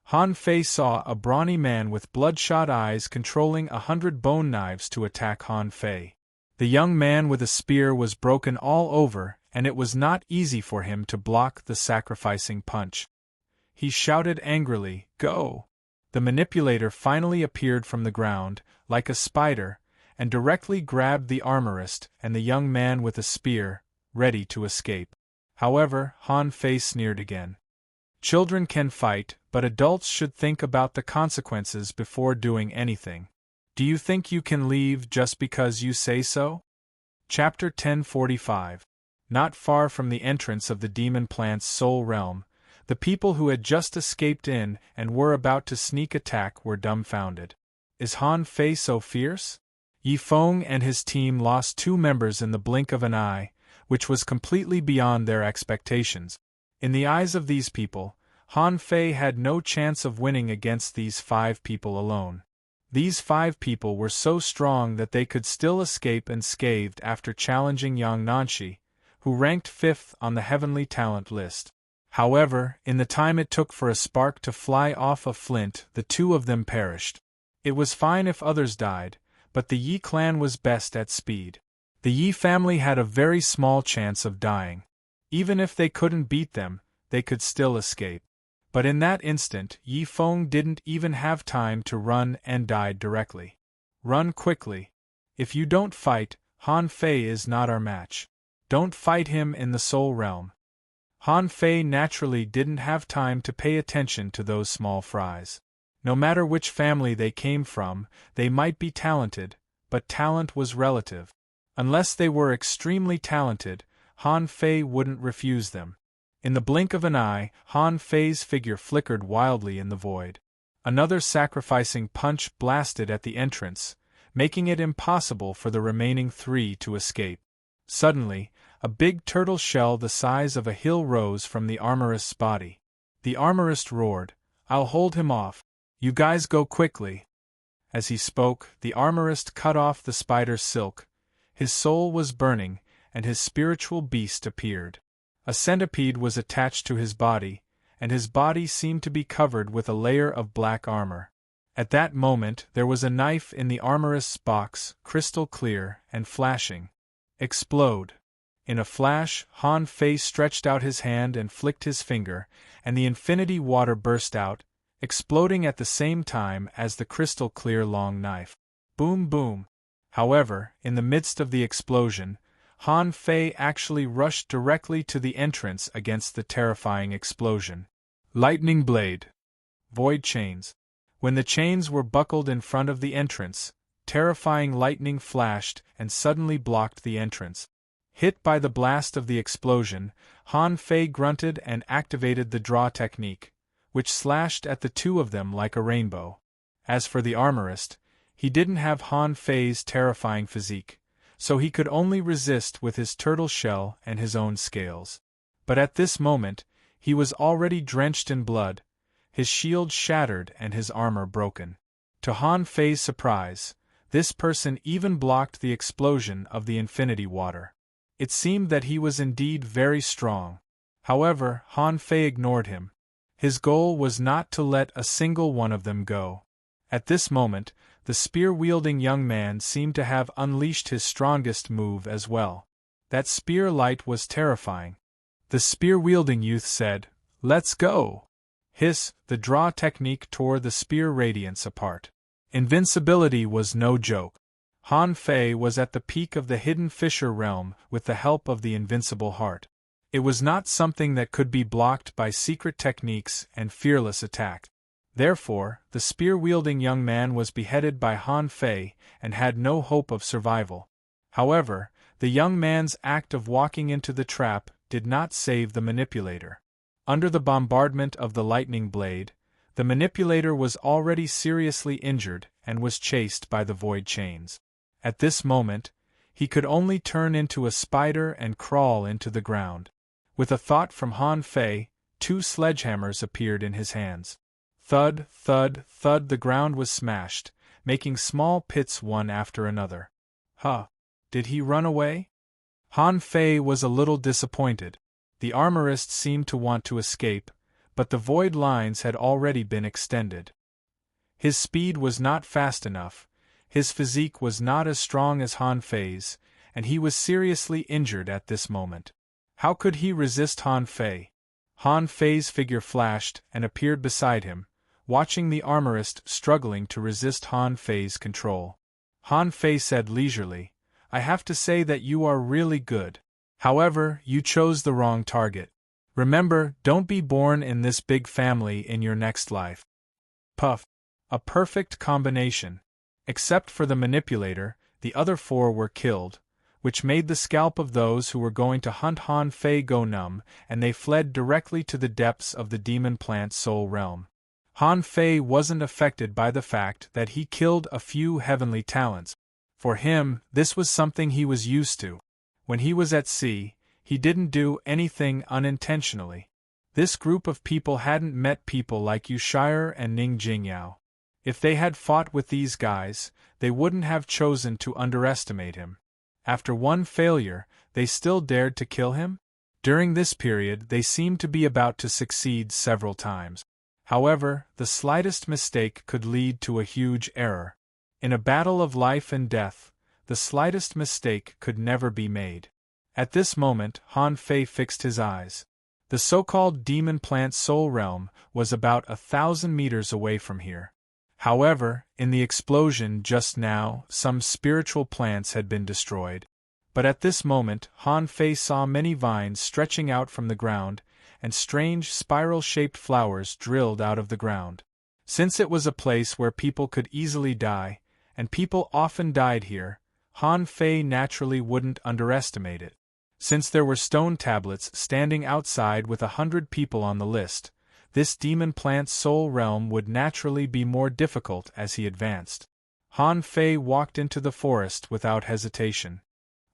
Han Fei saw a brawny man with bloodshot eyes controlling 100 bone knives to attack Han Fei. The young man with a spear was broken all over, and it was not easy for him to block the sacrificing punch. He shouted angrily, "Go!" The manipulator finally appeared from the ground, like a spider, and directly grabbed the armorist and the young man with a spear, ready to escape. However, Han Fei sneered again. Children can fight, but adults should think about the consequences before doing anything. Do you think you can leave just because you say so? Chapter 1045. Not far from the entrance of the demon plant's soul realm, the people who had just escaped in and were about to sneak attack were dumbfounded. Is Han Fei so fierce? Yi Feng and his team lost 2 members in the blink of an eye, which was completely beyond their expectations. In the eyes of these people, Han Fei had no chance of winning against these 5 people alone. These 5 people were so strong that they could still escape unscathed after challenging Yang Nanshi, who ranked 5th on the heavenly talent list. However, in the time it took for a spark to fly off a flint, the 2 of them perished. It was fine if others died, but the Yi clan was best at speed. The Yi family had a very small chance of dying. Even if they couldn't beat them, they could still escape. But in that instant, Yi Feng didn't even have time to run and died directly. Run quickly. If you don't fight, Han Fei is not our match. Don't fight him in the soul realm. Han Fei naturally didn't have time to pay attention to those small fries. No matter which family they came from, they might be talented, but talent was relative. Unless they were extremely talented, Han Fei wouldn't refuse them. In the blink of an eye, Han Fei's figure flickered wildly in the void. Another sacrificing punch blasted at the entrance, making it impossible for the remaining 3 to escape. Suddenly, a big turtle shell the size of a hill rose from the armorist's body. The armorist roared, "I'll hold him off. You guys go quickly." As he spoke, the armorist cut off the spider's silk. His soul was burning, and his spiritual beast appeared. A centipede was attached to his body, and his body seemed to be covered with a layer of black armor. At that moment there was a knife in the armorist's box, crystal clear and flashing. Explode! In a flash, Han Fei stretched out his hand and flicked his finger, and the infinity water burst out, exploding at the same time as the crystal clear long knife. Boom boom! However, in the midst of the explosion, Han Fei actually rushed directly to the entrance against the terrifying explosion. Lightning blade. Void chains. When the chains were buckled in front of the entrance, terrifying lightning flashed and suddenly blocked the entrance. Hit by the blast of the explosion, Han Fei grunted and activated the draw technique, which slashed at the 2 of them like a rainbow. As for the armorist, he didn't have Han Fei's terrifying physique, so he could only resist with his turtle shell and his own scales. But at this moment, he was already drenched in blood, his shield shattered and his armor broken. To Han Fei's surprise, this person even blocked the explosion of the infinity water. It seemed that he was indeed very strong. However, Han Fei ignored him. His goal was not to let a single one of them go. At this moment, the spear-wielding young man seemed to have unleashed his strongest move as well. That spear light was terrifying. The spear-wielding youth said, "Let's go!" The draw technique tore the spear radiance apart. Invincibility was no joke. Han Fei was at the peak of the hidden Fisher realm with the help of the invincible heart. It was not something that could be blocked by secret techniques and fearless attack. Therefore, the spear-wielding young man was beheaded by Han Fei and had no hope of survival. However, the young man's act of walking into the trap did not save the manipulator. Under the bombardment of the lightning blade, the manipulator was already seriously injured and was chased by the void chains. At this moment, he could only turn into a spider and crawl into the ground. With a thought from Han Fei, 2 sledgehammers appeared in his hands. Thud, thud, thud, the ground was smashed, making small pits one after another. Did he run away? Han Fei was a little disappointed. The armorist seemed to want to escape, but the void lines had already been extended. His speed was not fast enough, his physique was not as strong as Han Fei's, and he was seriously injured at this moment. How could he resist Han Fei? Han Fei's figure flashed and appeared beside him, watching the armorist struggling to resist Han Fei's control. Han Fei said leisurely, "I have to say that you are really good. However, you chose the wrong target. Remember, don't be born in this big family in your next life." Puff. A perfect combination. Except for the manipulator, the other 4 were killed, which made the scalp of those who were going to hunt Han Fei go numb, and they fled directly to the depths of the demon plant soul realm. Han Fei wasn't affected by the fact that he killed a few heavenly talents. For him, this was something he was used to. When he was at sea, he didn't do anything unintentionally. This group of people hadn't met people like Yu Shire and Ning Jingyao. If they had fought with these guys, they wouldn't have chosen to underestimate him. After one failure, they still dared to kill him? During this period, they seemed to be about to succeed several times. However, the slightest mistake could lead to a huge error. In a battle of life and death, the slightest mistake could never be made. At this moment, Han Fei fixed his eyes. The so-called demon plant soul realm was about 1,000 meters away from here. However, in the explosion just now, some spiritual plants had been destroyed. But at this moment, Han Fei saw many vines stretching out from the ground, and strange spiral-shaped flowers drilled out of the ground. Since it was a place where people could easily die, and people often died here, Han Fei naturally wouldn't underestimate it. Since there were stone tablets standing outside with 100 people on the list, this demon plant soul realm would naturally be more difficult as he advanced. Han Fei walked into the forest without hesitation.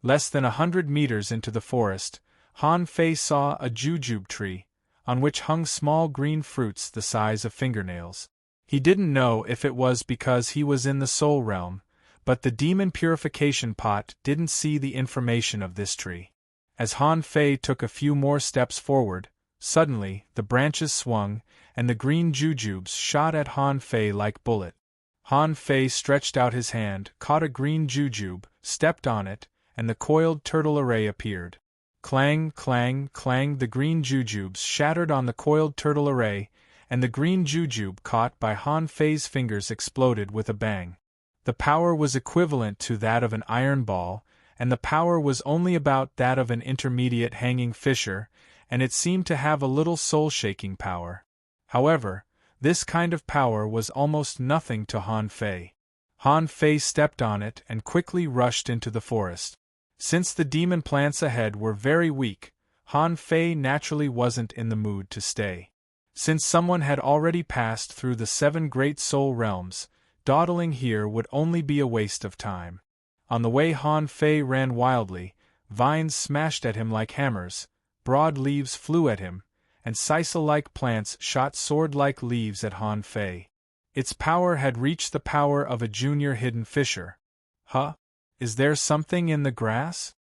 Less than 100 meters into the forest, Han Fei saw a jujube tree, on which hung small green fruits the size of fingernails. He didn't know if it was because he was in the soul realm, but the demon purification pot didn't see the information of this tree. As Han Fei took a few more steps forward, suddenly the branches swung, and the green jujubes shot at Han Fei like bullets. Han Fei stretched out his hand, caught a green jujube, stepped on it, and the coiled turtle array appeared. Clang, clang, clang, the green jujubes shattered on the coiled turtle array, and the green jujube caught by Han Fei's fingers exploded with a bang. The power was equivalent to that of an iron ball, and the power was only about that of an intermediate hanging fisher, and it seemed to have a little soul-shaking power. However, this kind of power was almost nothing to Han Fei. Han Fei stepped on it and quickly rushed into the forest. Since the demon plants ahead were very weak, Han Fei naturally wasn't in the mood to stay. Since someone had already passed through the 7 great soul realms, dawdling here would only be a waste of time. On the way Han Fei ran wildly, vines smashed at him like hammers, broad leaves flew at him, and sisal-like plants shot sword-like leaves at Han Fei. Its power had reached the power of a junior hidden fisher. Huh? Is there something in the grass?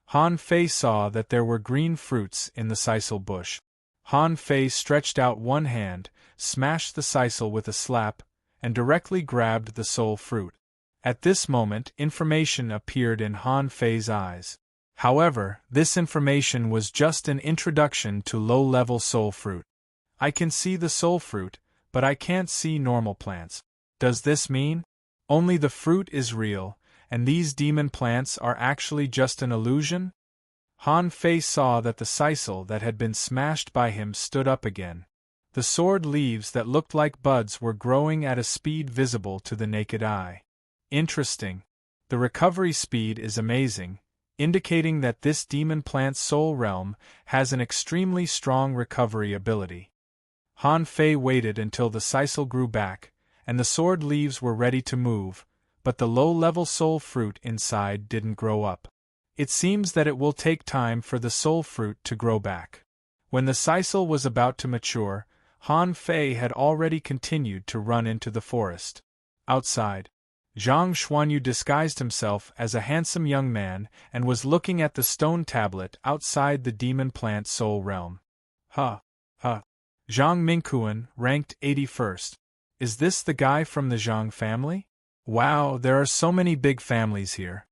Han Fei saw that there were green fruits in the sisal bush. Han Fei stretched out one hand, smashed the sisal with a slap, and directly grabbed the soul fruit. At this moment, information appeared in Han Fei's eyes. However, this information was just an introduction to low-level soul fruit. I can see the soul fruit, but I can't see normal plants. Does this mean only the fruit is real, and these demon plants are actually just an illusion? Han Fei saw that the sisal that had been smashed by him stood up again. The sword leaves that looked like buds were growing at a speed visible to the naked eye. Interesting. The recovery speed is amazing, indicating that this demon plant's soul realm has an extremely strong recovery ability. Han Fei waited until the sisal grew back, and the sword leaves were ready to move, but the low-level soul fruit inside didn't grow up. It seems that it will take time for the soul fruit to grow back. When the sisal was about to mature, Han Fei had already continued to run into the forest. Outside, Zhang Xuanyu disguised himself as a handsome young man and was looking at the stone tablet outside the demon plant soul realm. Huh. Zhang Mingquan, ranked 81st. Is this the guy from the Zhang family? Wow, there are so many big families here.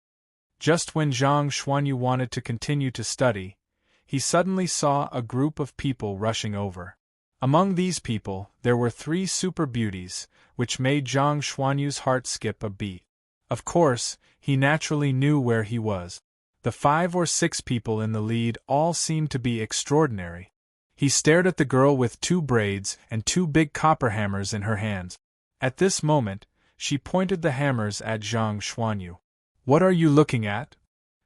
Just when Zhang Xuanyu wanted to continue to study, he suddenly saw a group of people rushing over. Among these people, there were 3 super beauties, which made Zhang Xuanyu's heart skip a beat. Of course, he naturally knew where he was. The 5 or 6 people in the lead all seemed to be extraordinary. He stared at the girl with 2 braids and 2 big copper hammers in her hands. At this moment, she pointed the hammers at Zhang Xuanyu. What are you looking at?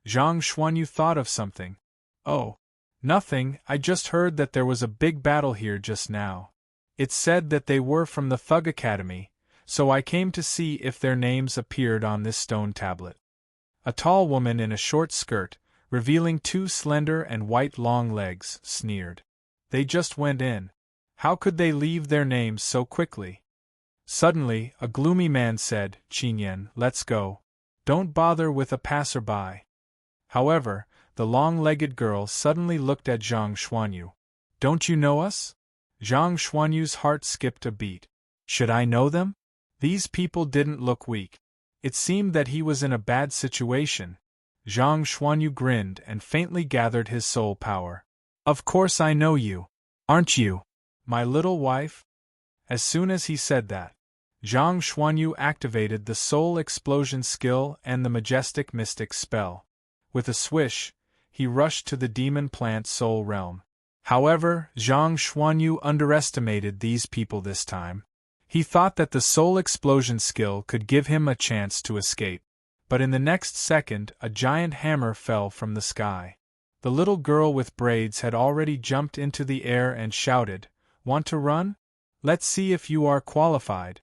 Zhang Xuanyu thought of something. Oh, nothing, I just heard that there was a big battle here just now. It said that they were from the Thug Academy, so I came to see if their names appeared on this stone tablet. A tall woman in a short skirt, revealing 2 slender and white long legs, sneered. They just went in. How could they leave their names so quickly? Suddenly, a gloomy man said, Qingyan, let's go. Don't bother with a passerby. However, the long-legged girl suddenly looked at Zhang Xuanyu. Don't you know us? Zhang Xuanyu's heart skipped a beat. Should I know them? These people didn't look weak. It seemed that he was in a bad situation. Zhang Xuanyu grinned and faintly gathered his soul power. Of course I know you. Aren't you my little wife? As soon as he said that, Zhang Xuanyu activated the soul explosion skill and the majestic mystic spell. With a swish, he rushed to the demon plant soul realm. However, Zhang Xuanyu underestimated these people this time. He thought that the soul explosion skill could give him a chance to escape. But in the next second, a giant hammer fell from the sky. The little girl with braids had already jumped into the air and shouted, Want to run? Let's see if you are qualified.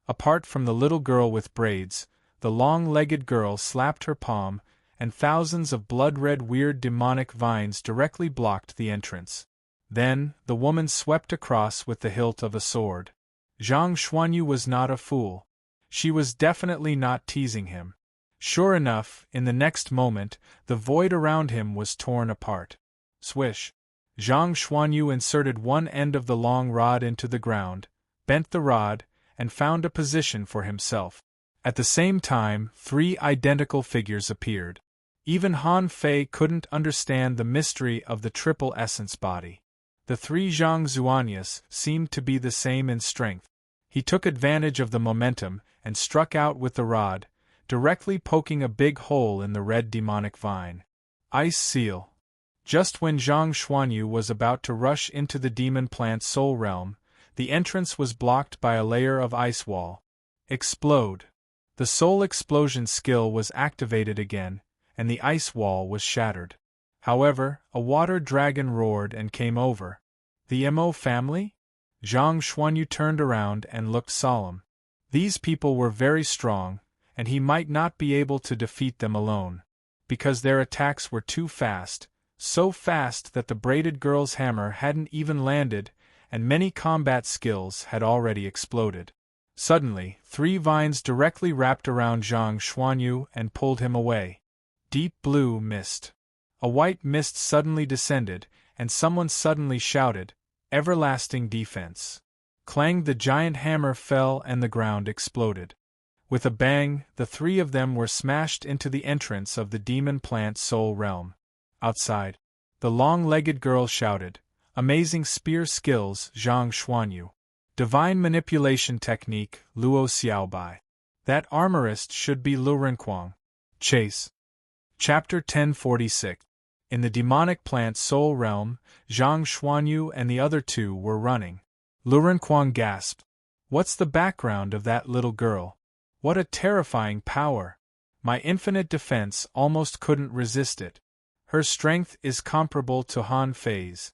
Apart from the little girl with braids, the long-legged girl slapped her palm, and thousands of blood-red weird demonic vines directly blocked the entrance. Then, the woman swept across with the hilt of a sword. Zhang Xuanyu was not a fool. She was definitely not teasing him. Sure enough, in the next moment, the void around him was torn apart. Swish! Zhang Xuanyu inserted one end of the long rod into the ground, bent the rod, and found a position for himself. At the same time, 3 identical figures appeared. Even Han Fei couldn't understand the mystery of the triple essence body. The 3 Zhang Xuanyas seemed to be the same in strength. He took advantage of the momentum and struck out with the rod, directly poking a big hole in the red demonic vine. Ice Seal. Just when Zhang Xuanyu was about to rush into the demon plant soul realm, the entrance was blocked by a layer of ice wall. Explode. The soul explosion skill was activated again, and the ice wall was shattered. However, a water dragon roared and came over. The Mo family? Zhang Xuanyu turned around and looked solemn. These people were very strong, and he might not be able to defeat them alone. Because their attacks were too fast, so fast that the braided girl's hammer hadn't even landed, and many combat skills had already exploded. Suddenly, 3 vines directly wrapped around Zhang Xuanyu and pulled him away. Deep blue mist. A white mist suddenly descended, and someone suddenly shouted, "Everlasting defense." Clang! The giant hammer fell and the ground exploded. With a bang, the 3 of them were smashed into the entrance of the demon plant soul realm. Outside, the long-legged girl shouted, "Amazing spear skills, Zhang Xuanyu. Divine manipulation technique, Luo Xiaobai. That armorist should be Lu Renquang." Chase. Chapter 1046. In the demonic plant soul realm, Zhang Xuanyu and the other 2 were running. Lu Renquang gasped. "What's the background of that little girl? What a terrifying power! My infinite defense almost couldn't resist it. Her strength is comparable to Han Fei's."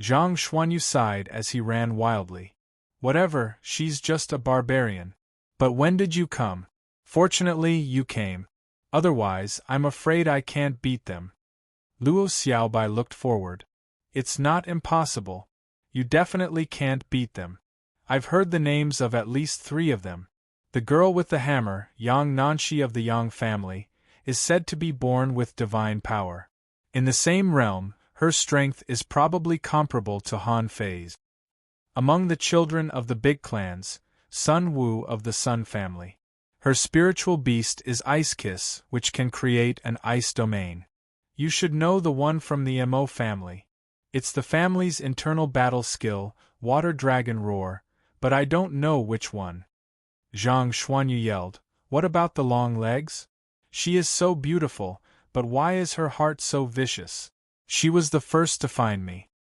Zhang Xuanyu sighed as he ran wildly. "Whatever, she's just a barbarian. But when did you come? Fortunately, you came. Otherwise, I'm afraid I can't beat them." Luo Xiaobai looked forward. "It's not impossible. You definitely can't beat them. I've heard the names of at least 3 of them. The girl with the hammer, Yang Nanshi of the Yang family, is said to be born with divine power. In the same realm, her strength is probably comparable to Han Fei's. Among the children of the big clans, Sun Wu of the Sun family. Her spiritual beast is Ice Kiss, which can create an ice domain. You should know the one from the Mo family. It's the family's internal battle skill, Water Dragon Roar, but I don't know which one." Zhang Xuanyu yelled, "What about the long legs? She is so beautiful, but why is her heart so vicious? She was the first to find me.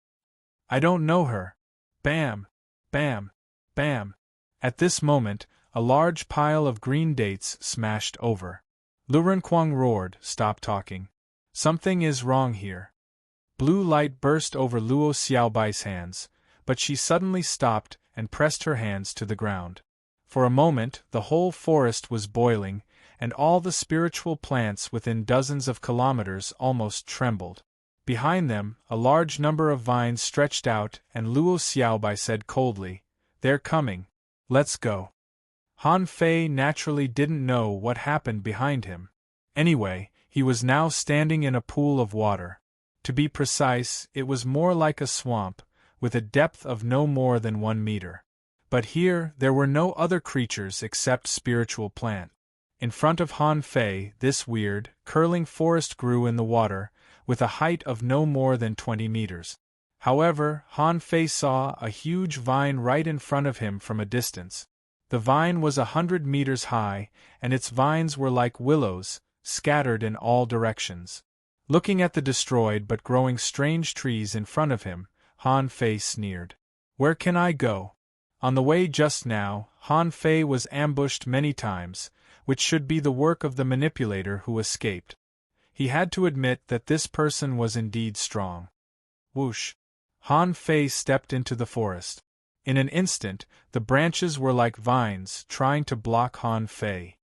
I don't know her." Bam! Bam! Bam! At this moment, a large pile of green dates smashed over. Lu Renquang roared, "Stop talking. Something is wrong here." Blue light burst over Luo Xiaobai's hands, but she suddenly stopped and pressed her hands to the ground. For a moment, the whole forest was boiling, and all the spiritual plants within dozens of kilometers almost trembled. Behind them, a large number of vines stretched out, and Luo Xiaobai said coldly, "They're coming. Let's go." Han Fei naturally didn't know what happened behind him. Anyway, he was now standing in a pool of water. To be precise, it was more like a swamp, with a depth of no more than 1 meter. But here, there were no other creatures except spiritual plant. In front of Han Fei, this weird, curling forest grew in the water, with a height of no more than 20 meters. However, Han Fei saw a huge vine right in front of him from a distance. The vine was 100 meters high, and its vines were like willows, scattered in all directions. Looking at the destroyed but growing strange trees in front of him, Han Fei sneered. "Where can I go?" On the way just now, Han Fei was ambushed many times, which should be the work of the manipulator who escaped. He had to admit that this person was indeed strong. Whoosh! Han Fei stepped into the forest. In an instant, the branches were like vines trying to block Han Fei.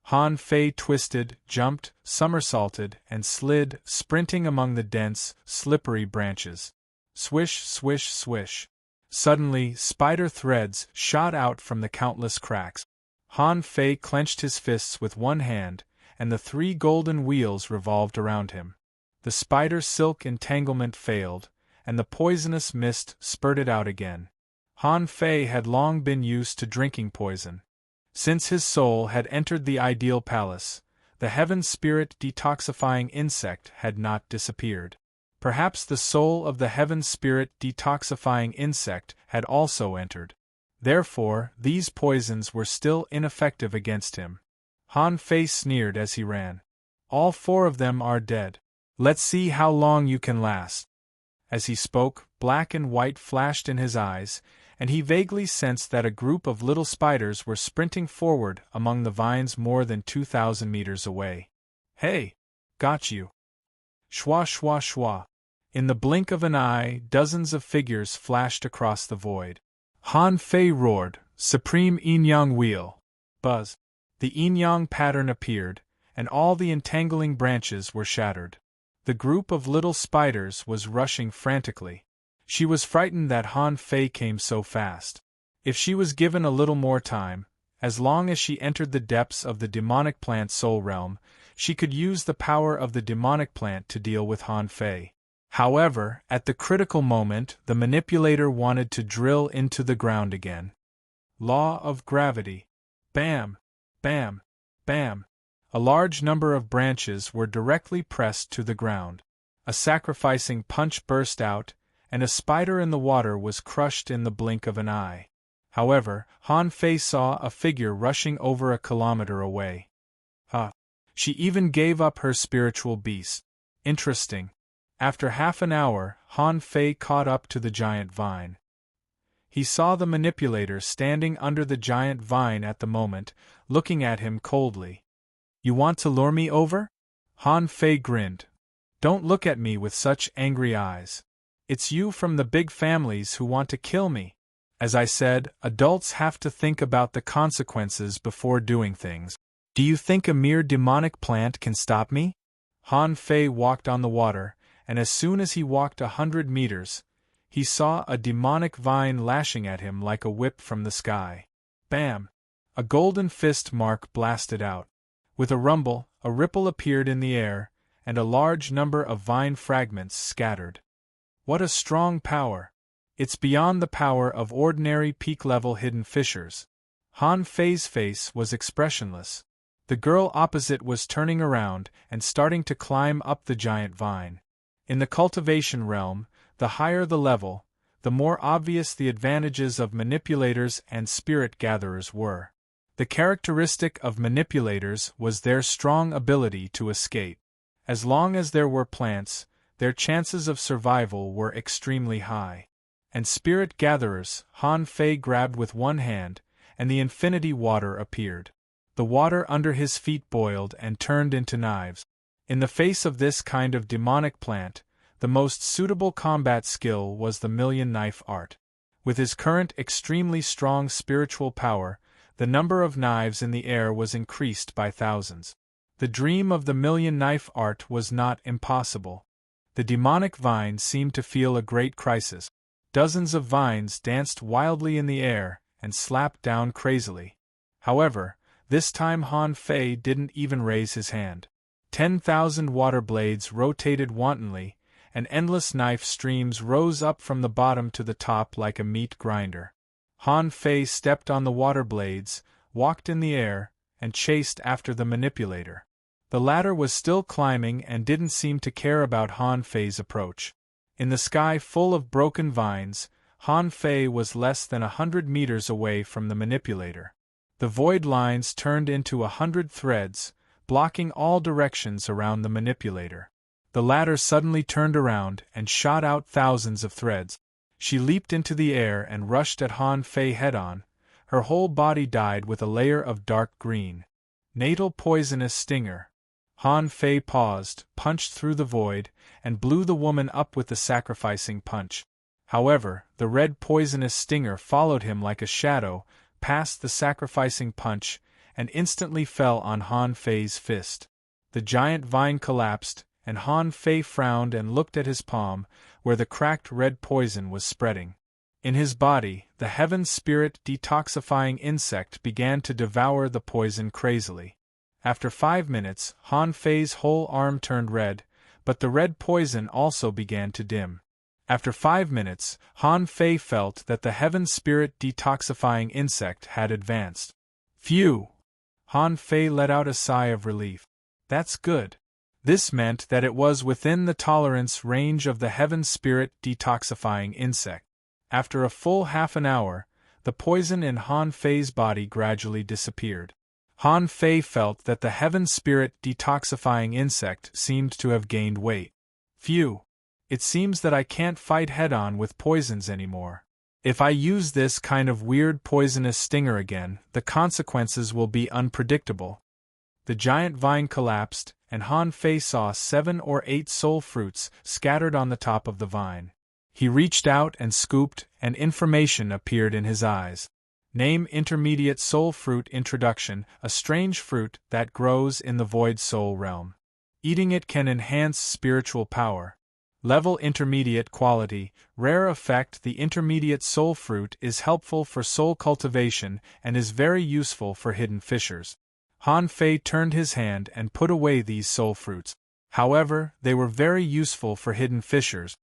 Han Fei twisted, jumped, somersaulted, and slid, sprinting among the dense, slippery branches. Swish, swish, swish. Suddenly, spider threads shot out from the countless cracks. Han Fei clenched his fists with one hand, and the 3 golden wheels revolved around him. The spider silk entanglement failed, and the poisonous mist spurted out again. Han Fei had long been used to drinking poison. Since his soul had entered the ideal palace, the heaven spirit detoxifying insect had not disappeared. Perhaps the soul of the heaven spirit detoxifying insect had also entered. Therefore, these poisons were still ineffective against him. Han Fei sneered as he ran. "All 4 of them are dead. Let's see how long you can last." As he spoke, black and white flashed in his eyes, and he vaguely sensed that a group of little spiders were sprinting forward among the vines more than 2,000 meters away. "Hey! Got you!" Shwa shwa shwa. In the blink of an eye, dozens of figures flashed across the void. Han Fei roared, "Supreme Yin-Yang Wheel!" Buzz. The yin-yang pattern appeared, and all the entangling branches were shattered. The group of little spiders was rushing frantically. She was frightened that Han Fei came so fast. If she was given a little more time, as long as she entered the depths of the demonic plant soul realm, she could use the power of the demonic plant to deal with Han Fei. However, at the critical moment, the manipulator wanted to drill into the ground again. Law of gravity. Bam! Bam! Bam! A large number of branches were directly pressed to the ground. A sacrificing punch burst out, and a spider in the water was crushed in the blink of an eye. However, Han Fei saw a figure rushing over a kilometer away. She even gave up her spiritual beast. Interesting. After half an hour, Han Fei caught up to the giant vine. He saw the manipulator standing under the giant vine at the moment, looking at him coldly. "You want to lure me over?" Han Fei grinned. "Don't look at me with such angry eyes. It's you from the big families who want to kill me. As I said, adults have to think about the consequences before doing things. Do you think a mere demonic plant can stop me?" Han Fei walked on the water, and as soon as he walked 100 meters, he saw a demonic vine lashing at him like a whip from the sky. Bam! A golden fist mark blasted out. With a rumble, a ripple appeared in the air, and a large number of vine fragments scattered. What a strong power! It's beyond the power of ordinary peak-level hidden fissures. Han Fei's face was expressionless. The girl opposite was turning around and starting to climb up the giant vine. In the cultivation realm, the higher the level, the more obvious the advantages of manipulators and spirit gatherers were. The characteristic of manipulators was their strong ability to escape. As long as there were plants, their chances of survival were extremely high. And spirit gatherers, Han Fei grabbed with one hand, and the infinity water appeared. The water under his feet boiled and turned into knives. In the face of this kind of demonic plant, the most suitable combat skill was the million knife art. With his current extremely strong spiritual power, the number of knives in the air was increased by thousands. The dream of the million knife art was not impossible. The demonic vine seemed to feel a great crisis. Dozens of vines danced wildly in the air and slapped down crazily. However, this time Han Fei didn't even raise his hand. 10,000 water blades rotated wantonly, and endless knife streams rose up from the bottom to the top like a meat grinder. Han Fei stepped on the water blades, walked in the air, and chased after the manipulator. The latter was still climbing and didn't seem to care about Han Fei's approach. In the sky full of broken vines, Han Fei was less than 100 meters away from the manipulator. The void lines turned into 100 threads, blocking all directions around the manipulator. The latter suddenly turned around and shot out thousands of threads. She leaped into the air and rushed at Han Fei head-on. Her whole body dyed with a layer of dark green. Natal poisonous stinger. Han Fei paused, punched through the void, and blew the woman up with the sacrificing punch. However, the red poisonous stinger followed him like a shadow, past the sacrificing punch, and instantly fell on Han Fei's fist. The giant vine collapsed, and Han Fei frowned and looked at his palm, where the cracked red poison was spreading. In his body, the heaven spirit detoxifying insect began to devour the poison crazily. After 5 minutes, Han Fei's whole arm turned red, but the red poison also began to dim. After 5 minutes, Han Fei felt that the heaven spirit detoxifying insect had advanced. Phew! Han Fei let out a sigh of relief. That's good. This meant that it was within the tolerance range of the heaven spirit detoxifying insect. After a full half an hour, the poison in Han Fei's body gradually disappeared. Han Fei felt that the heaven spirit detoxifying insect seemed to have gained weight. Phew! It seems that I can't fight head-on with poisons anymore. If I use this kind of weird poisonous stinger again, the consequences will be unpredictable. The giant vine collapsed, and Han Fei saw 7 or 8 soul fruits scattered on the top of the vine. He reached out and scooped, and information appeared in his eyes. Name Intermediate Soul Fruit Introduction, a strange fruit that grows in the Void Soul realm. Eating it can enhance spiritual power. Level intermediate quality, rare effect. The intermediate soul fruit is helpful for soul cultivation and is very useful for hidden fissures. Han Fei turned his hand and put away these soul fruits. However, they were very useful for hidden fissures.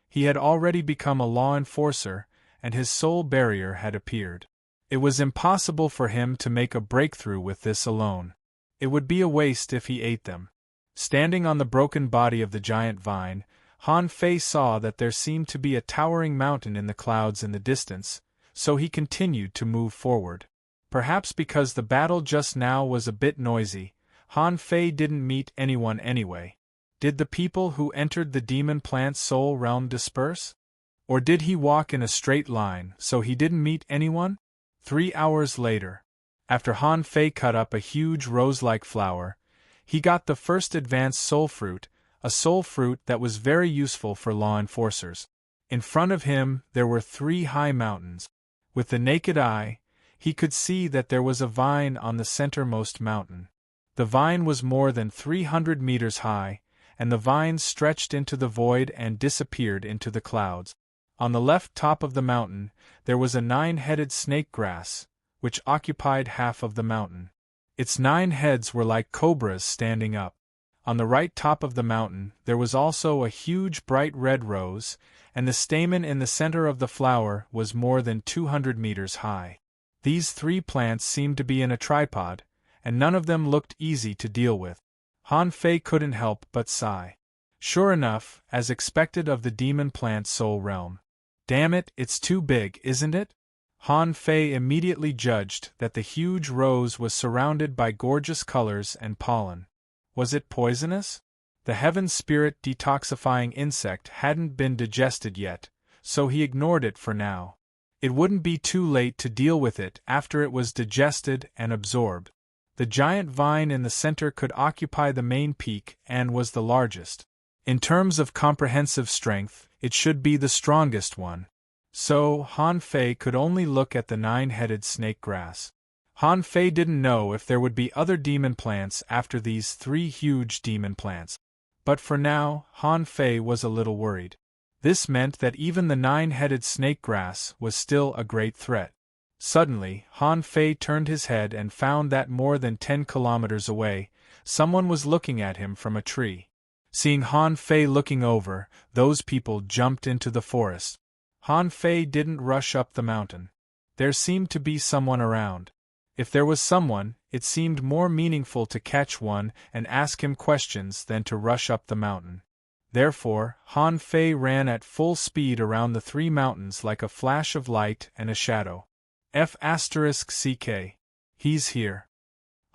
He had already become a law enforcer, and his soul barrier had appeared. It was impossible for him to make a breakthrough with this alone. It would be a waste if he ate them. Standing on the broken body of the giant vine, Han Fei saw that there seemed to be a towering mountain in the clouds in the distance, so he continued to move forward. Perhaps because the battle just now was a bit noisy, Han Fei didn't meet anyone anyway. Did the people who entered the demon plant soul realm disperse? Or did he walk in a straight line so he didn't meet anyone? 3 hours later, after Han Fei cut up a huge rose-like flower, he got the first advanced soul fruit, a soul fruit that was very useful for law enforcers. In front of him there were 3 high mountains. With the naked eye, he could see that there was a vine on the centermost mountain. The vine was more than 300 meters high, and the vine stretched into the void and disappeared into the clouds. On the left top of the mountain, there was a 9-headed snake grass, which occupied half of the mountain. Its 9 heads were like cobras standing up. On the right top of the mountain, there was also a huge bright red rose, and the stamen in the center of the flower was more than 200 meters high. These 3 plants seemed to be in a tripod, and none of them looked easy to deal with. Han Fei couldn't help but sigh. Sure enough, as expected of the demon plant soul realm. Damn it, it's too big, isn't it? Han Fei immediately judged that the huge rose was surrounded by gorgeous colors and pollen. Was it poisonous? The heaven spirit detoxifying insect hadn't been digested yet, so he ignored it for now. It wouldn't be too late to deal with it after it was digested and absorbed. The giant vine in the center could occupy the main peak and was the largest. In terms of comprehensive strength, it should be the strongest one. So, Han Fei could only look at the 9-headed snake grass. Han Fei didn't know if there would be other demon plants after these 3 huge demon plants. But for now, Han Fei was a little worried. This meant that even the 9-headed snake grass was still a great threat. Suddenly, Han Fei turned his head and found that more than 10 kilometers away, someone was looking at him from a tree. Seeing Han Fei looking over, those people jumped into the forest. Han Fei didn't rush up the mountain. There seemed to be someone around. If there was someone, it seemed more meaningful to catch one and ask him questions than to rush up the mountain. Therefore, Han Fei ran at full speed around the 3 mountains like a flash of light and a shadow. F***CK. He's here.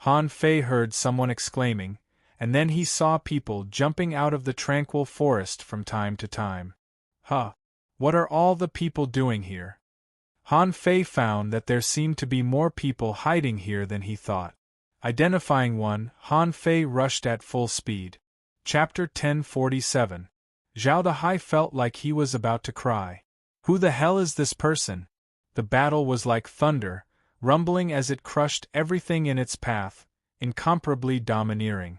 Han Fei heard someone exclaiming, and then he saw people jumping out of the tranquil forest from time to time. Huh. What are all the people doing here? Han Fei found that there seemed to be more people hiding here than he thought. Identifying one, Han Fei rushed at full speed. Chapter 1047. Zhao Dahai felt like he was about to cry. Who the hell is this person? The battle was like thunder, rumbling as it crushed everything in its path, incomparably domineering.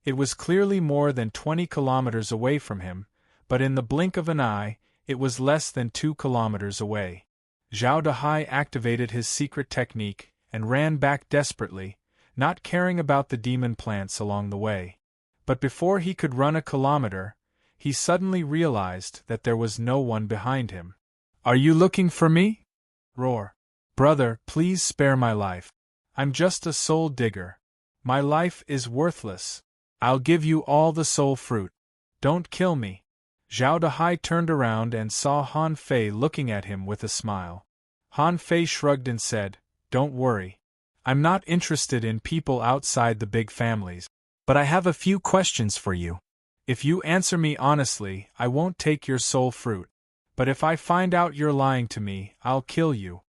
It was clearly more than 20 kilometers away from him, but in the blink of an eye, it was less than 2 kilometers away. Zhao Dahai activated his secret technique and ran back desperately, not caring about the demon plants along the way. But before he could run a kilometer, he suddenly realized that there was no one behind him. "Are you looking for me?" Roar. "Brother, please spare my life. I'm just a soul digger. My life is worthless. I'll give you all the soul fruit. Don't kill me." Zhao Dahai turned around and saw Han Fei looking at him with a smile. Han Fei shrugged and said, "Don't worry. I'm not interested in people outside the big families. But I have a few questions for you. If you answer me honestly, I won't take your soul fruit. But if I find out you're lying to me, I'll kill you."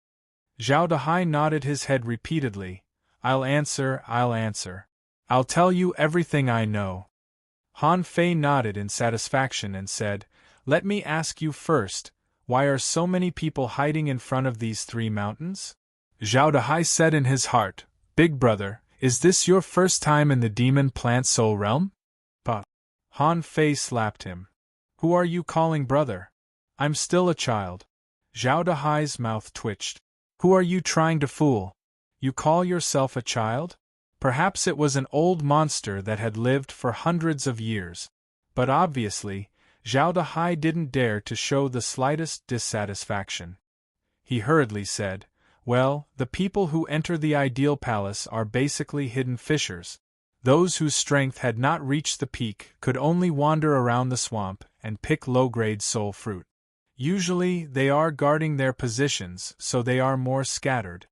Zhao Dahai nodded his head repeatedly. I'll answer. I'll tell you everything I know." Han Fei nodded in satisfaction and said, "Let me ask you first, why are so many people hiding in front of these 3 mountains?" Zhao Dahai said in his heart, "Big brother, is this your first time in the demon plant soul realm?" Han Fei slapped him. Who are you calling brother? I'm still a child. Zhao Dahai's mouth twitched. Who are you trying to fool? You call yourself a child? Perhaps it was an old monster that had lived for hundreds of years. But obviously, Zhao Dahai didn't dare to show the slightest dissatisfaction. He hurriedly said, well, the people who enter the ideal palace are basically hidden fishers. Those whose strength had not reached the peak could only wander around the swamp and pick low-grade soul fruit. Usually, they are guarding their positions, so they are more scattered.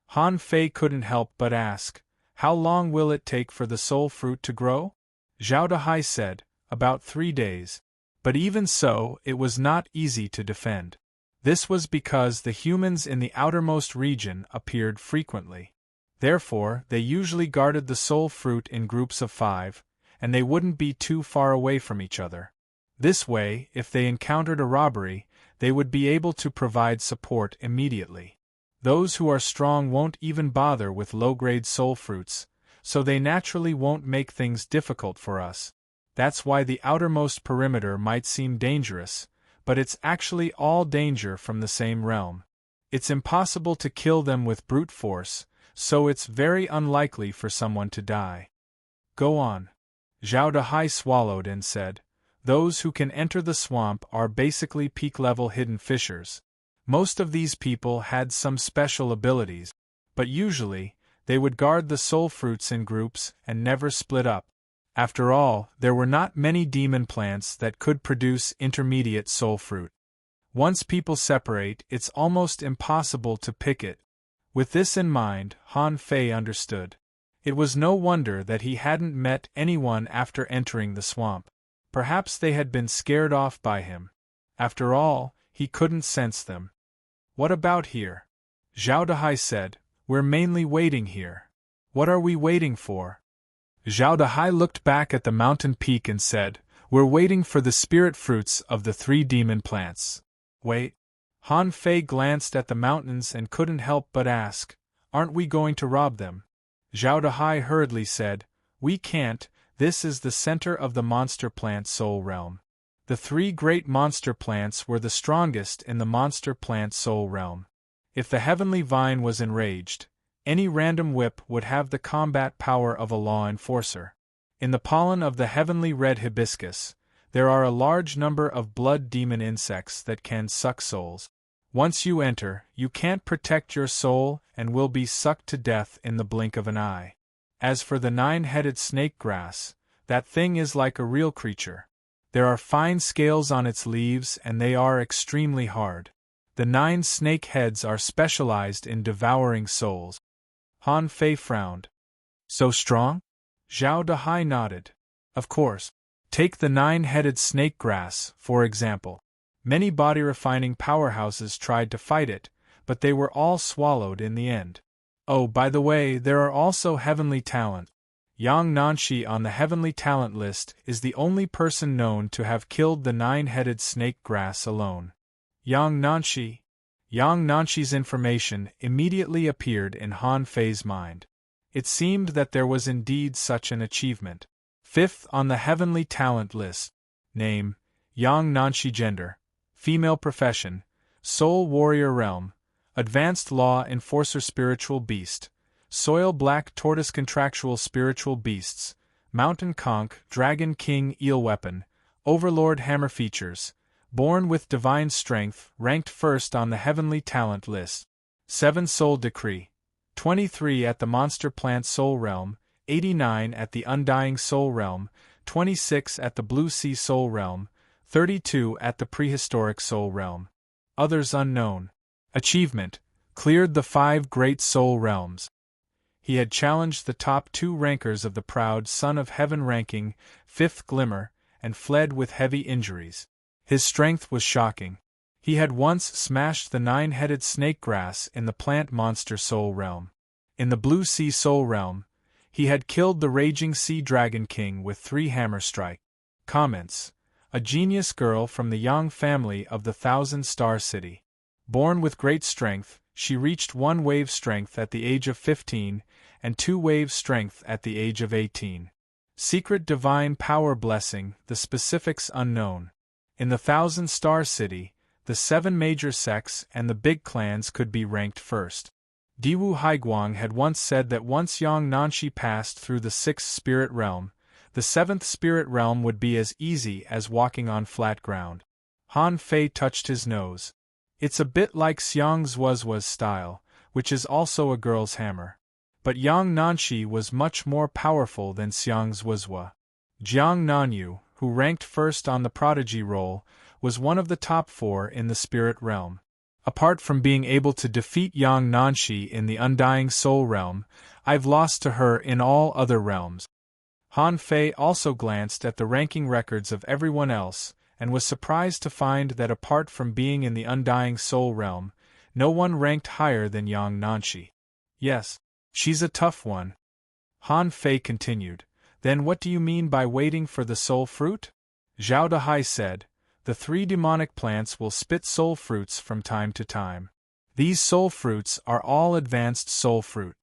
Han Fei couldn't help but ask, how long will it take for the soul fruit to grow? Zhao Dahai said, about 3 days. But even so, it was not easy to defend. This was because the humans in the outermost region appeared frequently. Therefore, they usually guarded the soul fruit in groups of 5, and they wouldn't be too far away from each other. This way, if they encountered a robbery, they would be able to provide support immediately. Those who are strong won't even bother with low-grade soul fruits, so they naturally won't make things difficult for us. That's why the outermost perimeter might seem dangerous, but it's actually all danger from the same realm. It's impossible to kill them with brute force, so it's very unlikely for someone to die. Go on. Zhao Dahai swallowed and said, those who can enter the swamp are basically peak-level hidden fishers. Most of these people had some special abilities, but usually, they would guard the soul fruits in groups and never split up. After all, there were not many demon plants that could produce intermediate soul fruit. Once people separate, it's almost impossible to pick it. With this in mind, Han Fei understood. It was no wonder that he hadn't met anyone after entering the swamp. Perhaps they had been scared off by him. After all, he couldn't sense them. What about here? Zhao Dahai said, we're mainly waiting here. What are we waiting for? Zhao Dahai looked back at the mountain peak and said, we're waiting for the spirit fruits of the 3 demon plants. Wait. Han Fei glanced at the mountains and couldn't help but ask, aren't we going to rob them? Zhao Dahai hurriedly said, we can't, this is the center of the monster plant soul realm. The 3 great monster plants were the strongest in the monster plant soul realm. If the heavenly vine was enraged, any random whip would have the combat power of a law enforcer. In the pollen of the heavenly red hibiscus, there are a large number of blood demon insects that can suck souls. Once you enter, you can't protect your soul and will be sucked to death in the blink of an eye. As for the 9-headed snake grass, that thing is like a real creature. There are fine scales on its leaves and they are extremely hard. The 9 snake heads are specialized in devouring souls. Han Fei frowned. So strong? Zhao Dahai nodded. Of course. Take the 9-headed snake grass, for example. Many body-refining powerhouses tried to fight it, but they were all swallowed in the end. Oh, by the way, there are also heavenly talent. Yang Nanshi on the heavenly talent list is the only person known to have killed the 9-headed snake grass alone. Yang Nanshi? Yang Nanshi's information immediately appeared in Han Fei's mind. It seemed that there was indeed such an achievement. 5th on the heavenly talent list. Name, Yang Nanshi. Gender, female. Profession, soul warrior. Realm, advanced law enforcer. Spiritual beast, soil black tortoise. Contractual spiritual beasts, mountain conch, dragon king. Eel weapon, overlord. Hammer. Features, born with divine strength, ranked 1st on the heavenly talent list. 7 soul decree, 23 at the monster plant soul realm, 89 at the undying soul realm, 26 at the blue sea soul realm, 32 at the prehistoric soul realm. Others unknown. Achievement, cleared the 5 great soul realms. He had challenged the top 2 rankers of the proud Son of Heaven ranking, 5th Glimmer, and fled with heavy injuries. His strength was shocking. He had once smashed the 9-headed snake grass in the plant monster soul realm. In the blue sea soul realm, he had killed the raging sea dragon king with 3 hammer strike. Comments. A genius girl from the Yang family of the 1,000-star city. Born with great strength, she reached 1 wave strength at the age of 15, and 2 wave strength at the age of 18. Secret divine power blessing, the specifics unknown. In the 1,000-star city, the 7 major sects and the big clans could be ranked first. Diwu Haiguang had once said that once Yang Nanshi passed through the 6th spirit realm, the 7th spirit realm would be as easy as walking on flat ground. Han Fei touched his nose. It's a bit like Xiang Zuozhua's style, which is also a girl's hammer. But Yang Nanshi was much more powerful than Xiang Zuozhua. Jiang Nanyu, who ranked first on the prodigy roll, was one of the top 4 in the spirit realm. Apart from being able to defeat Yang Nanshi in the undying soul realm, I've lost to her in all other realms. Han Fei also glanced at the ranking records of everyone else, and was surprised to find that apart from being in the undying soul realm, no one ranked higher than Yang Nanshi. Yes, she's a tough one. Han Fei continued. Then what do you mean by waiting for the soul fruit? Zhao Dahai said, the 3 demonic plants will spit soul fruits from time to time. These soul fruits are all advanced soul fruit.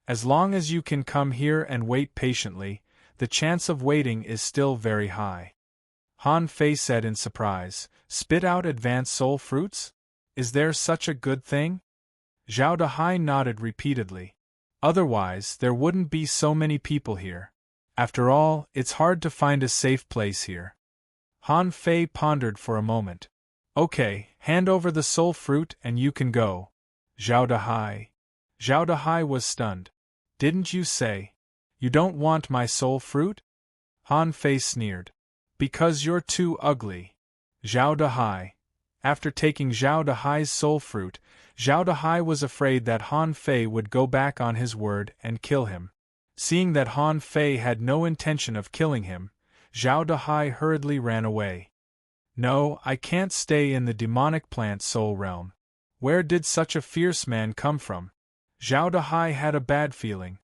As long as you can come here and wait patiently, the chance of waiting is still very high. Han Fei said in surprise, spit out advanced soul fruits? Is there such a good thing? Zhao Dahai nodded repeatedly. Otherwise, there wouldn't be so many people here. After all, it's hard to find a safe place here. Han Fei pondered for a moment. Okay, hand over the soul fruit and you can go. Zhao Dahai. Zhao Dahai was stunned. Didn't you say you don't want my soul fruit? Han Fei sneered. Because you're too ugly. Zhao Dahai. After taking Zhao Dahai's soul fruit, Zhao Dahai was afraid that Han Fei would go back on his word and kill him. Seeing that Han Fei had no intention of killing him, Zhao Dahai hurriedly ran away. No, I can't stay in the demonic plant soul realm. Where did such a fierce man come from? Zhao Dahai had a bad feeling.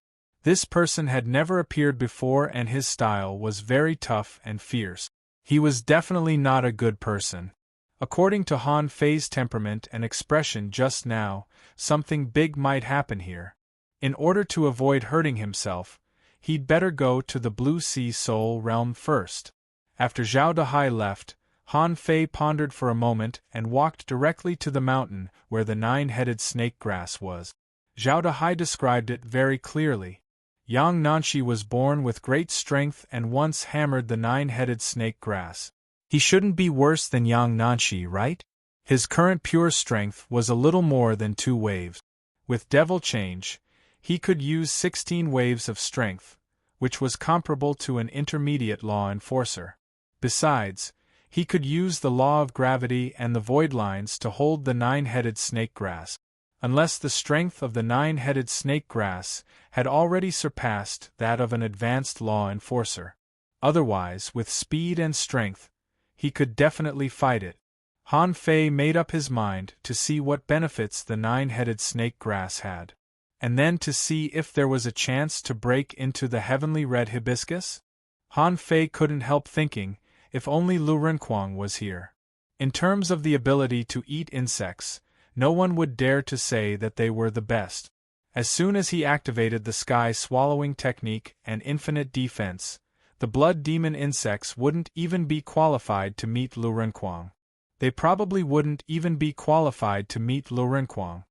This person had never appeared before and his style was very tough and fierce. He was definitely not a good person. According to Han Fei's temperament and expression just now, something big might happen here. In order to avoid hurting himself, he'd better go to the Blue Sea Soul realm first. After Zhao Dahai left, Han Fei pondered for a moment and walked directly to the mountain where the 9-headed snake grass was. Zhao Dahai described it very clearly. Yang Nanshi was born with great strength and once hammered the 9-headed snake grass. He shouldn't be worse than Yang Nanshi, right? His current pure strength was a little more than 2 waves. With devil change, he could use 16 waves of strength, which was comparable to an intermediate law enforcer. Besides, he could use the law of gravity and the void lines to hold the 9-headed snake grass. Unless the strength of the 9-headed snake grass had already surpassed that of an advanced law enforcer. Otherwise, with speed and strength, he could definitely fight it. Han Fei made up his mind to see what benefits the 9-headed snake grass had. And then to see if there was a chance to break into the heavenly red hibiscus? Han Fei couldn't help thinking, if only Lu Renquang was here. In terms of the ability to eat insects, no one would dare to say that they were the best. As soon as he activated the sky-swallowing technique and infinite defense, the blood demon insects wouldn't even be qualified to meet Lu Renquang. They probably wouldn't even be qualified to meet Lu Renquang.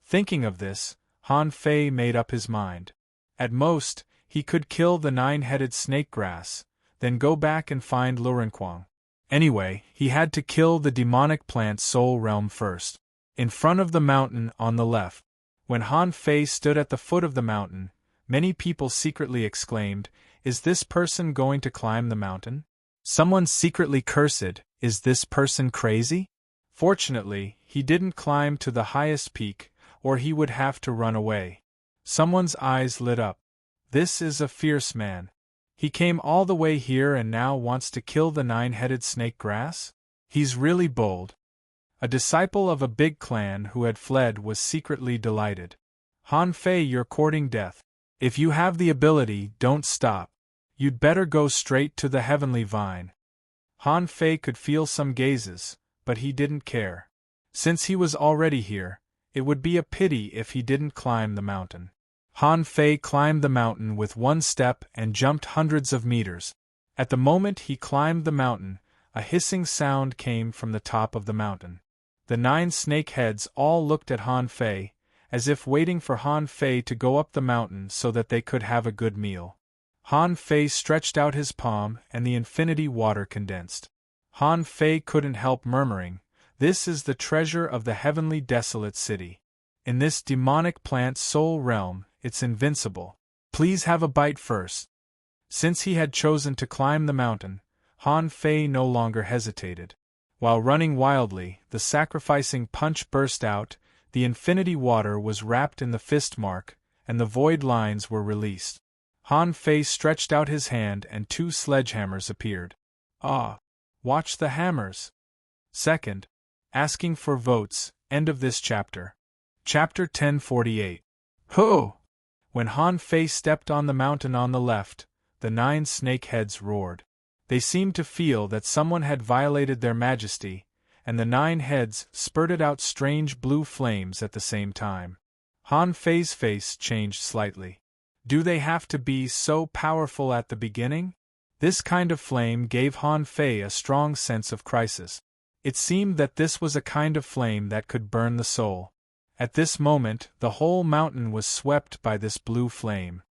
Thinking of this, Han Fei made up his mind. At most, he could kill the 9-headed snake grass, then go back and find Lu Renquang. Anyway, he had to kill the demonic plant soul realm first. In front of the mountain on the left. When Han Fei stood at the foot of the mountain, many people secretly exclaimed, "Is this person going to climb the mountain? Someone secretly cursed, is this person crazy?" Fortunately, he didn't climb to the highest peak, or he would have to run away. Someone's eyes lit up. This is a fierce man. He came all the way here and now wants to kill the 9-headed snake grass? He's really bold. A disciple of a big clan who had fled was secretly delighted. Han Fei, you're courting death. If you have the ability, don't stop. You'd better go straight to the heavenly vine. Han Fei could feel some gazes, but he didn't care. Since he was already here, it would be a pity if he didn't climb the mountain. Han Fei climbed the mountain with one step and jumped hundreds of meters. At the moment he climbed the mountain, a hissing sound came from the top of the mountain. The 9 snake heads all looked at Han Fei, as if waiting for Han Fei to go up the mountain so that they could have a good meal. Han Fei stretched out his palm and the infinity water condensed. Han Fei couldn't help murmuring, "This is the treasure of the heavenly desolate city. In this demonic plant soul realm, it's invincible. Please have a bite first." Since he had chosen to climb the mountain, Han Fei no longer hesitated. While running wildly, the sacrificing punch burst out, the infinity water was wrapped in the fist mark, and the void lines were released. Han Fei stretched out his hand and 2 sledgehammers appeared. Ah! Watch the hammers! Second. Asking for votes, end of this chapter. Chapter 1048. Ho! When Han Fei stepped on the mountain on the left, the 9 snake heads roared. They seemed to feel that someone had violated their majesty, and the 9 heads spurted out strange blue flames at the same time. Han Fei's face changed slightly. Do they have to be so powerful at the beginning? This kind of flame gave Han Fei a strong sense of crisis. It seemed that this was a kind of flame that could burn the soul. At this moment, the whole mountain was swept by this blue flame.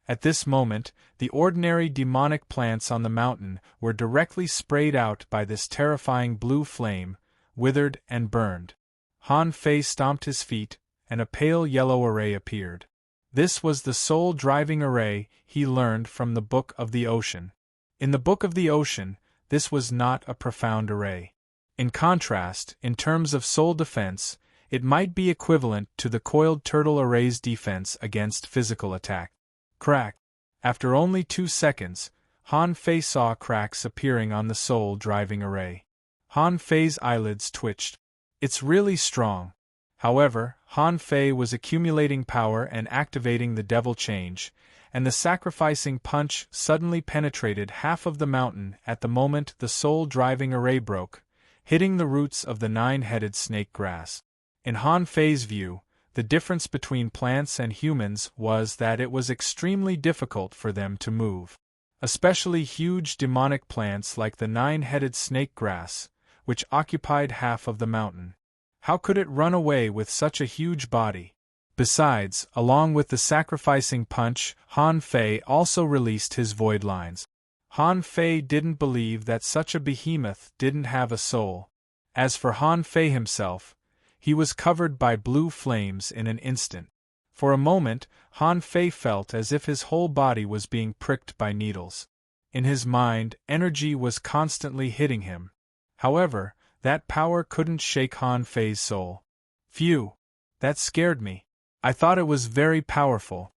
At this moment, the ordinary demonic plants on the mountain were directly sprayed out by this terrifying blue flame, withered and burned. Han Fei stomped his feet, and a pale yellow array appeared. This was the soul-driving array he learned from the Book of the Ocean. In the Book of the Ocean, this was not a profound array. In contrast, in terms of soul defense, it might be equivalent to the coiled turtle array's defense against physical attack. Crack! After only 2 seconds, Han Fei saw cracks appearing on the soul-driving array. Han Fei's eyelids twitched. It's really strong. However, Han Fei was accumulating power and activating the devil change, and the sacrificing punch suddenly penetrated half of the mountain at the moment the soul-driving array broke, hitting the roots of the 9-headed snake grass. In Han Fei's view, the difference between plants and humans was that it was extremely difficult for them to move. Especially huge demonic plants like the 9-headed snake grass, which occupied half of the mountain. How could it run away with such a huge body? Besides, along with the sacrificing punch, Han Fei also released his void lines. Han Fei didn't believe that such a behemoth didn't have a soul. As for Han Fei himself, he was covered by blue flames in an instant. For a moment, Han Fei felt as if his whole body was being pricked by needles. In his mind, energy was constantly hitting him. However, that power couldn't shake Han Fei's soul. Phew! That scared me. I thought it was very powerful.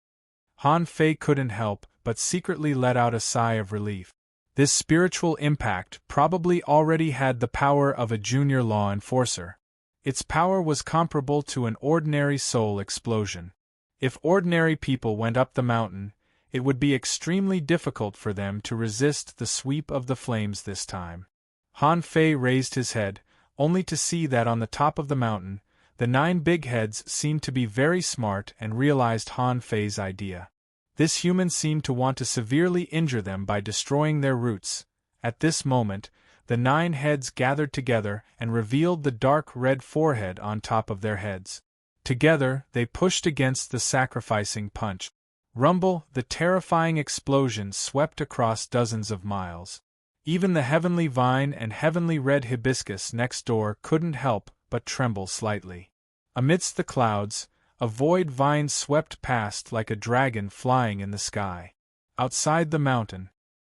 Han Fei couldn't help but secretly let out a sigh of relief. This spiritual impact probably already had the power of a junior law enforcer. Its power was comparable to an ordinary soul explosion. If ordinary people went up the mountain, it would be extremely difficult for them to resist the sweep of the flames this time. Han Fei raised his head, only to see that on the top of the mountain, the 9 big heads seemed to be very smart and realized Han Fei's idea. This human seemed to want to severely injure them by destroying their roots. At this moment, the 9 heads gathered together and revealed the dark red forehead on top of their heads. Together, they pushed against the sacrificing punch. Rumble, the terrifying explosion swept across dozens of miles. Even the heavenly vine and heavenly red hibiscus next door couldn't help but tremble slightly. Amidst the clouds, a void vine swept past like a dragon flying in the sky. Outside the mountain,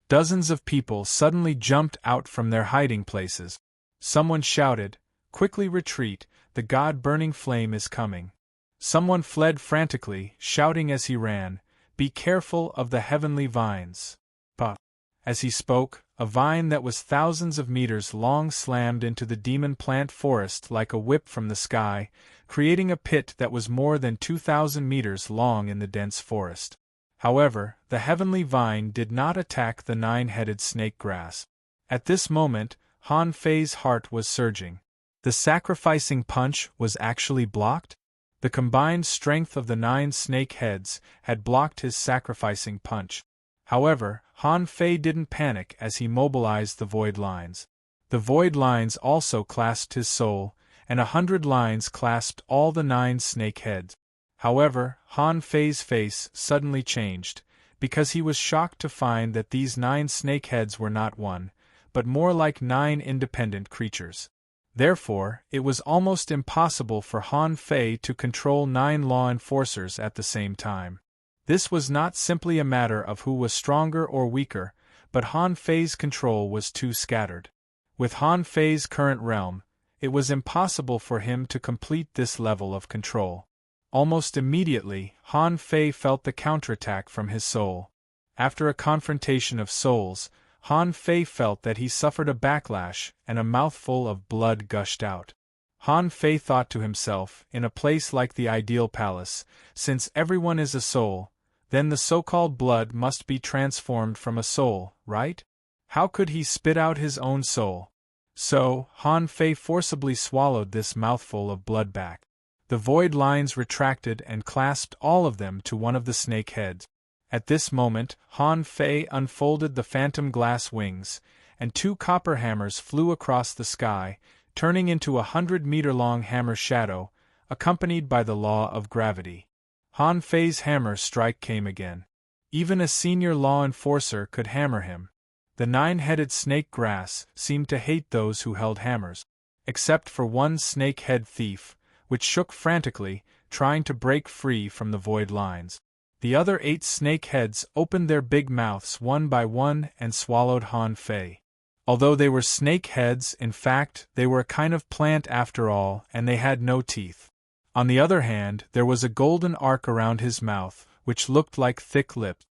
dozens of people suddenly jumped out from their hiding places. Someone shouted, "Quickly retreat, the god-burning flame is coming." Someone fled frantically, shouting as he ran, "Be careful of the heavenly vines." Puff! As he spoke, a vine that was thousands of meters long slammed into the demon plant forest like a whip from the sky, creating a pit that was more than 2,000 meters long in the dense forest. However, the heavenly vine did not attack the 9-headed snake grass. At this moment, Han Fei's heart was surging. The sacrificing punch was actually blocked? The combined strength of the 9 snake heads had blocked his sacrificing punch. However, Han Fei didn't panic as he mobilized the void lines. The void lines also clasped his soul, and 100 lines clasped all the 9 snake heads. However, Han Fei's face suddenly changed, because he was shocked to find that these 9 snake heads were not one, but more like 9 independent creatures. Therefore, it was almost impossible for Han Fei to control 9 law enforcers at the same time. This was not simply a matter of who was stronger or weaker, but Han Fei's control was too scattered. With Han Fei's current realm, it was impossible for him to complete this level of control. Almost immediately, Han Fei felt the counterattack from his soul. After a confrontation of souls, Han Fei felt that he suffered a backlash and a mouthful of blood gushed out. Han Fei thought to himself, in a place like the ideal palace, since everyone is a soul, then the so-called blood must be transformed from a soul, right? How could he spit out his own soul? So, Han Fei forcibly swallowed this mouthful of blood back. The void lines retracted and clasped all of them to one of the snake heads. At this moment, Han Fei unfolded the phantom glass wings, and 2 copper hammers flew across the sky, turning into a 100-meter-long hammer shadow, accompanied by the law of gravity. Han Fei's hammer strike came again. Even a senior law enforcer could hammer him. The 9-headed snake grass seemed to hate those who held hammers, except for one snake-head thief, which shook frantically, trying to break free from the void lines. The other 8 snake heads opened their big mouths one by one and swallowed Han Fei. Although they were snake heads, in fact, they were a kind of plant after all, and they had no teeth. On the other hand, there was a golden arc around his mouth, which looked like thick lips.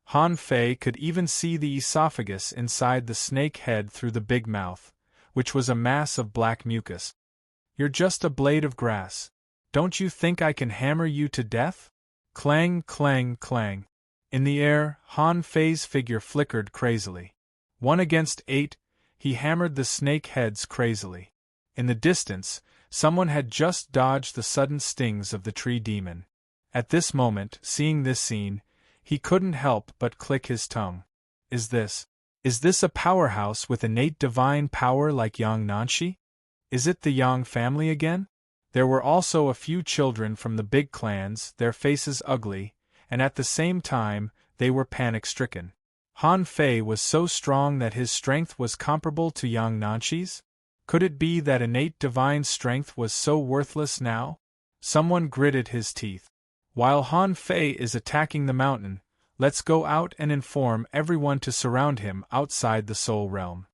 Han Fei could even see the esophagus inside the snake head through the big mouth, which was a mass of black mucus. "You're just a blade of grass. Don't you think I can hammer you to death?" Clang, clang, clang. In the air, Han Fei's figure flickered crazily. 1 against 8, he hammered the snake heads crazily. In the distance, someone had just dodged the sudden stings of the tree demon. At this moment, seeing this scene, he couldn't help but click his tongue. Is this a powerhouse with innate divine power like Yang Nanshi? Is it the Yang family again? There were also a few children from the big clans, their faces ugly, and at the same time, they were panic-stricken. Han Fei was so strong that his strength was comparable to Yang Nanshi's? Could it be that innate divine strength was so worthless now? Someone gritted his teeth. While Han Fei is attacking the mountain, let's go out and inform everyone to surround him outside the Soul Realm.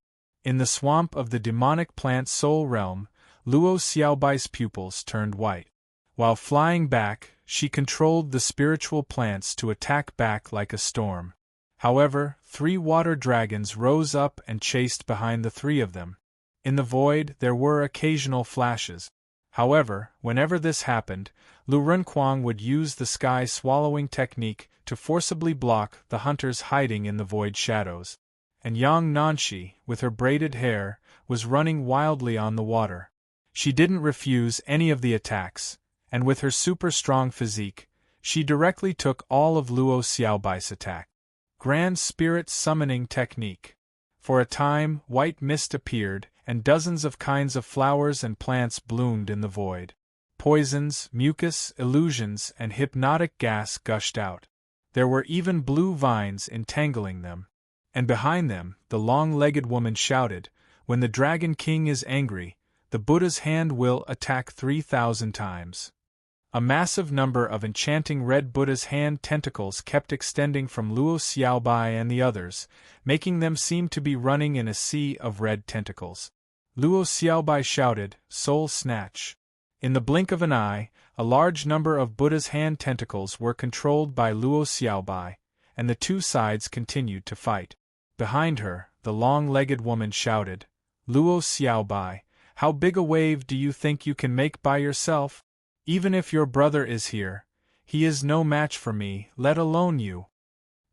In the swamp of the demonic plant Soul Realm, Luo Xiaobai's pupils turned white. While flying back, she controlled the spiritual plants to attack back like a storm. However, 3 water dragons rose up and chased behind the 3 of them. In the void, there were occasional flashes. However, whenever this happened, Lu Renquang would use the sky-swallowing technique to forcibly block the hunters hiding in the void shadows. And Yang Nanshi, with her braided hair, was running wildly on the water. She didn't refuse any of the attacks, and with her super-strong physique, she directly took all of Luo Xiaobai's attack. Grand Spirit Summoning Technique. For a time, white mist appeared, and dozens of kinds of flowers and plants bloomed in the void. Poisons, mucus, illusions, and hypnotic gas gushed out. There were even blue vines entangling them. And behind them, the long-legged woman shouted, "When the Dragon King is angry, the Buddha's hand will attack 3,000 times." A massive number of enchanting red Buddha's hand tentacles kept extending from Luo Xiaobai and the others, making them seem to be running in a sea of red tentacles. Luo Xiaobai shouted, "Soul Snatch." In the blink of an eye, a large number of Buddha's hand tentacles were controlled by Luo Xiaobai, and the 2 sides continued to fight. Behind her, the long-legged woman shouted, "Luo Xiaobai, how big a wave do you think you can make by yourself? Even if your brother is here, he is no match for me, let alone you."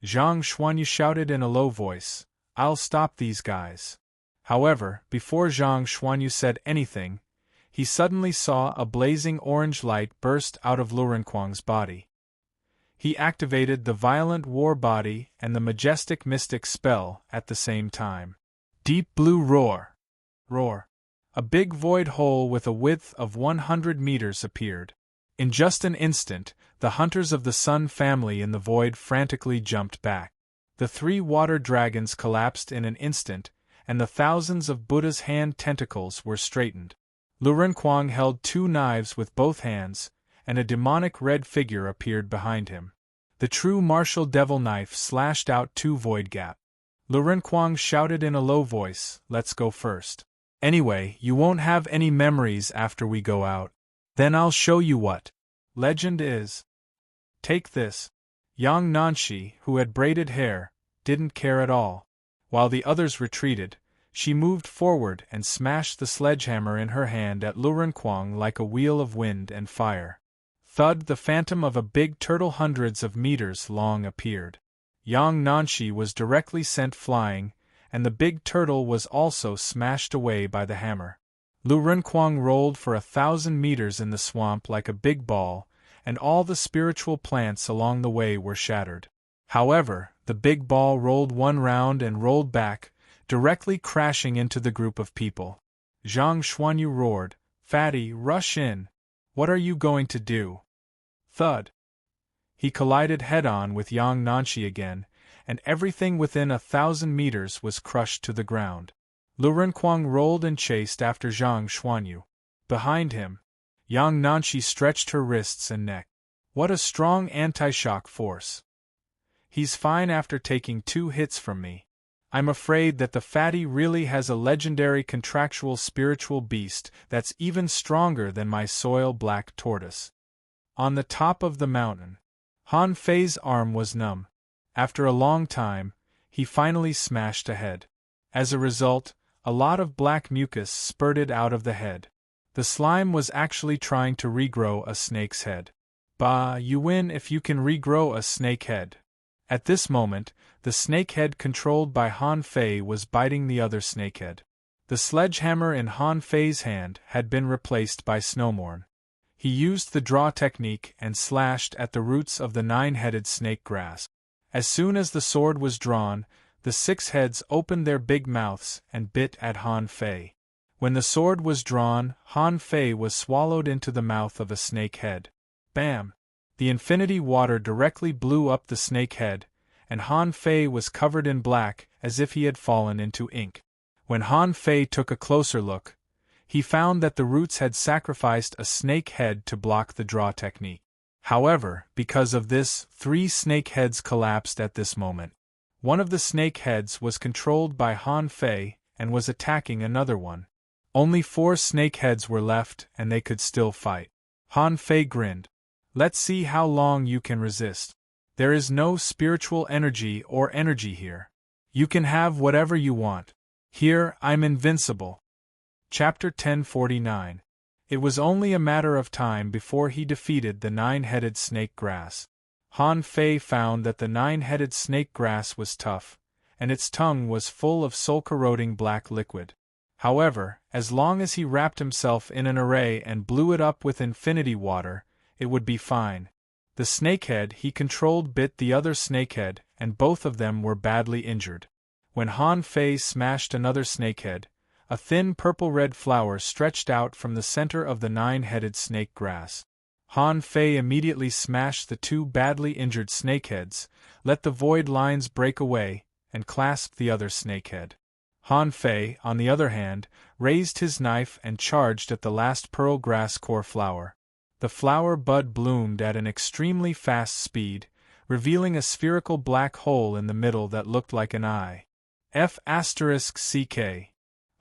Zhang Xuanyu shouted in a low voice, "I'll stop these guys." However, before Zhang Xuanyu said anything, he suddenly saw a blazing orange light burst out of Lu Renkuang's body. He activated the violent war body and the majestic mystic spell at the same time. Deep blue roar. Roar. A big void hole with a width of 100 meters appeared. In just an instant, the hunters of the Sun family in the void frantically jumped back. The 3 water dragons collapsed in an instant, and the thousands of Buddha's hand tentacles were straightened. Lu Renkuang held 2 knives with both hands, and a demonic red figure appeared behind him. The true martial devil knife slashed out 2 void gap. Lu Renkuang shouted in a low voice, "Let's go first. Anyway, you won't have any memories after we go out. Then I'll show you what legend is. Take this." Yang Nanshi, who had braided hair, didn't care at all. While the others retreated, she moved forward and smashed the sledgehammer in her hand at Lu Renkuang like a wheel of wind and fire. Thud! The phantom of a big turtle hundreds of meters long appeared. Yang Nanshi was directly sent flying, and the big turtle was also smashed away by the hammer. Lu Renkuang rolled for 1,000 meters in the swamp like a big ball, and all the spiritual plants along the way were shattered. However, the big ball rolled one round and rolled back, directly crashing into the group of people. Zhang Xuanyu roared, "Fatty, rush in! What are you going to do?" Thud! He collided head-on with Yang Nanshi again, and everything within 1,000 meters was crushed to the ground. Lu Renkuang rolled and chased after Zhang Xuanyu. Behind him, Yang Nanshi stretched her wrists and neck. What a strong anti-shock force! He's fine after taking 2 hits from me. I'm afraid that the fatty really has a legendary contractual spiritual beast that's even stronger than my soil black tortoise. On the top of the mountain, Han Fei's arm was numb. After a long time, he finally smashed ahead. As a result, a lot of black mucus spurted out of the head. The slime was actually trying to regrow a snake's head. Bah, you win if you can regrow a snake head. At this moment, the snakehead controlled by Han Fei was biting the other snakehead. The sledgehammer in Han Fei's hand had been replaced by Snowmorn. He used the draw technique and slashed at the roots of the 9-headed snake grass. As soon as the sword was drawn, the 6 heads opened their big mouths and bit at Han Fei. When the sword was drawn, Han Fei was swallowed into the mouth of a snake head. Bam! The infinity water directly blew up the snake head, and Han Fei was covered in black as if he had fallen into ink. When Han Fei took a closer look, he found that the roots had sacrificed a snake head to block the draw technique. However, because of this, 3 snake heads collapsed at this moment. One of the snake heads was controlled by Han Fei and was attacking another one. Only 4 snake heads were left and they could still fight. Han Fei grinned. Let's see how long you can resist. There is no spiritual energy or energy here. You can have whatever you want. Here, I'm invincible. Chapter 1049. It was only a matter of time before he defeated the 9-headed snake grass. Han Fei found that the 9-headed snake grass was tough, and its tongue was full of soul-corroding black liquid. However, as long as he wrapped himself in an array and blew it up with infinity water, it would be fine. The snakehead he controlled bit the other snakehead, and both of them were badly injured. When Han Fei smashed another snakehead, a thin purple-red flower stretched out from the center of the 9-headed snake grass. Han Fei immediately smashed the 2 badly injured snakeheads, let the void lines break away, and clasped the other snakehead. Han Fei, on the other hand, raised his knife and charged at the last pearl grass core flower. The flower bud bloomed at an extremely fast speed, revealing a spherical black hole in the middle that looked like an eye. F***CK.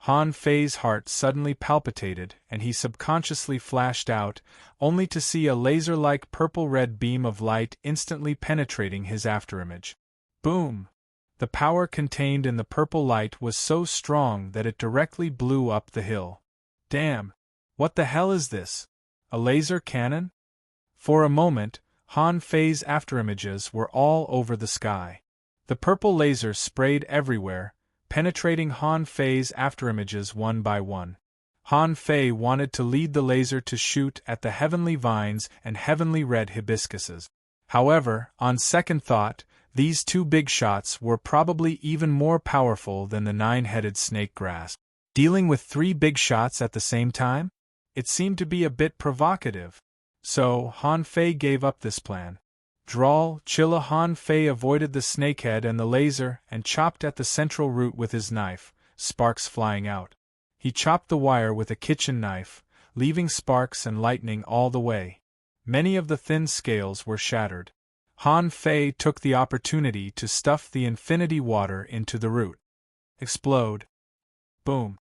Han Fei's heart suddenly palpitated and he subconsciously flashed out, only to see a laser-like purple-red beam of light instantly penetrating his afterimage. Boom! The power contained in the purple light was so strong that it directly blew up the hill. Damn! What the hell is this? A laser cannon? For a moment, Han Fei's afterimages were all over the sky. The purple laser sprayed everywhere, penetrating Han Fei's afterimages one by one. Han Fei wanted to lead the laser to shoot at the heavenly vines and heavenly red hibiscuses. However, on second thought, these two big shots were probably even more powerful than the nine-headed snake grass. Dealing with three big shots at the same time? It seemed to be a bit provocative. So, Han Fei gave up this plan. Chilla Han Fei avoided the snakehead and the laser and chopped at the central root with his knife, sparks flying out. He chopped the wire with a kitchen knife, leaving sparks and lightning all the way. Many of the thin scales were shattered. Han Fei took the opportunity to stuff the infinity water into the root. Explode. Boom.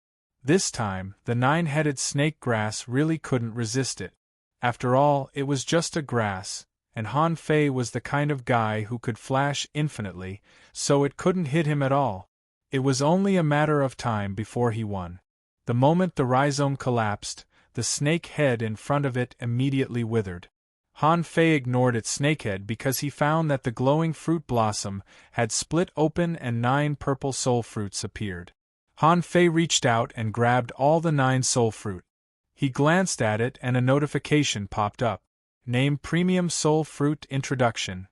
This time, the nine-headed snake grass really couldn't resist it. After all, it was just a grass, and Han Fei was the kind of guy who could flash infinitely, so it couldn't hit him at all. It was only a matter of time before he won. The moment the rhizome collapsed, the snake head in front of it immediately withered. Han Fei ignored its snakehead because he found that the glowing fruit blossom had split open and 9 purple soul fruits appeared. Han Fei reached out and grabbed all the 9 soul fruit. He glanced at it and a notification popped up. Name Premium Soul Fruit Introduction.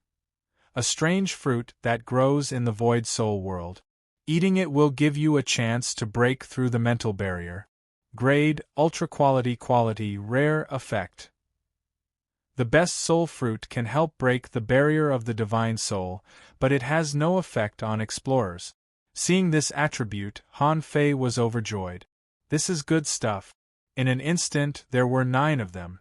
A strange fruit that grows in the Void Soul world. Eating it will give you a chance to break through the mental barrier. Grade, Ultra Quality, Rare Effect. The best soul fruit can help break the barrier of the divine soul, but it has no effect on explorers. Seeing this attribute, Han Fei was overjoyed. This is good stuff. In an instant, there were 9 of them.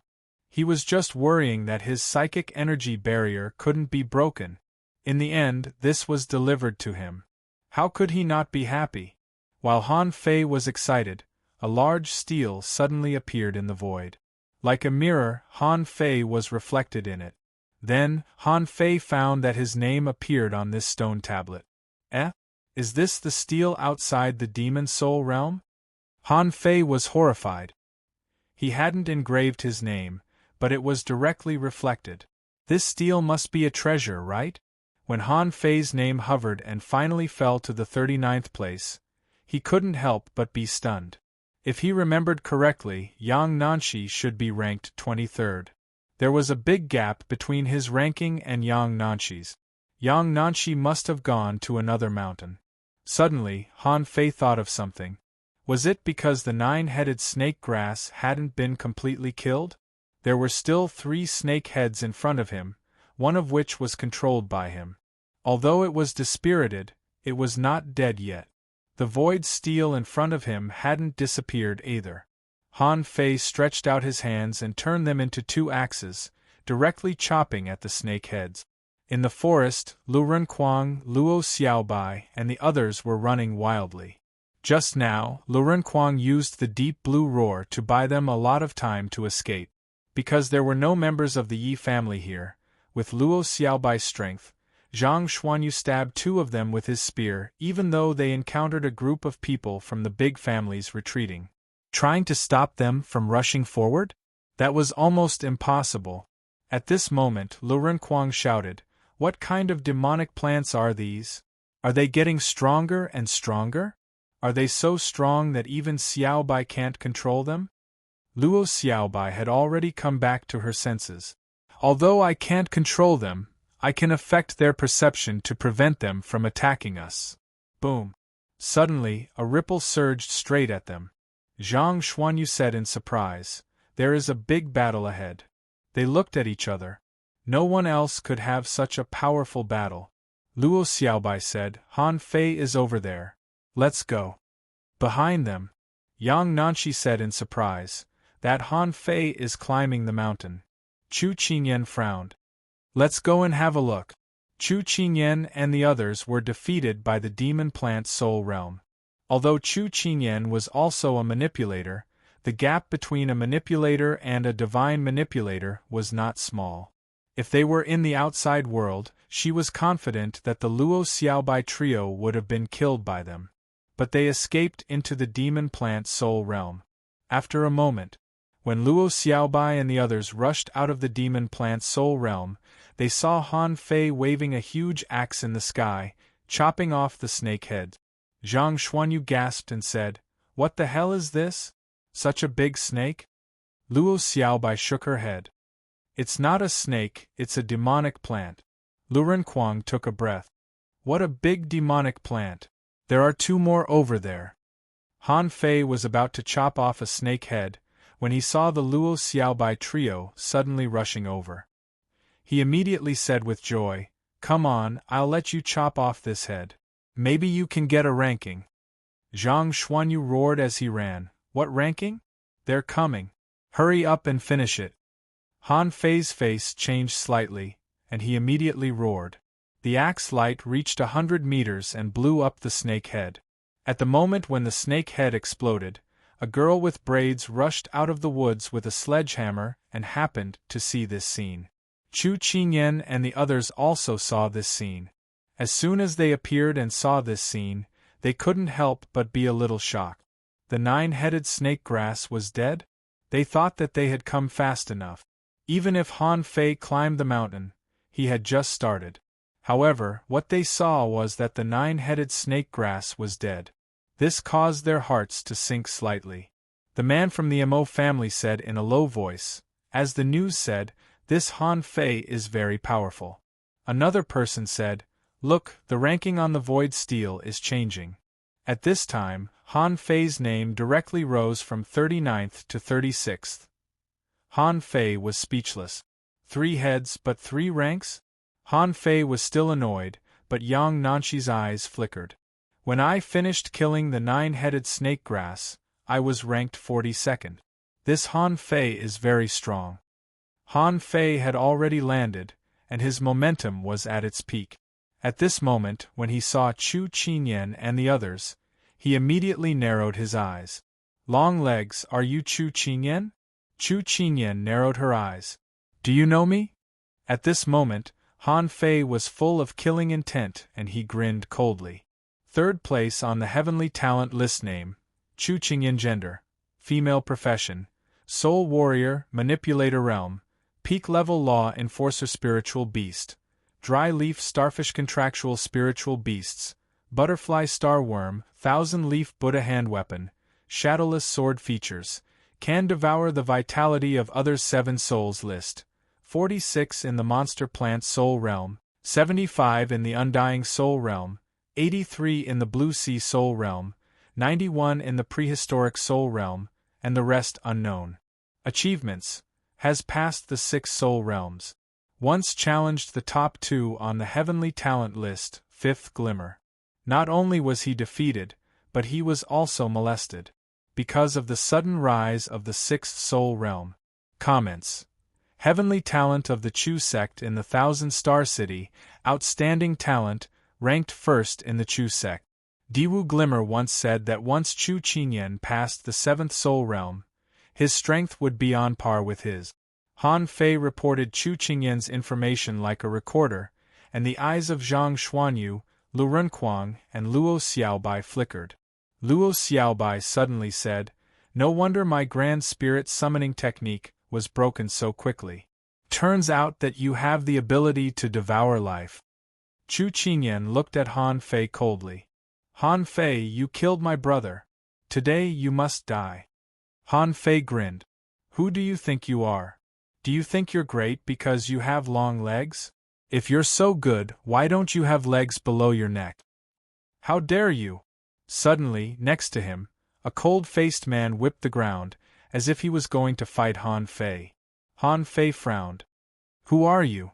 He was just worrying that his psychic energy barrier couldn't be broken. In the end, this was delivered to him. How could he not be happy? While Han Fei was excited, a large stele suddenly appeared in the void. Like a mirror, Han Fei was reflected in it. Then, Han Fei found that his name appeared on this stone tablet. Is this the stele outside the demon soul realm? Han Fei was horrified. He hadn't engraved his name, but it was directly reflected. This stele must be a treasure, right? When Han Fei's name hovered and finally fell to the 39th place, he couldn't help but be stunned. If he remembered correctly, Yang Nanshi should be ranked 23rd. There was a big gap between his ranking and Yang Nanshi's. Yang Nanshi must have gone to another mountain. Suddenly, Han Fei thought of something. Was it because the 9-headed snake grass hadn't been completely killed? There were still 3 snake heads in front of him, one of which was controlled by him. Although it was dispirited, it was not dead yet. The void stele in front of him hadn't disappeared either. Han Fei stretched out his hands and turned them into 2 axes, directly chopping at the snake heads. In the forest, Lu Renquang, Luo Xiaobai, and the others were running wildly. Just now, Lu Renquang used the deep blue roar to buy them a lot of time to escape. Because there were no members of the Yi family here, with Luo Xiaobai's strength, Zhang Xuanyu stabbed 2 of them with his spear even though they encountered a group of people from the big families retreating. Trying to stop them from rushing forward? That was almost impossible. At this moment, Lu Renquang shouted, "What kind of demonic plants are these? Are they getting stronger and stronger? Are they so strong that even Xiaobai can't control them?" Luo Xiaobai had already come back to her senses. "Although I can't control them, I can affect their perception to prevent them from attacking us." Boom! Suddenly, a ripple surged straight at them. Zhang Xuanyu said in surprise, "There is a big battle ahead." They looked at each other. No one else could have such a powerful battle. Luo Xiaobai said, "Han Fei is over there. Let's go." Behind them, Yang Nanshi said in surprise, "That Han Fei is climbing the mountain." Chu Qingyan frowned. "Let's go and have a look." Chu Qingyan and the others were defeated by the demon plant soul realm. Although Chu Qingyan was also a manipulator, the gap between a manipulator and a divine manipulator was not small. If they were in the outside world, she was confident that the Luo Xiaobai trio would have been killed by them. But they escaped into the demon plant soul realm. After a moment, when Luo Xiaobai and the others rushed out of the demon plant soul realm, they saw Han Fei waving a huge axe in the sky, chopping off the snake head. Zhang Xuanyu gasped and said, "What the hell is this?" Such a big snake? Luo Xiaobai shook her head. It's not a snake, it's a demonic plant. Lu Renkuang took a breath. What a big demonic plant! There are 2 more over there. Han Fei was about to chop off a snake head, when he saw the Luo Xiaobai trio suddenly rushing over. He immediately said with joy, "Come on, I'll let you chop off this head. Maybe you can get a ranking." Zhang Xuanyu roared as he ran, "What ranking? They're coming. Hurry up and finish it." Han Fei's face changed slightly, and he immediately roared. The axe light reached 100 meters and blew up the snake head. At the moment when the snake head exploded, a girl with braids rushed out of the woods with a sledgehammer and happened to see this scene. Chu Qingyan and the others also saw this scene. As soon as they appeared and saw this scene, they couldn't help but be a little shocked. The 9-headed snake grass was dead? They thought that they had come fast enough. Even if Han Fei climbed the mountain, he had just started. However, what they saw was that the 9-headed snake grass was dead. This caused their hearts to sink slightly. The man from the Mo family said in a low voice, as the news said, "This Han Fei is very powerful." Another person said, "Look, the ranking on the void steel is changing." At this time, Han Fei's name directly rose from 39th to 36th. Han Fei was speechless. 3 heads but 3 ranks? Han Fei was still annoyed, but Yang Nanshi's eyes flickered. When I finished killing the 9-headed snake grass, I was ranked 42nd. This Han Fei is very strong. Han Fei had already landed, and his momentum was at its peak. At this moment, when he saw Chu Qingyan and the others, he immediately narrowed his eyes. "Long legs, are you Chu Qingyan?" Chu Qingyan narrowed her eyes. "Do you know me?" At this moment, Han Fei was full of killing intent and he grinned coldly. 3rd place on the Heavenly Talent list name, Chu Qingyan gender, female profession, soul warrior, manipulator realm, peak level law enforcer spiritual beast, dry leaf starfish contractual spiritual beasts, butterfly star worm, 1,000-leaf Buddha hand weapon, shadowless sword features, can devour the vitality of others 7 souls list, 46 in the monster plant soul realm, 75 in the undying soul realm, 83 in the blue sea soul realm, 91 in the prehistoric soul realm, and the rest unknown. Achievements: has passed the 6 soul realms. Once challenged the top 2 on the Heavenly Talent list, 5th Glimmer. Not only was he defeated, but he was also molested. Because of the sudden rise of the 6th soul realm. Comments: Heavenly Talent of the Chu sect in the 1,000-star city, outstanding talent, ranked 1st in the Chu sect. Diwu Glimmer once said that once Chu Qingyan passed the 7th soul realm, his strength would be on par with his. Han Fei reported Chu Qingyan's information like a recorder, and the eyes of Zhang Xuanyu, Lu Renkuang, and Luo Xiaobai flickered. Luo Xiaobai suddenly said, "No wonder my grand spirit summoning technique was broken so quickly. Turns out that you have the ability to devour life." Chu Qingyan looked at Han Fei coldly. "Han Fei, you killed my brother. Today you must die." Han Fei grinned. "Who do you think you are? Do you think you're great because you have long legs? If you're so good, why don't you have legs below your neck? How dare you?" Suddenly, next to him, a cold-faced man whipped the ground, as if he was going to fight Han Fei. Han Fei frowned. "Who are you?"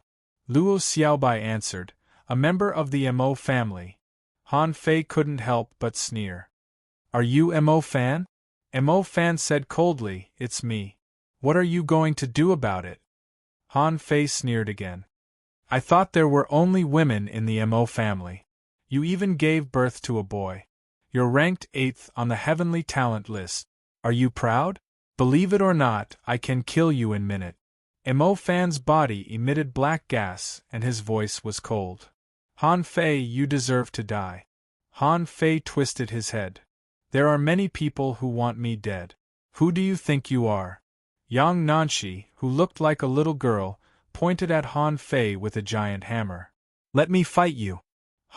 Luo Xiaobai answered, "A member of the Mo family." Han Fei couldn't help but sneer. "Are you Mo Fan?" Mo Fan said coldly, "It's me." "What are you going to do about it?" Han Fei sneered again. "I thought there were only women in the Mo family. You even gave birth to a boy. You're ranked 8th on the Heavenly Talent list. Are you proud? Believe it or not, I can kill you in a minute." Mo Fan's body emitted black gas and his voice was cold. "Han Fei, you deserve to die." Han Fei twisted his head. "There are many people who want me dead. Who do you think you are?" Yang Nanshi, who looked like a little girl, pointed at Han Fei with a giant hammer. "Let me fight you."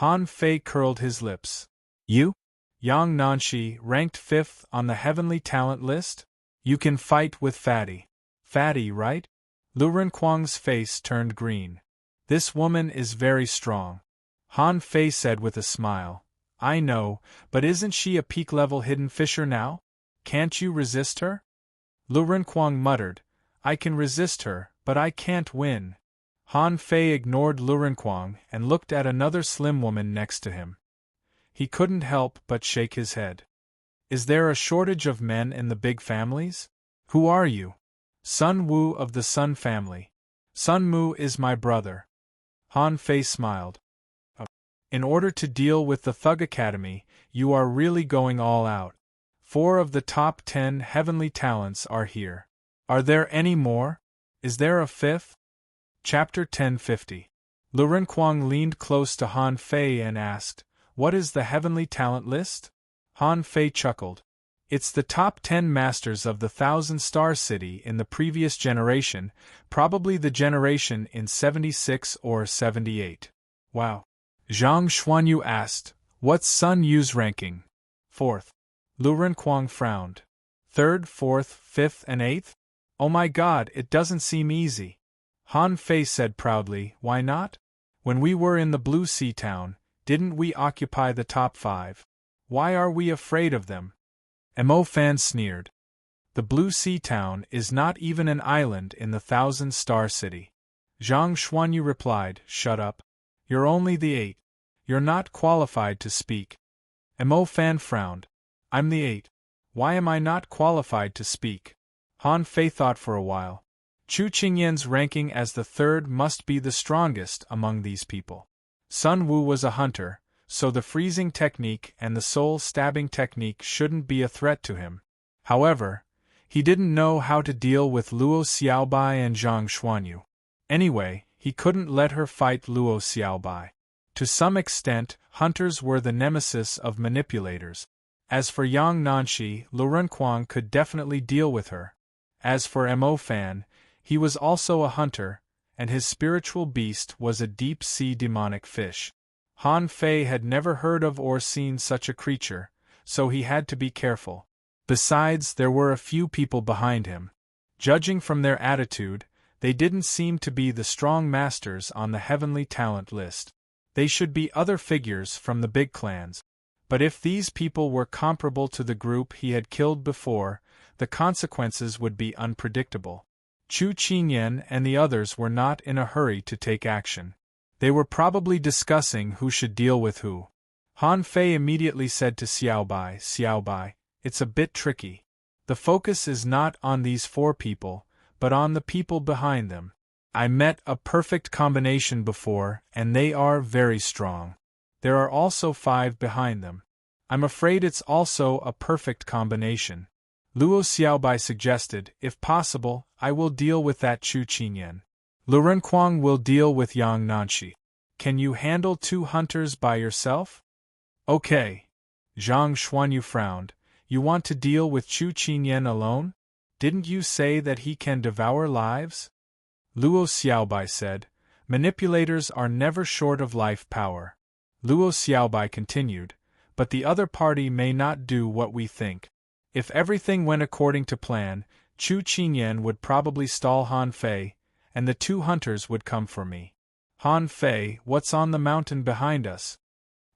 Han Fei curled his lips. "You?" Yang Nanshi, ranked 5th on the Heavenly Talent list? You can fight with Fatty. Fatty, right? Lu Renkuang's face turned green. This woman is very strong. Han Fei said with a smile. I know, but isn't she a peak-level hidden fisher now? Can't you resist her? Lu Renkuang muttered, I can resist her, but I can't win. Han Fei ignored Lu Renkuang and looked at another slim woman next to him. He couldn't help but shake his head. Is there a shortage of men in the big families? Who are you? Sun Wu of the Sun family. Sun Mu is my brother. Han Fei smiled. In order to deal with the Thug Academy, you are really going all out. 4 of the top 10 heavenly talents are here. Are there any more? Is there a 5th? Chapter 1050. Lu Renkuang leaned close to Han Fei and asked, What is the heavenly talent list? Han Fei chuckled. It's the top 10 masters of the 1,000-star city in the previous generation, probably the generation in 76 or 78. Wow. Zhang Xuanyu asked, What's Sun Yu's ranking? 4th. Lu Renkuang frowned. 3rd, 4th, 5th, and 8th? Oh my god, it doesn't seem easy. Han Fei said proudly, Why not? When we were in the Blue Sea Town, didn't we occupy the top 5? Why are we afraid of them? Mo Fan sneered. The Blue Sea Town is not even an island in the 1,000-star city. Zhang Xuanyu replied, Shut up. You're only the 8. You're not qualified to speak. Mo Fan frowned. I'm the 8. Why am I not qualified to speak? Han Fei thought for a while. Chu Qingyan's ranking as the 3rd must be the strongest among these people. Sun Wu was a hunter, so the freezing technique and the soul-stabbing technique shouldn't be a threat to him. However, he didn't know how to deal with Luo Xiaobai and Zhang Xuanyu. Anyway, he couldn't let her fight Luo Xiaobai. To some extent, hunters were the nemesis of manipulators. As for Yang Nanshi, Lu Renkuang could definitely deal with her. As for Mo Fan, he was also a hunter, and his spiritual beast was a deep-sea demonic fish. Han Fei had never heard of or seen such a creature, so he had to be careful. Besides, there were a few people behind him. Judging from their attitude, they didn't seem to be the strong masters on the heavenly talent list. They should be other figures from the big clans. But if these people were comparable to the group he had killed before, the consequences would be unpredictable. Chu Qingyan and the others were not in a hurry to take action. They were probably discussing who should deal with who. Han Fei immediately said to Xiaobai, Xiaobai, it's a bit tricky. The focus is not on these 4 people, but on the people behind them. I met a perfect combination before, and they are very strong. There are also 5 behind them. I'm afraid it's also a perfect combination. Luo Xiaobai suggested, if possible, I will deal with that Chu Qingyan. Lu Renkuang will deal with Yang Nanshi. Can you handle 2 hunters by yourself? Okay. Zhang Xuanyu frowned. You want to deal with Chu Qingyan alone? Didn't you say that he can devour lives? Luo Xiaobai said, Manipulators are never short of life power. Luo Xiaobai continued, but the other party may not do what we think. If everything went according to plan, Chu Qingyan would probably stall Han Fei, and the 2 hunters would come for me. Han Fei, what's on the mountain behind us?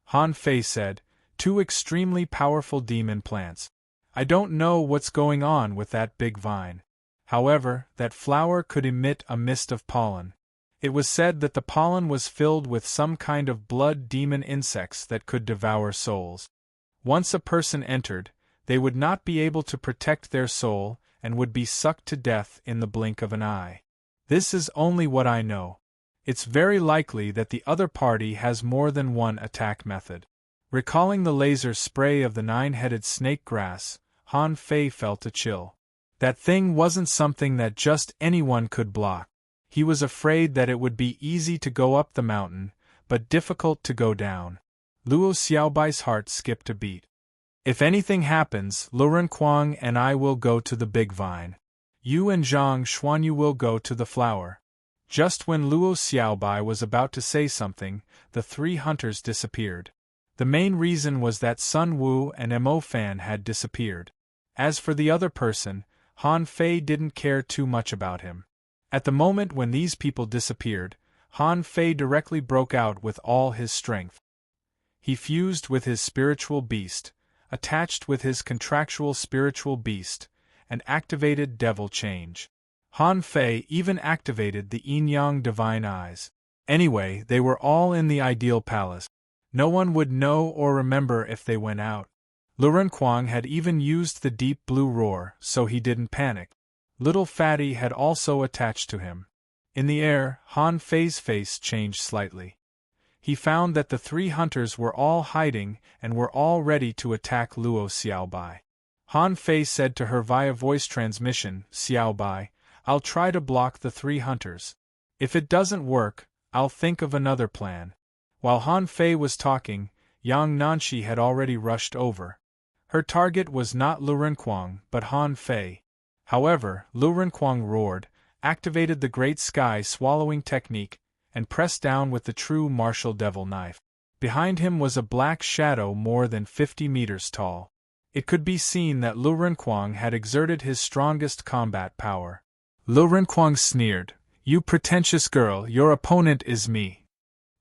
Han Fei said, 2 extremely powerful demon plants. I don't know what's going on with that big vine. However, that flower could emit a mist of pollen. It was said that the pollen was filled with some kind of blood demon insects that could devour souls. Once a person entered, they would not be able to protect their soul and would be sucked to death in the blink of an eye. This is only what I know. It's very likely that the other party has more than one attack method. Recalling the laser spray of the 9-headed snake grass, Han Fei felt a chill. That thing wasn't something that just anyone could block. He was afraid that it would be easy to go up the mountain, but difficult to go down. Luo Xiaobai's heart skipped a beat. If anything happens, Lu Renkuang and I will go to the big vine. You and Zhang Xuanyu will go to the flower. Just when Luo Xiaobai was about to say something, the 3 hunters disappeared. The main reason was that Sun Wu and Mo Fan had disappeared. As for the other person, Han Fei didn't care too much about him. At the moment when these people disappeared, Han Fei directly broke out with all his strength. He fused with his spiritual beast, attached with his contractual spiritual beast, and activated devil change. Han Fei even activated the yin-yang divine eyes. Anyway, they were all in the ideal palace. No one would know or remember if they went out. Lu Renkuang had even used the deep blue roar, so he didn't panic. Little Fatty had also attached to him. In the air, Han Fei's face changed slightly. He found that the 3 hunters were all hiding and were all ready to attack Luo Xiaobai. Han Fei said to her via voice transmission, "Xiaobai, I'll try to block the 3 hunters. If it doesn't work, I'll think of another plan." While Han Fei was talking, Yang Nanshi had already rushed over. Her target was not Lu Renkuang but Han Fei. However, Lu Renkuang roared, activated the Great Sky Swallowing technique, and pressed down with the true martial devil knife. Behind him was a black shadow more than 50 meters tall. It could be seen that Lu Renkuang had exerted his strongest combat power. Lu Renkuang sneered, "You pretentious girl, your opponent is me."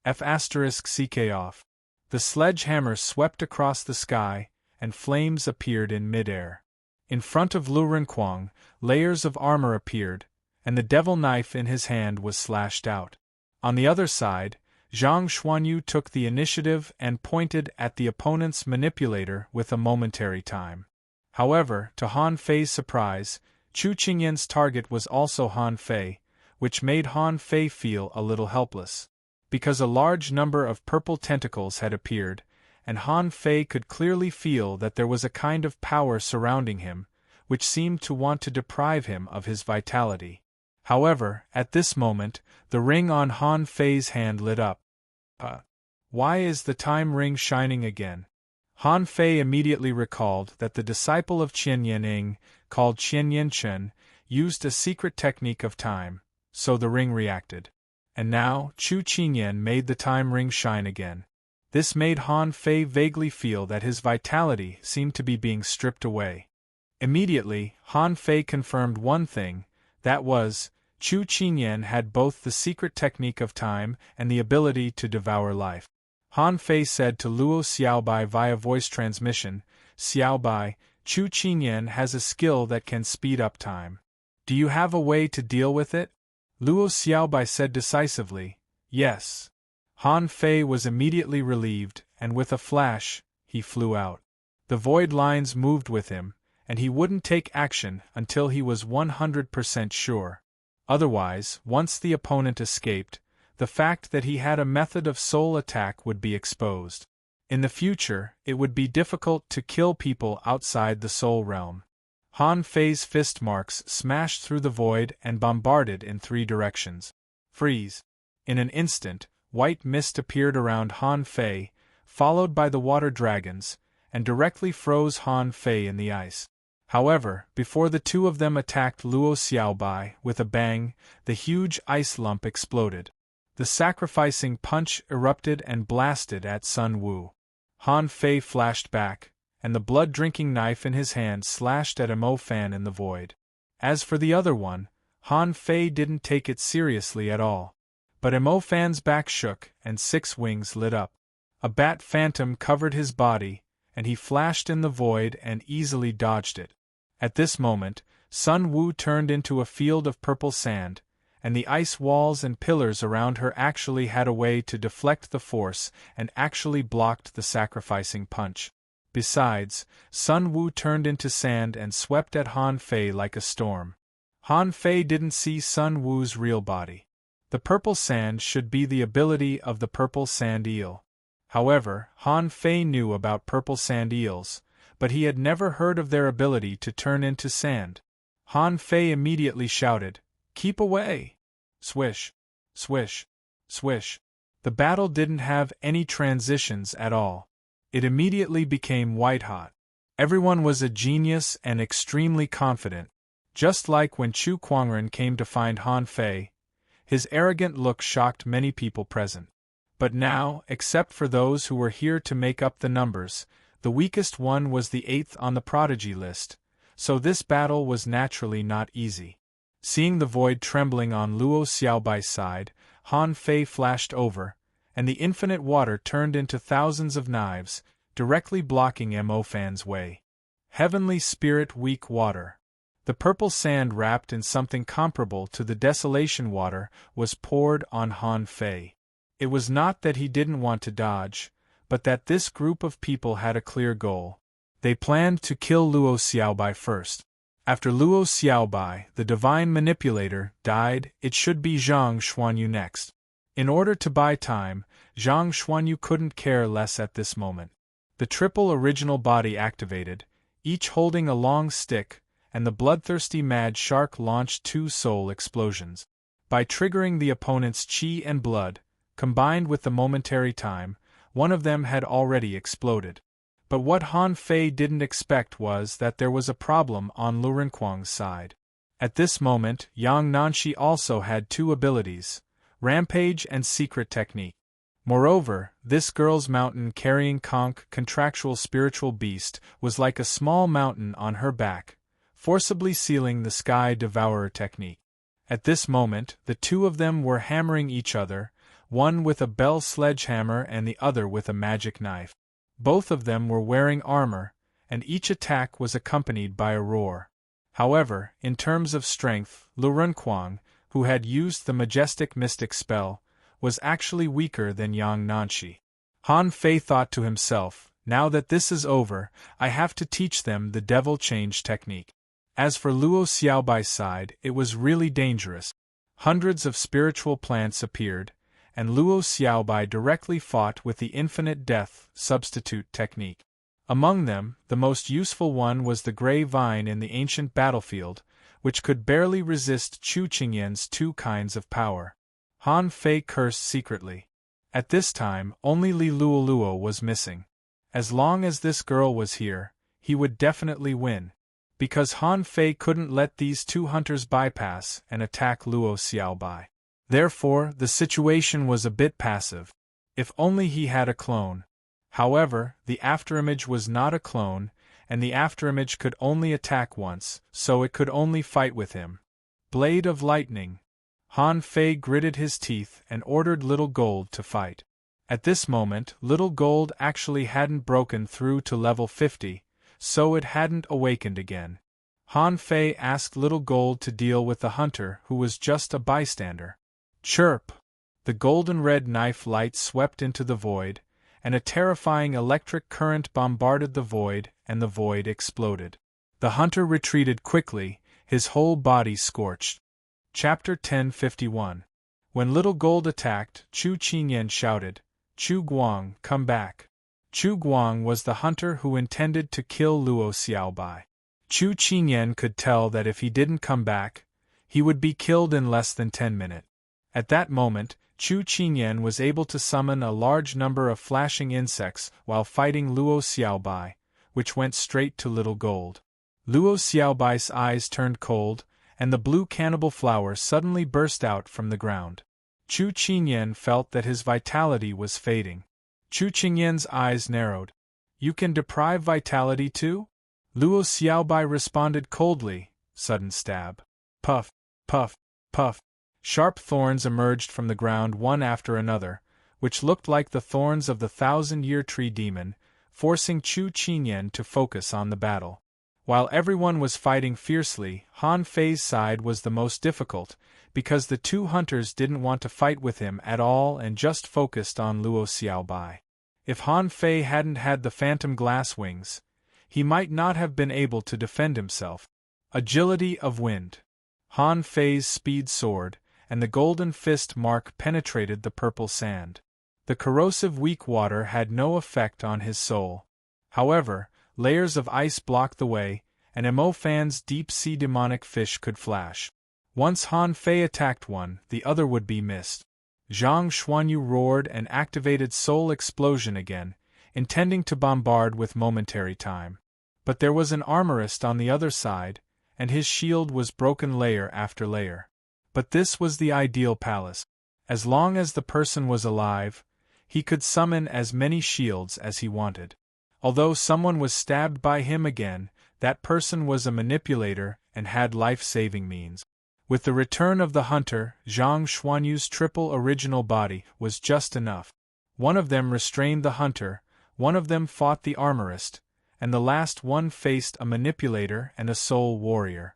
F***ck off. The sledgehammer swept across the sky, and flames appeared in midair. In front of Lu Renkuang, layers of armor appeared, and the devil knife in his hand was slashed out. On the other side, Zhang Xuanyu took the initiative and pointed at the opponent's manipulator with a momentary time. However, to Han Fei's surprise, Chu Qingyan's target was also Han Fei, which made Han Fei feel a little helpless. Because a large number of purple tentacles had appeared, and Han Fei could clearly feel that there was a kind of power surrounding him, which seemed to want to deprive him of his vitality. However, at this moment, the ring on Han Fei's hand lit up. Why is the time ring shining again? Han Fei immediately recalled that the disciple of Qian Yaning, called Qian Yanchen, used a secret technique of time, so the ring reacted. And now, Chu Qingyan made the time ring shine again. This made Han Fei vaguely feel that his vitality seemed to be being stripped away. Immediately, Han Fei confirmed one thing, that was, Chu Qingyan had both the secret technique of time and the ability to devour life. Han Fei said to Luo Xiaobai via voice transmission, "Xiaobai, Chu Qingyan has a skill that can speed up time. Do you have a way to deal with it?" Luo Xiaobai said decisively, "Yes." Han Fei was immediately relieved, and with a flash, he flew out. The void lines moved with him, and he wouldn't take action until he was 100% sure. Otherwise, once the opponent escaped, the fact that he had a method of soul attack would be exposed. In the future, it would be difficult to kill people outside the soul realm. Han Fei's fist marks smashed through the void and bombarded in 3 directions. Freeze. In an instant, white mist appeared around Han Fei, followed by the water dragons, and directly froze Han Fei in the ice. However, before the 2 of them attacked Luo Xiaobai, with a bang, the huge ice lump exploded. The sacrificing punch erupted and blasted at Sun Wu. Han Fei flashed back, and the blood-drinking knife in his hand slashed at Mo Fan in the void. As for the other one, Han Fei didn't take it seriously at all. But Mo Fan's back shook and 6 wings lit up. A bat phantom covered his body, and he flashed in the void and easily dodged it. At this moment, Sun Wu turned into a field of purple sand, and the ice walls and pillars around her actually had a way to deflect the force and actually blocked the sacrificing punch. Besides, Sun Wu turned into sand and swept at Han Fei like a storm. Han Fei didn't see Sun Wu's real body. The purple sand should be the ability of the purple sand eel. However, Han Fei knew about purple sand eels, but he had never heard of their ability to turn into sand. Han Fei immediately shouted, "Keep away!" Swish, swish, swish. The battle didn't have any transitions at all. It immediately became white-hot. Everyone was a genius and extremely confident. Just like when Chu Kuangren came to find Han Fei, his arrogant look shocked many people present. But now, except for those who were here to make up the numbers, the weakest one was the 8th on the prodigy list, so this battle was naturally not easy. Seeing the void trembling on Luo Xiaobai's side, Han Fei flashed over, and the infinite water turned into thousands of knives, directly blocking Mo Fan's way. Heavenly Spirit Weak Water. The purple sand wrapped in something comparable to the desolation water was poured on Han Fei. It was not that he didn't want to dodge, but that this group of people had a clear goal. They planned to kill Luo Xiaobai first. After Luo Xiaobai, the divine manipulator, died, it should be Zhang Xuanyu next. In order to buy time, Zhang Xuanyu couldn't care less at this moment. The triple original body activated, each holding a long stick, and the bloodthirsty mad shark launched 2 soul explosions. By triggering the opponent's chi and blood, combined with the momentary time, one of them had already exploded. But what Han Fei didn't expect was that there was a problem on Lu Renkuang's side. At this moment, Yang Nanshi also had 2 abilities, Rampage and Secret Technique. Moreover, this girl's mountain-carrying conch contractual spiritual beast was like a small mountain on her back, forcibly sealing the Sky Devourer technique. At this moment, the 2 of them were hammering each other, one with a bell sledgehammer and the other with a magic knife. Both of them were wearing armor, and each attack was accompanied by a roar. However, in terms of strength, Lu Renkuang, who had used the majestic mystic spell, was actually weaker than Yang Nanshi. Han Fei thought to himself, now that this is over, I have to teach them the devil change technique. As for Luo Xiaobai's side, it was really dangerous. Hundreds of spiritual plants appeared, and Luo Xiaobai directly fought with the infinite death substitute technique. Among them, the most useful one was the gray vine in the ancient battlefield, which could barely resist Chu Qingyan's 2 kinds of power. Han Fei cursed secretly. At this time, only Li Luoluo was missing. As long as this girl was here, he would definitely win, because Han Fei couldn't let these 2 hunters bypass and attack Luo Xiaobai. Therefore, the situation was a bit passive. If only he had a clone. However, the afterimage was not a clone, and the afterimage could only attack once, so it could only fight with him. Blade of Lightning. Han Fei gritted his teeth and ordered Little Gold to fight. At this moment, Little Gold actually hadn't broken through to level 50, so it hadn't awakened again. Han Fei asked Little Gold to deal with the hunter who was just a bystander. Chirp! The golden red knife light swept into the void, and a terrifying electric current bombarded the void, and the void exploded. The hunter retreated quickly, his whole body scorched. Chapter 1051. When Little Gold attacked, Chu Qingyan shouted, Chu Guang, come back. Chu Guang was the hunter who intended to kill Luo Xiaobai. Chu Qingyan could tell that if he didn't come back, he would be killed in less than 10 minutes. At that moment, Chu Qingyan was able to summon a large number of flashing insects while fighting Luo Xiaobai, which went straight to Little Gold. Luo Xiaobai's eyes turned cold, and the blue cannibal flower suddenly burst out from the ground. Chu Qingyan felt that his vitality was fading. Chu Qingyan's eyes narrowed. You can deprive vitality too? Luo Xiaobai responded coldly, sudden stab. Puff, puff, puff. Sharp thorns emerged from the ground one after another, which looked like the thorns of the 1,000-year tree demon, forcing Chu Qingyan to focus on the battle. While everyone was fighting fiercely, Han Fei's side was the most difficult, because the 2 hunters didn't want to fight with him at all and just focused on Luo Xiaobai. If Han Fei hadn't had the phantom glass wings, he might not have been able to defend himself. Agility of wind. Han Fei's speed soared, and the golden fist mark penetrated the purple sand. The corrosive weak water had no effect on his soul. However, layers of ice blocked the way, and Mo Fan's deep-sea demonic fish could flash. Once Han Fei attacked one, the other would be missed. Zhang Xuanyu roared and activated Soul Explosion again, intending to bombard with momentary time. But there was an armorist on the other side, and his shield was broken layer after layer. But this was the ideal palace. As long as the person was alive, he could summon as many shields as he wanted. Although someone was stabbed by him again, that person was a manipulator and had life-saving means. With the return of the hunter, Zhang Xuanyu's triple original body was just enough. One of them restrained the hunter, one of them fought the armorist, and the last one faced a manipulator and a soul warrior.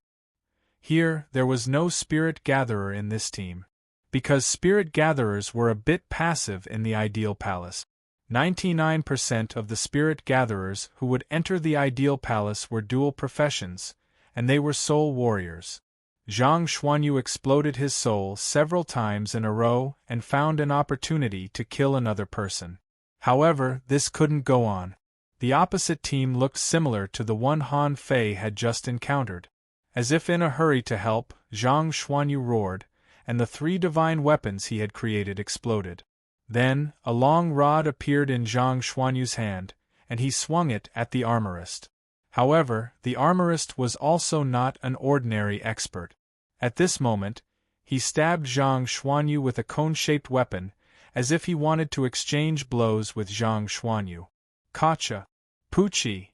Here, there was no spirit gatherer in this team, because spirit gatherers were a bit passive in the ideal palace. 99% of the spirit gatherers who would enter the ideal palace were dual professions, and they were soul warriors. Zhang Xuanyu exploded his soul several times in a row and found an opportunity to kill another person. However, this couldn't go on. The opposite team looked similar to the one Han Fei had just encountered. As if in a hurry to help, Zhang Xuanyu roared, and the 3 divine weapons he had created exploded. Then, a long rod appeared in Zhang Xuanyu's hand, and he swung it at the armorist. However, the armorist was also not an ordinary expert. At this moment, he stabbed Zhang Xuanyu with a cone-shaped weapon, as if he wanted to exchange blows with Zhang Xuanyu. Kacha! Puchi!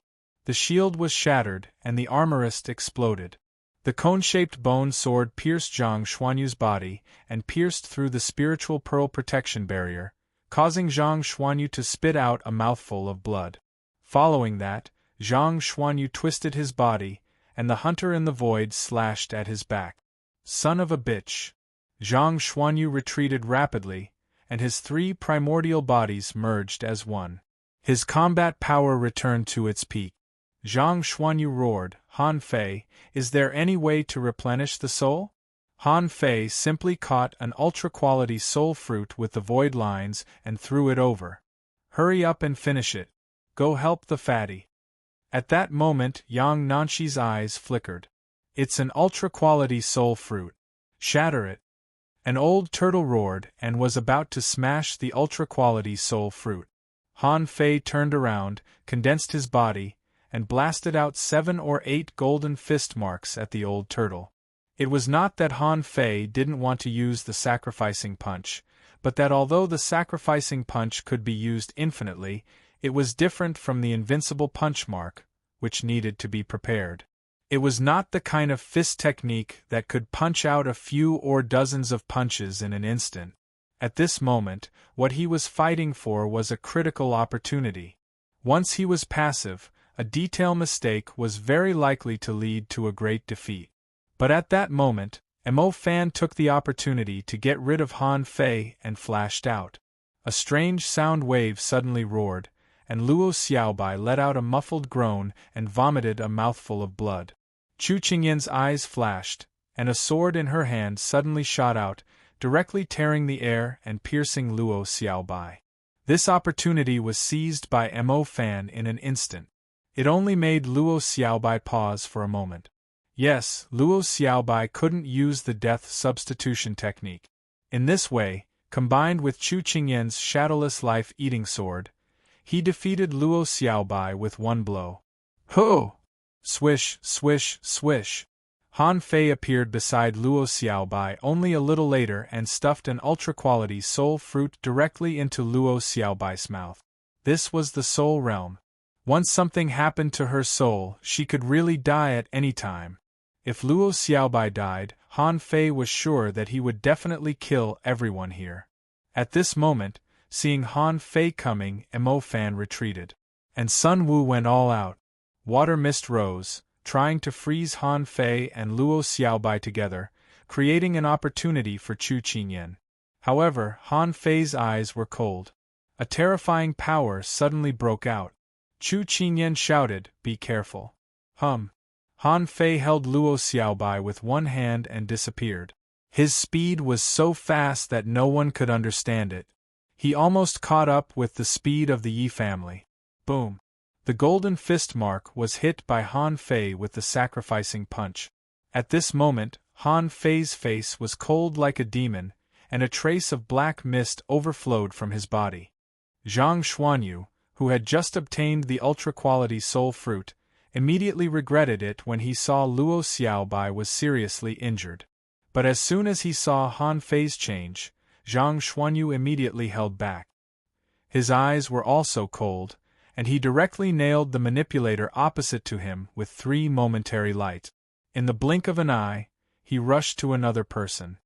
The shield was shattered, and the armorist exploded. The cone-shaped bone sword pierced Zhang Xuanyu's body and pierced through the spiritual pearl protection barrier, causing Zhang Xuanyu to spit out a mouthful of blood. Following that, Zhang Xuanyu twisted his body, and the hunter in the void slashed at his back. Son of a bitch! Zhang Xuanyu retreated rapidly, and his 3 primordial bodies merged as one. His combat power returned to its peak. Zhang Xuanyu roared, Han Fei, is there any way to replenish the soul? Han Fei simply caught an ultra-quality soul fruit with the void lines and threw it over. Hurry up and finish it. Go help the fatty. At that moment Yang Nanshi's eyes flickered. It's an ultra-quality soul fruit. Shatter it. An old turtle roared and was about to smash the ultra-quality soul fruit. Han Fei turned around, condensed his body, and blasted out 7 or 8 golden fist marks at the old turtle. It was not that Han Fei didn't want to use the sacrificing punch, but that although the sacrificing punch could be used infinitely, it was different from the invincible punch mark, which needed to be prepared. It was not the kind of fist technique that could punch out a few or dozens of punches in an instant. At this moment, what he was fighting for was a critical opportunity. Once he was passive, a detail mistake was very likely to lead to a great defeat. But at that moment, Mo Fan took the opportunity to get rid of Han Fei and flashed out. A strange sound wave suddenly roared, and Luo Xiaobai let out a muffled groan and vomited a mouthful of blood. Chu Qingyan's eyes flashed, and a sword in her hand suddenly shot out, directly tearing the air and piercing Luo Xiaobai. This opportunity was seized by Mo Fan in an instant. It only made Luo Xiaobai pause for a moment. Yes, Luo Xiaobai couldn't use the death substitution technique. In this way, combined with Chu Qingyan's shadowless life-eating sword, he defeated Luo Xiaobai with one blow. Ho! Swish, swish, swish. Han Fei appeared beside Luo Xiaobai only a little later and stuffed an ultra-quality soul fruit directly into Luo Xiaobai's mouth. This was the soul realm. Once something happened to her soul, she could really die at any time. If Luo Xiaobai died, Han Fei was sure that he would definitely kill everyone here. At this moment, seeing Han Fei coming, Mo Fan retreated. And Sun Wu went all out. Water mist rose, trying to freeze Han Fei and Luo Xiaobai together, creating an opportunity for Chu Qingyan. However, Han Fei's eyes were cold. A terrifying power suddenly broke out. Chu Qingyan shouted, "Be careful." Han Fei held Luo Xiaobai with one hand and disappeared. His speed was so fast that no one could understand it. He almost caught up with the speed of the Yi family. Boom! The golden fist mark was hit by Han Fei with the sacrificing punch. At this moment, Han Fei's face was cold like a demon, and a trace of black mist overflowed from his body. Zhang Xuanyu, who had just obtained the ultra-quality soul fruit, immediately regretted it when he saw Luo Xiaobai was seriously injured. But as soon as he saw Han Fei's change, Zhang Xuanyu immediately held back. His eyes were also cold, and he directly nailed the manipulator opposite to him with 3 momentary light. In the blink of an eye, he rushed to another person.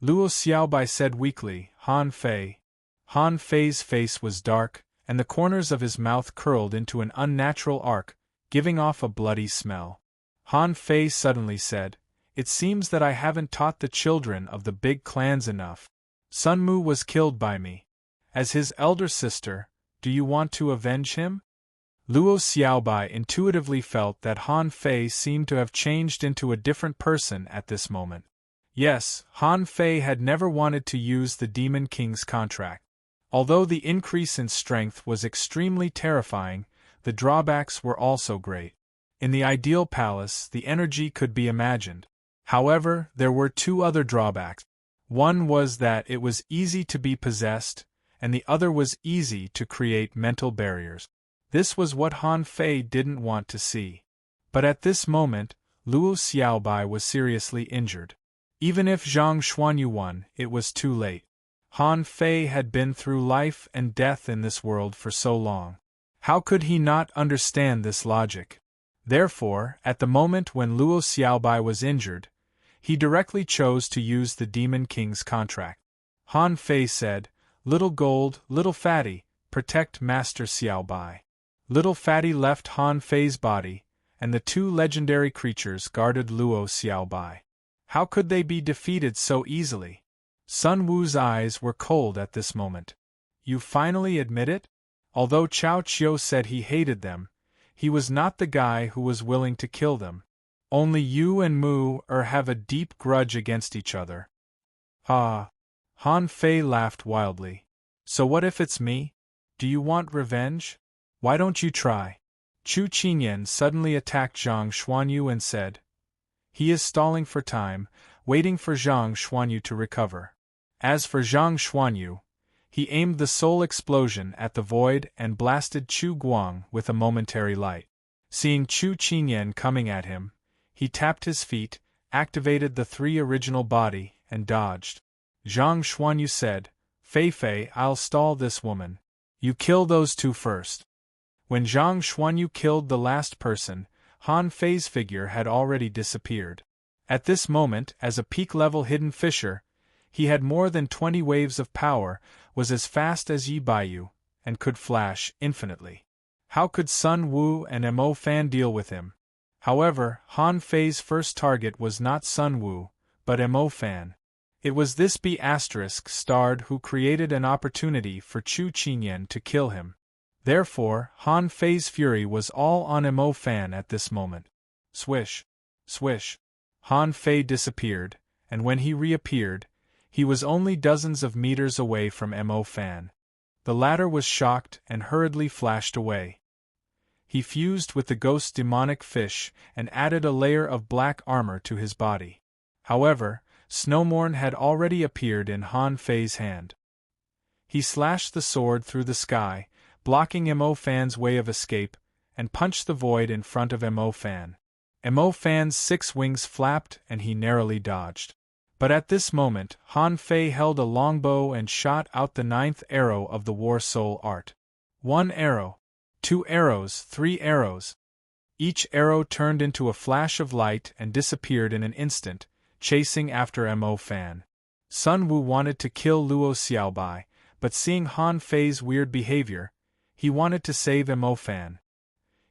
Luo Xiaobai said weakly, Han Fei. Han Fei's face was dark, and the corners of his mouth curled into an unnatural arc, giving off a bloody smell. Han Fei suddenly said, "It seems that I haven't taught the children of the big clans enough. Sun Mu was killed by me. As his elder sister, do you want to avenge him?" Luo Xiaobai intuitively felt that Han Fei seemed to have changed into a different person at this moment. Yes, Han Fei had never wanted to use the Demon King's contract. Although the increase in strength was extremely terrifying, the drawbacks were also great. In the ideal palace, the energy could be imagined. However, there were 2 other drawbacks. One was that it was easy to be possessed, and the other was easy to create mental barriers. This was what Han Fei didn't want to see. But at this moment, Luo Xiaobai was seriously injured. Even if Zhang Xuanyu won, it was too late. Han Fei had been through life and death in this world for so long. How could he not understand this logic? Therefore, at the moment when Luo Xiaobai was injured, he directly chose to use the Demon King's contract. Han Fei said, "Little Gold, Little Fatty, protect Master Xiaobai." Little Fatty left Han Fei's body, and the 2 legendary creatures guarded Luo Xiaobai. How could they be defeated so easily? Sun Wu's eyes were cold at this moment. "You finally admit it?" Although Cao Qiu said he hated them, he was not the guy who was willing to kill them. Only you and Mu have a deep grudge against each other. Ah! Han Fei laughed wildly. "So what if it's me? Do you want revenge? Why don't you try?" Chu Qinyan suddenly attacked Zhang Xuanyu and said, "He is stalling for time, waiting for Zhang Xuanyu to recover." As for Zhang Xuanyu, he aimed the soul explosion at the void and blasted Chu Guang with a momentary light. Seeing Chu Qinyan coming at him, he tapped his feet, activated the 3 original body, and dodged. Zhang Xuanyu said, "Fei Fei, I'll stall this woman. You kill those 2 first." When Zhang Xuanyu killed the last person, Han Fei's figure had already disappeared. At this moment, as a peak-level hidden fisher, he had more than 20 waves of power, was as fast as Yi Baiyu, and could flash infinitely. How could Sun Wu and Mo Fan deal with him? However, Han Fei's first target was not Sun Wu, but Mo Fan. It was this B***starred who created an opportunity for Chu Qinyan to kill him. Therefore, Han Fei's fury was all on Mo Fan at this moment. Swish! Swish! Han Fei disappeared, and when he reappeared, he was only dozens of meters away from Mo Fan. The latter was shocked and hurriedly flashed away. He fused with the ghost demonic fish and added a layer of black armor to his body. However, Snowmorn had already appeared in Han Fei's hand. He slashed the sword through the sky, blocking Mo Fan's way of escape, and punched the void in front of Mo Fan. Mo Fan's 6 wings flapped and he narrowly dodged. But at this moment, Han Fei held a longbow and shot out the 9th arrow of the War Soul art. 1 arrow, 2 arrows, 3 arrows. Each arrow turned into a flash of light and disappeared in an instant, chasing after Mo Fan. Sun Wu wanted to kill Luo Xiaobai, but seeing Han Fei's weird behavior, he wanted to save Mo Fan.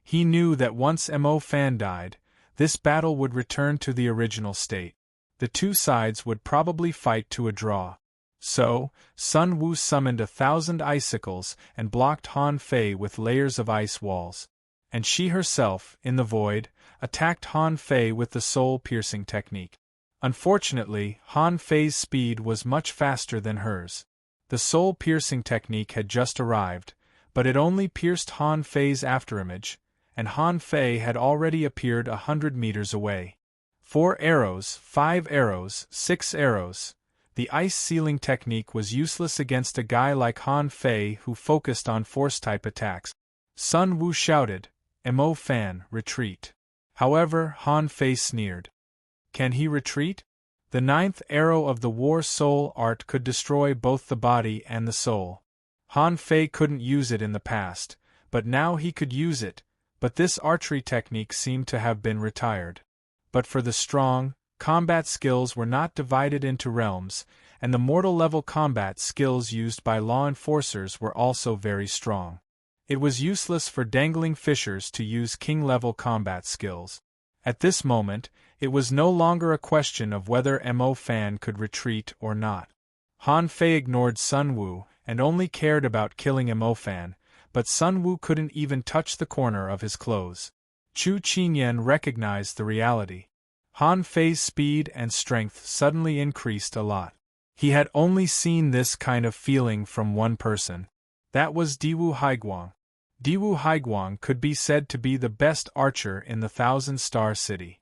He knew that once Mo Fan died, this battle would return to the original state. The 2 sides would probably fight to a draw. So, Sun Wu summoned 1,000 icicles and blocked Han Fei with layers of ice walls. And she herself, in the void, attacked Han Fei with the soul-piercing technique. Unfortunately, Han Fei's speed was much faster than hers. The soul-piercing technique had just arrived, but it only pierced Han Fei's afterimage, and Han Fei had already appeared 100 meters away. 4 arrows, 5 arrows, 6 arrows. The ice-sealing technique was useless against a guy like Han Fei who focused on force-type attacks. Sun Wu shouted, "Mo Fan, retreat." However, Han Fei sneered. Can he retreat? The 9th arrow of the War Soul art could destroy both the body and the soul. Han Fei couldn't use it in the past, but now he could use it, but this archery technique seemed to have been retired. But for the strong, combat skills were not divided into realms, and the mortal-level combat skills used by law enforcers were also very strong. It was useless for dangling fishers to use king-level combat skills. At this moment, it was no longer a question of whether Mo Fan could retreat or not. Han Fei ignored Sun Wu and only cared about killing Mo Fan, but Sun Wu couldn't even touch the corner of his clothes. Chu Qingyan recognized the reality. Han Fei's speed and strength suddenly increased a lot. He had only seen this kind of feeling from one person. That was Diwu Haiguang. Diwu Haiguang could be said to be the best archer in the Thousand-Star City.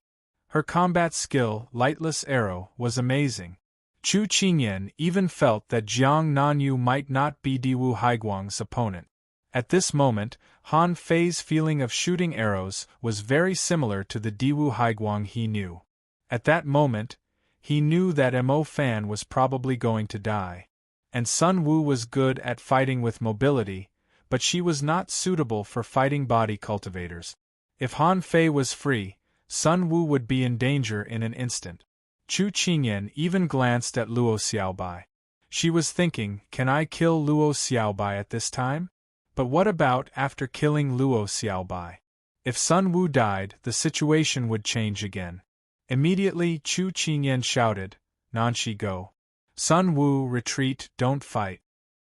Her combat skill, lightless arrow, was amazing. Chu Qingyan even felt that Jiang Nanyu might not be Diwu Haiguang's opponent. At this moment, Han Fei's feeling of shooting arrows was very similar to the Diwu Haiguang he knew. At that moment, he knew that Mo Fan was probably going to die. And Sun Wu was good at fighting with mobility, but she was not suitable for fighting body cultivators. If Han Fei was free, Sun Wu would be in danger in an instant. Chu Qingyan even glanced at Luo Xiaobai. She was thinking, can I kill Luo Xiaobai at this time? But what about after killing Luo Xiaobai? If Sun Wu died, the situation would change again. Immediately Chu Qingyan shouted, Nanshi go. Sun Wu, retreat, don't fight.